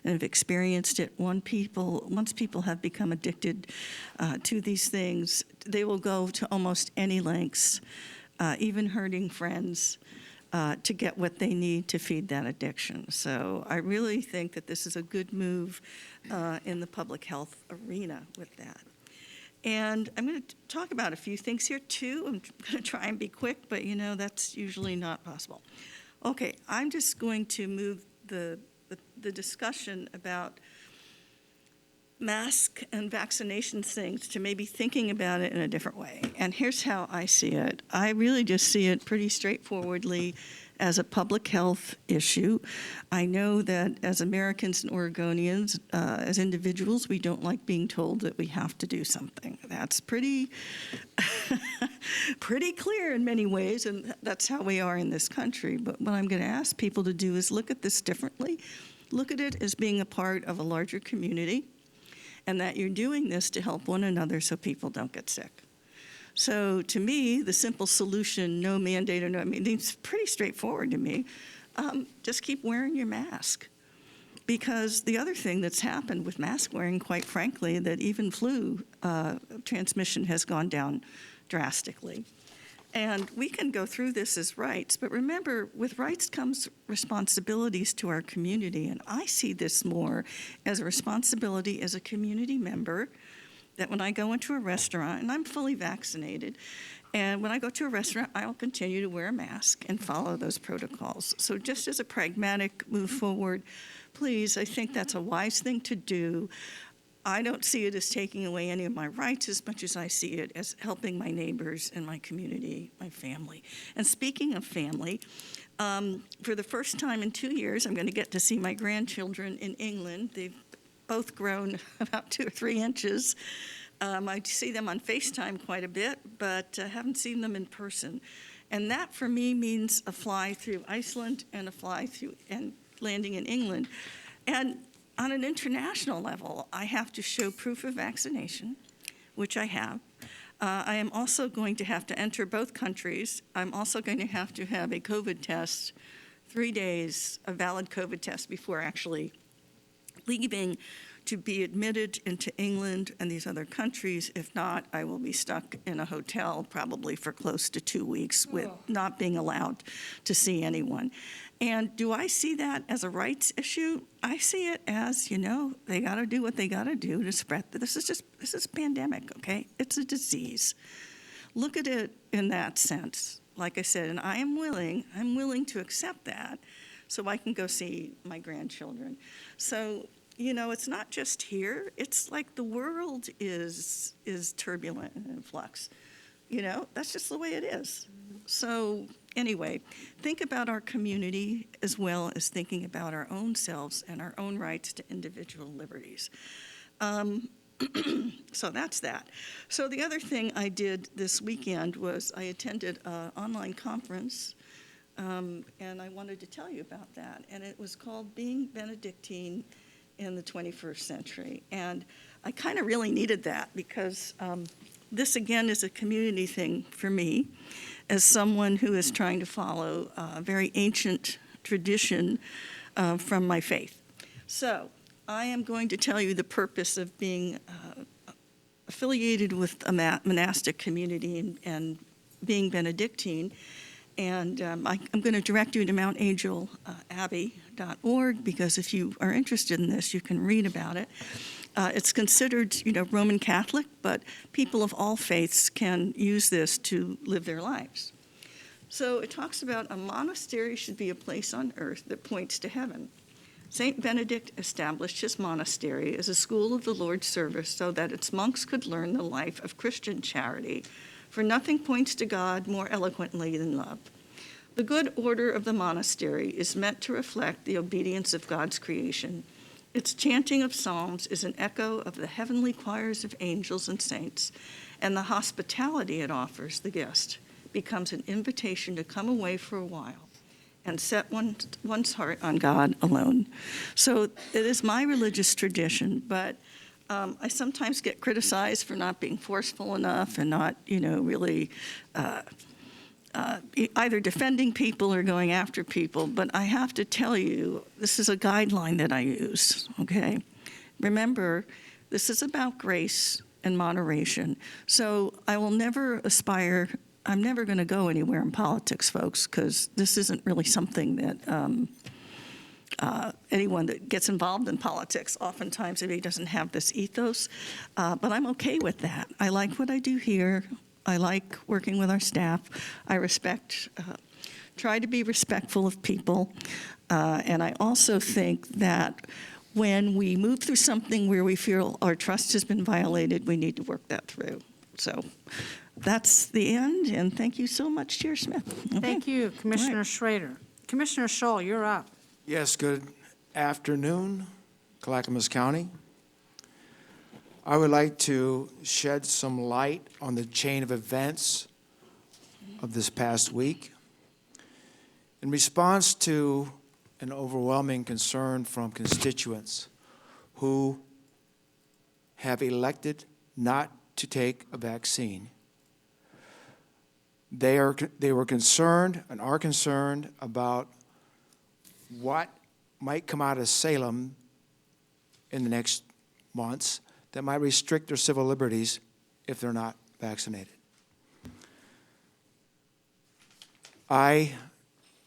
and have experienced it. Once people have become addicted to these things, they will go to almost any lengths, even hurting friends, to get what they need to feed that addiction. So I really think that this is a good move in the public health arena with that. And I'm going to talk about a few things here, too. I'm going to try and be quick, but, that's usually not possible. Okay, I'm just going to move the discussion about mask and vaccination things to maybe thinking about it in a different way. And here's how I see it. I really just see it pretty straightforwardly as a public health issue. I know that as Americans and Oregonians, as individuals, we don't like being told that we have to do something. That's pretty clear in many ways, and that's how we are in this country. But what I'm going to ask people to do is look at this differently. Look at it as being a part of a larger community, and that you're doing this to help one another so people don't get sick. So to me, the simple solution, no mandate or no, it's pretty straightforward to me. Just keep wearing your mask. Because the other thing that's happened with mask wearing, quite frankly, that even flu transmission has gone down drastically. And we can go through this as rights, but remember, with rights comes responsibilities to our community, and I see this more as a responsibility as a community member, that when I go into a restaurant, and I'm fully vaccinated, and when I go to a restaurant, I'll continue to wear a mask and follow those protocols. So just as a pragmatic move forward, please, I think that's a wise thing to do. I don't see it as taking away any of my rights as much as I see it as helping my neighbors and my community, my family. And speaking of family, for the first time in 2 years, I'm going to get to see my grandchildren in England. They've both grown about 2 or 3 inches. I see them on FaceTime quite a bit, but haven't seen them in person. And that, for me, means a fly through Iceland and a fly through and landing in England. And on an international level, I have to show proof of vaccination, which I have. I am also going to have to enter both countries. I'm also going to have a COVID test, 3 days, a valid COVID test before actually leaving to be admitted into England and these other countries. If not, I will be stuck in a hotel probably for close to 2 weeks with not being allowed to see anyone. And do I see that as a rights issue? I see it as, they got to do what they got to do to spread. This is a pandemic, okay? It's a disease. Look at it in that sense. Like I said, and I'm willing to accept that so I can go see my grandchildren. So, it's not just here. It's like the world is turbulent and in flux. That's just the way it is. So anyway, think about our community as well as thinking about our own selves and our own rights to individual liberties. So that's that. So the other thing I did this weekend was I attended an online conference, and I wanted to tell you about that. And it was called Being Benedictine in the 21st Century. And I kind of really needed that because this, again, is a community thing for me as someone who is trying to follow a very ancient tradition from my faith. So I am going to tell you the purpose of being affiliated with a monastic community and being Benedictine. And I'm going to direct you to mountangelAbbey.org, because if you are interested in this, you can read about it. It's considered, Roman Catholic, but people of all faiths can use this to live their lives. So it talks about a monastery should be a place on earth that points to heaven. St. Benedict established his monastery as a school of the Lord's service so that its monks could learn the life of Christian charity, for nothing points to God more eloquently than love. The good order of the monastery is meant to reflect the obedience of God's creation. Its chanting of psalms is an echo of the heavenly choirs of angels and saints, and the hospitality it offers the guest becomes an invitation to come away for a while and set one's heart on God alone. So it is my religious tradition, but I sometimes get criticized for not being forceful enough and not, really either defending people or going after people. But I have to tell you, this is a guideline that I use, okay? Remember, this is about grace and moderation. So I will never aspire, I'm never going to go anywhere in politics, folks, because this isn't really something that anyone that gets involved in politics, oftentimes if he doesn't have this ethos, but I'm okay with that. I like what I do here. I like working with our staff. I try to be respectful of people, and I also think that when we move through something where we feel our trust has been violated, we need to work that through. So that's the end, and thank you so much, Chair Smith. Okay. Thank you, Commissioner Schrader. Commissioner Scholl, you're up. Yes, good afternoon, Clackamas County. I would like to shed some light on the chain of events of this past week. In response to an overwhelming concern from constituents who have elected not to take a vaccine, they were concerned and are concerned about what might come out of Salem in the next months that might restrict their civil liberties if they're not vaccinated. I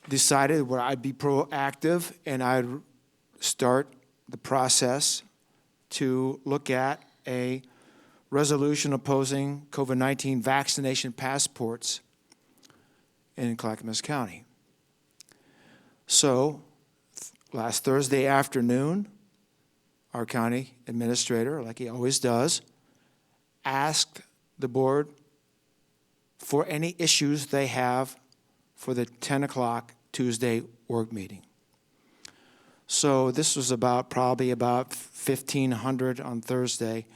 decided where I'd be proactive and I'd start the process to look at a resolution opposing COVID-19 vaccination passports in Clackamas County. So last Thursday afternoon, our county administrator, like he always does, asked the board for any issues they have for the 10 o'clock Tuesday work meeting. So this was probably about 1,500 on Thursday.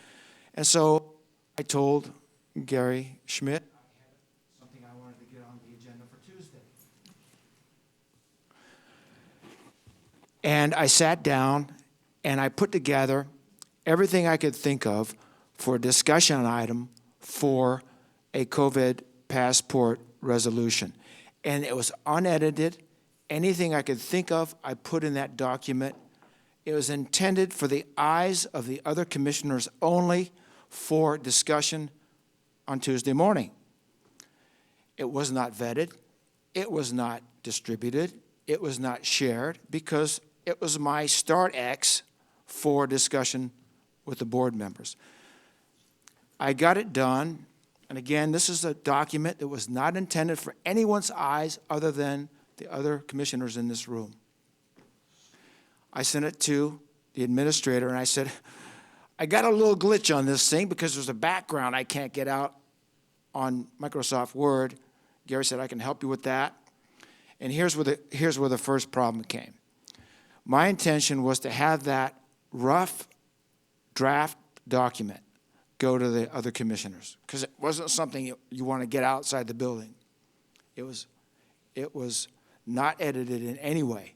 And so I told Gary Schmidt something I wanted to get on the agenda for Tuesday. And I sat down and I put together everything I could think of for a discussion item for a COVID passport resolution. And it was unedited. Anything I could think of, I put in that document. It was intended for the eyes of the other commissioners only for discussion on Tuesday morning. It was not vetted. It was not distributed. It was not shared because it was my start X for discussion with the board members. I got it done, and again, this is a document that was not intended for anyone's eyes other than the other commissioners in this room. I sent it to the administrator, and I said, I got a little glitch on this thing because there's a background I can't get out on Microsoft Word. Gary said, I can help you with that. And here's where the first problem came. My intention was to have that rough draft document go to the other commissioners because it wasn't something you want to get outside the building. It was not edited in any way.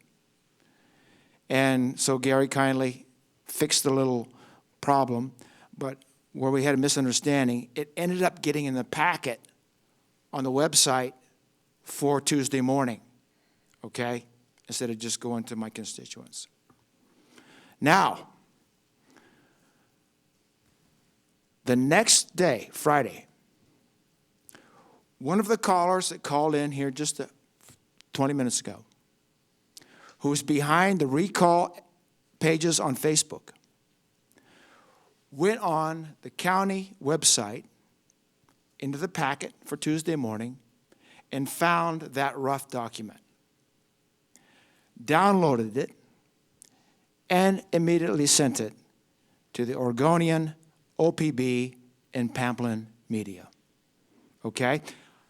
And so Gary kindly fixed the little problem, but where we had a misunderstanding, it ended up getting in the packet on the website for Tuesday morning, okay, instead of just going to my constituents. Now, the next day, Friday, one of the callers that called in here just a 20 minutes ago, who's behind the recall pages on Facebook, went on the county website into the packet for Tuesday morning and found that rough document, downloaded it, and immediately sent it to the Oregonian, OPB, and Pamplin media. Okay?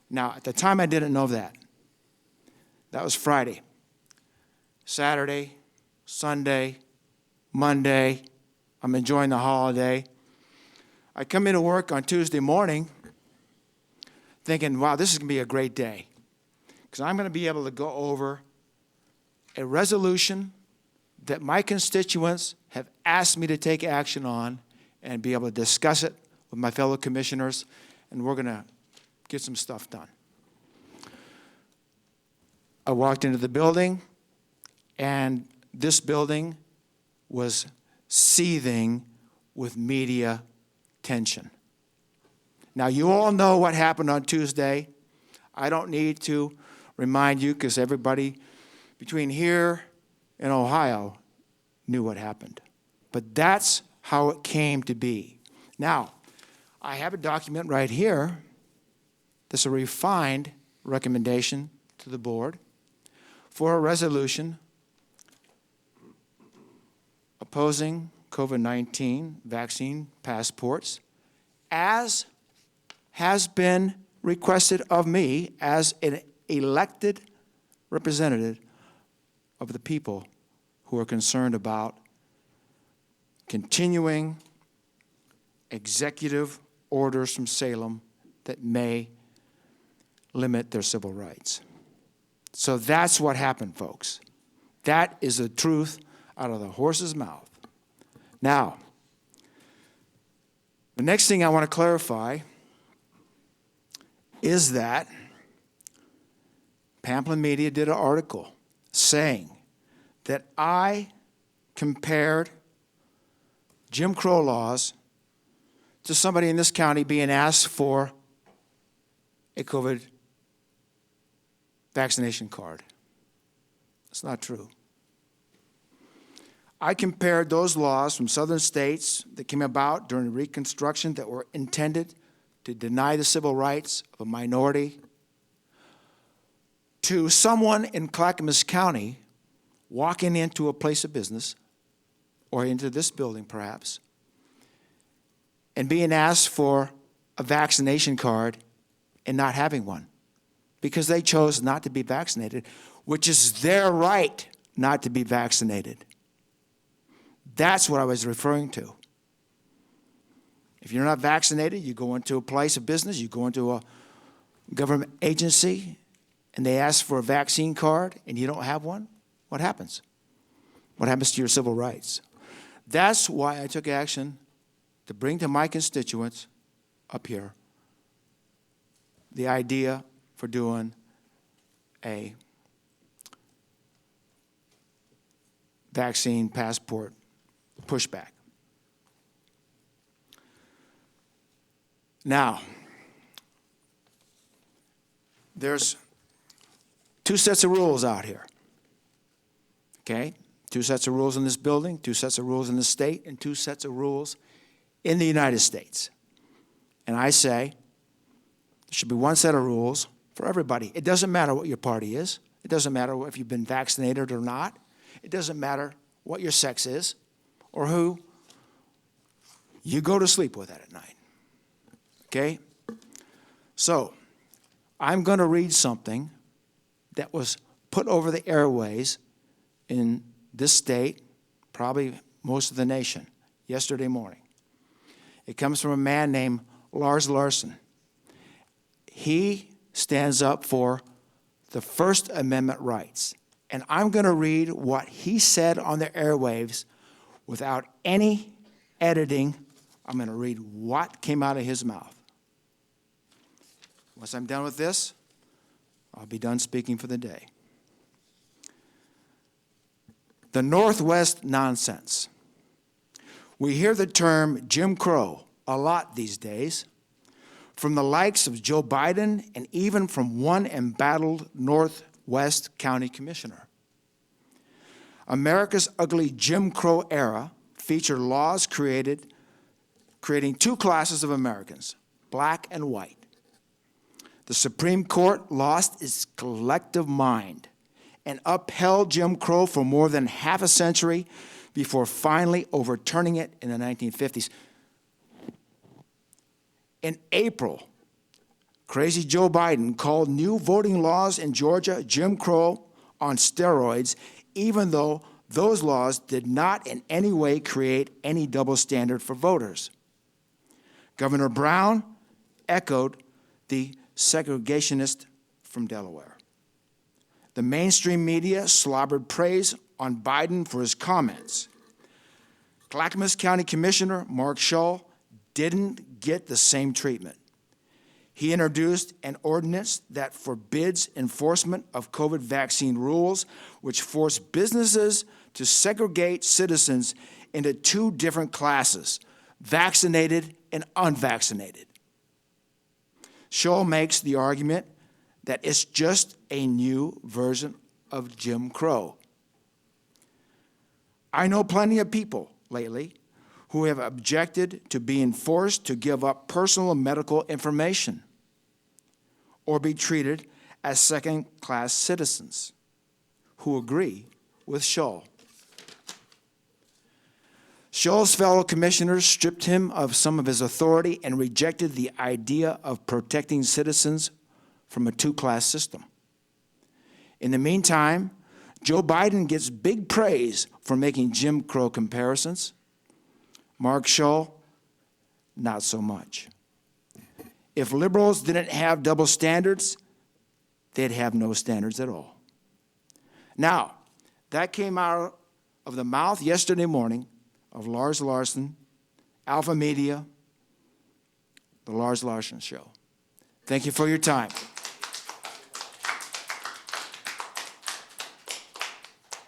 Now, at the time, I didn't know that. That was Friday. Saturday, Sunday, Monday, I'm enjoying the holiday. I come into work on Tuesday morning thinking, wow, this is going to be a great day, because I'm going to be able to go over a resolution that my constituents have asked me to take action on and be able to discuss it with my fellow commissioners, and we're going to get some stuff done. I walked into the building, and this building was seething with media tension. Now, you all know what happened on Tuesday. I don't need to remind you, because everybody between here and Ohio knew what happened. But that's how it came to be. Now, I have a document right here that's a refined recommendation to the board for a resolution opposing COVID-19 vaccine passports, as has been requested of me as an elected representative of the people who are concerned about continuing executive orders from Salem that may limit their civil rights. So that's what happened, folks. That is the truth out of the horse's mouth. Now, the next thing I want to clarify is that Pamplin Media did an article saying that I compared Jim Crow laws to somebody in this county being asked for a COVID vaccination card. It's not true. I compared those laws from southern states that came about during Reconstruction that were intended to deny the civil rights of a minority to someone in Clackamas County walking into a place of business, or into this building perhaps, and being asked for a vaccination card and not having one because they chose not to be vaccinated, which is their right not to be vaccinated. That's what I was referring to. If you're not vaccinated, you go into a place of business, you go into a government agency, and they ask for a vaccine card and you don't have one, what happens? What happens to your civil rights? That's why I took action to bring to my constituents up here the idea for doing a vaccine passport pushback. Now, there's two sets of rules out here, okay? Two sets of rules in this building, two sets of rules in the state, and two sets of rules in the United States. And I say there should be one set of rules for everybody. It doesn't matter what your party is. It doesn't matter if you've been vaccinated or not. It doesn't matter what your sex is or who you go to sleep with at night. Okay? So, I'm going to read something that was put over the airways in this state, probably most of the nation, yesterday morning. It comes from a man named Lars Larson. He stands up for the First Amendment rights. And I'm going to read what he said on the airwaves without any editing. I'm going to read what came out of his mouth. Once I'm done with this, I'll be done speaking for the day. The Northwest nonsense. We hear the term Jim Crow a lot these days, from the likes of Joe Biden and even from one embattled North West County Commissioner. America's ugly Jim Crow era featured laws creating two classes of Americans, black and white. The Supreme Court lost its collective mind and upheld Jim Crow for more than half a century before finally overturning it in the 1950s. In April, crazy Joe Biden called new voting laws in Georgia Jim Crow on steroids, even though those laws did not in any way create any double standard for voters. Governor Brown echoed the segregationist from Delaware. The mainstream media slobbered praise on Biden for his comments. Clackamas County Commissioner Mark Shull didn't get the same treatment. He introduced an ordinance that forbids enforcement of COVID vaccine rules, which force businesses to segregate citizens into two different classes, vaccinated and unvaccinated. Shull makes the argument that it's just a new version of Jim Crow. I know plenty of people lately who have objected to being forced to give up personal medical information or be treated as second-class citizens who agree with Shull. Shull's fellow commissioners stripped him of some of his authority and rejected the idea of protecting citizens from a two-class system. In the meantime, Joe Biden gets big praise for making Jim Crow comparisons. Mark Shull, not so much. If liberals didn't have double standards, they'd have no standards at all. Now, that came out of the mouth yesterday morning of Lars Larson, Alpha Media, The Lars Larson Show. Thank you for your time.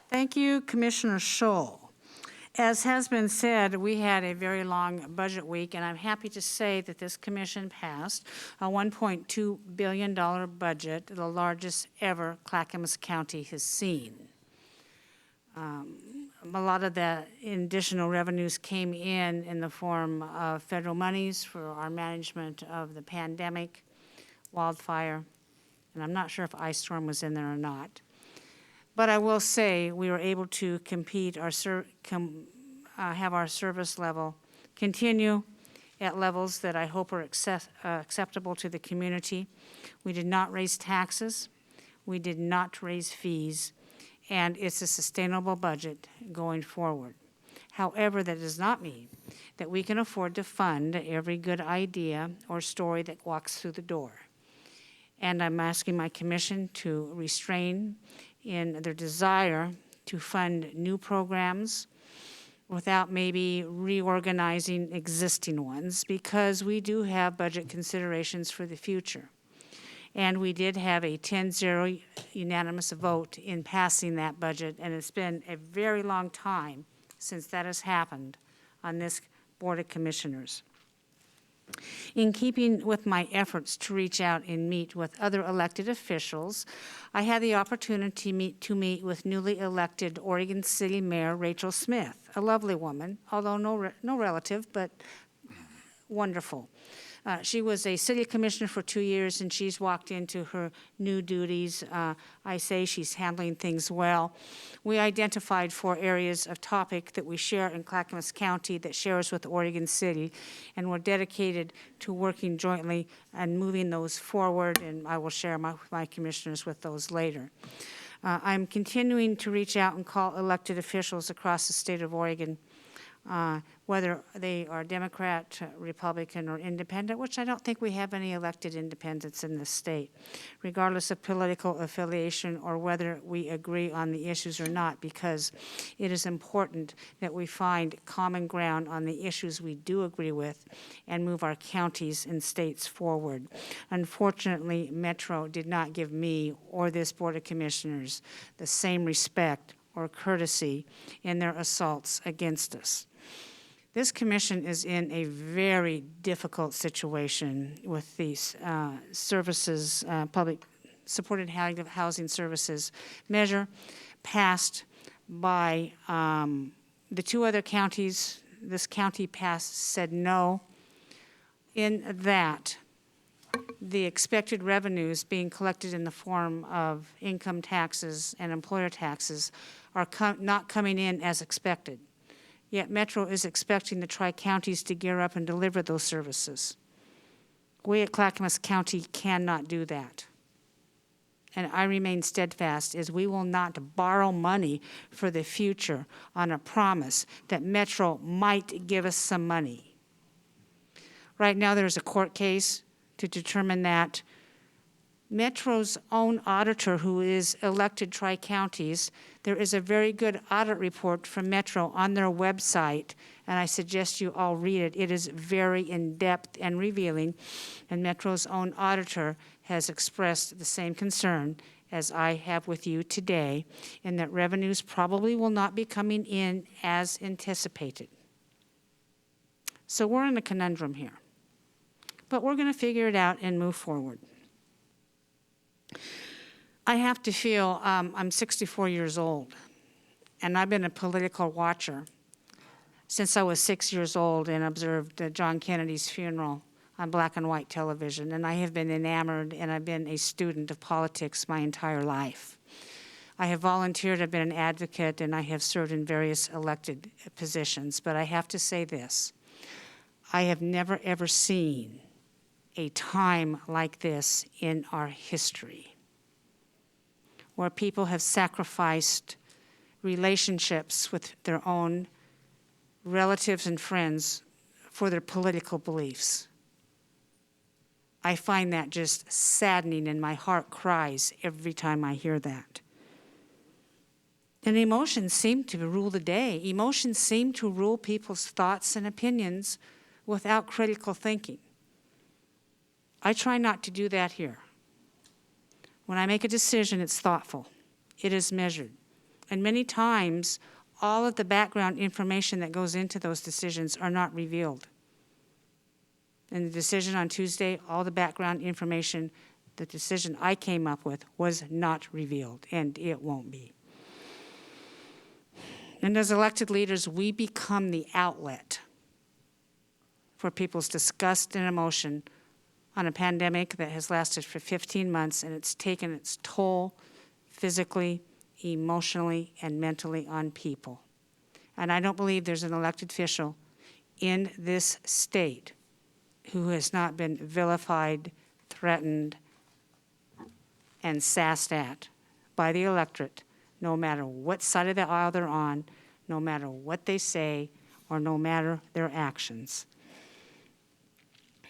Thank you, Commissioner Shull. As has been said, we had a very long budget week, and I'm happy to say that this commission passed a $1.2 billion budget, the largest ever Clackamas County has seen. A lot of the additional revenues came in the form of federal monies for our management of the pandemic, wildfire, and I'm not sure if ice storm was in there or not. But I will say we were able to compete, have our service level continue at levels that I hope are acceptable to the community. We did not raise taxes. We did not raise fees. And it's a sustainable budget going forward. However, that does not mean that we can afford to fund every good idea or story that walks through the door. And I'm asking my commission to restrain in their desire to fund new programs without maybe reorganizing existing ones, because we do have budget considerations for the future. And we did have a 10-0 unanimous vote in passing that budget, and it's been a very long time since that has happened on this Board of Commissioners. In keeping with my efforts to reach out and meet with other elected officials, I had the opportunity to meet with newly elected Oregon City Mayor Rachel Smith, a lovely woman, although no relative, but wonderful. She was a city commissioner for 2 years, and she's walked into her new duties. I say she's handling things well. We identified 4 areas of topic that we share in Clackamas County that shares with Oregon City, and we're dedicated to working jointly and moving those forward, and I will share my commissioners with those later. I'm continuing to reach out and call elected officials across the state of Oregon, whether they are Democrat, Republican, or independent, which I don't think we have any elected independents in this state, regardless of political affiliation or whether we agree on the issues or not, because it is important that we find common ground on the issues we do agree with and move our counties and states forward. Unfortunately, Metro did not give me or this Board of Commissioners the same respect or courtesy in their assaults against us. This commission is in a very difficult situation with these services, public supported housing services measure passed by the two other counties. This county said no. In that, the expected revenues being collected in the form of income taxes and employer taxes are not coming in as expected. Yet Metro is expecting the tri-counties to gear up and deliver those services. We at Clackamas County cannot do that. And I remain steadfast as we will not borrow money for the future on a promise that Metro might give us some money. Right now there's a court case to determine that Metro's own auditor, who is elected tri-counties, there is a very good audit report from Metro on their website, and I suggest you all read it. It is very in-depth and revealing, and Metro's own auditor has expressed the same concern as I have with you today, in that revenues probably will not be coming in as anticipated. So we're in a conundrum here, but we're going to figure it out and move forward. I have to feel, I'm 64 years old, and I've been a political watcher since I was 6 years old and observed John Kennedy's funeral on black and white television, and I have been enamored and I've been a student of politics my entire life. I have volunteered, I've been an advocate, and I have served in various elected positions, but I have to say this, I have never ever seen a time like this in our history, where people have sacrificed relationships with their own relatives and friends for their political beliefs. I find that just saddening, and my heart cries every time I hear that. And emotions seem to rule the day. Emotions seem to rule people's thoughts and opinions without critical thinking. I try not to do that here. When I make a decision, it's thoughtful. It is measured. And many times, all of the background information that goes into those decisions are not revealed. In the decision on Tuesday, all the background information, the decision I came up with was not revealed, and it won't be. And as elected leaders, we become the outlet for people's disgust and emotion on a pandemic that has lasted for 15 months, and it's taken its toll physically, emotionally, and mentally on people. And I don't believe there's an elected official in this state who has not been vilified, threatened, and sassed at by the electorate, no matter what side of the aisle they're on, no matter what they say, or no matter their actions.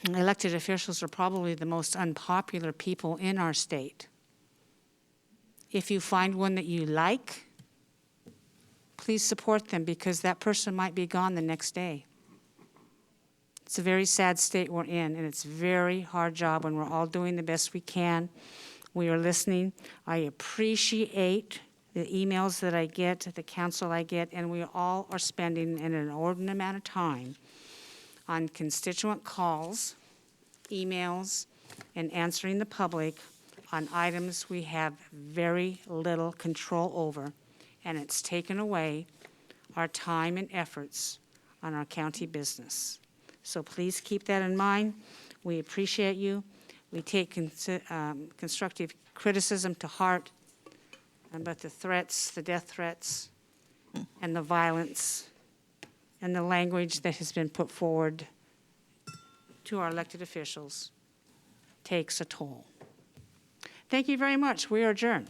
Elected officials are probably the most unpopular people in our state. If you find one that you like, please support them, because that person might be gone the next day. It's a very sad state we're in, and it's a very hard job when we're all doing the best we can. We are listening. I appreciate the emails that I get, the counsel I get, and we all are spending an inordinate amount of time on constituent calls, emails, and answering the public on items we have very little control over, and it's taken away our time and efforts on our county business. So please keep that in mind. We appreciate you. We take constructive criticism to heart, but the threats, the death threats, and the violence, and the language that has been put forward to our elected officials takes a toll. Thank you very much. We are adjourned.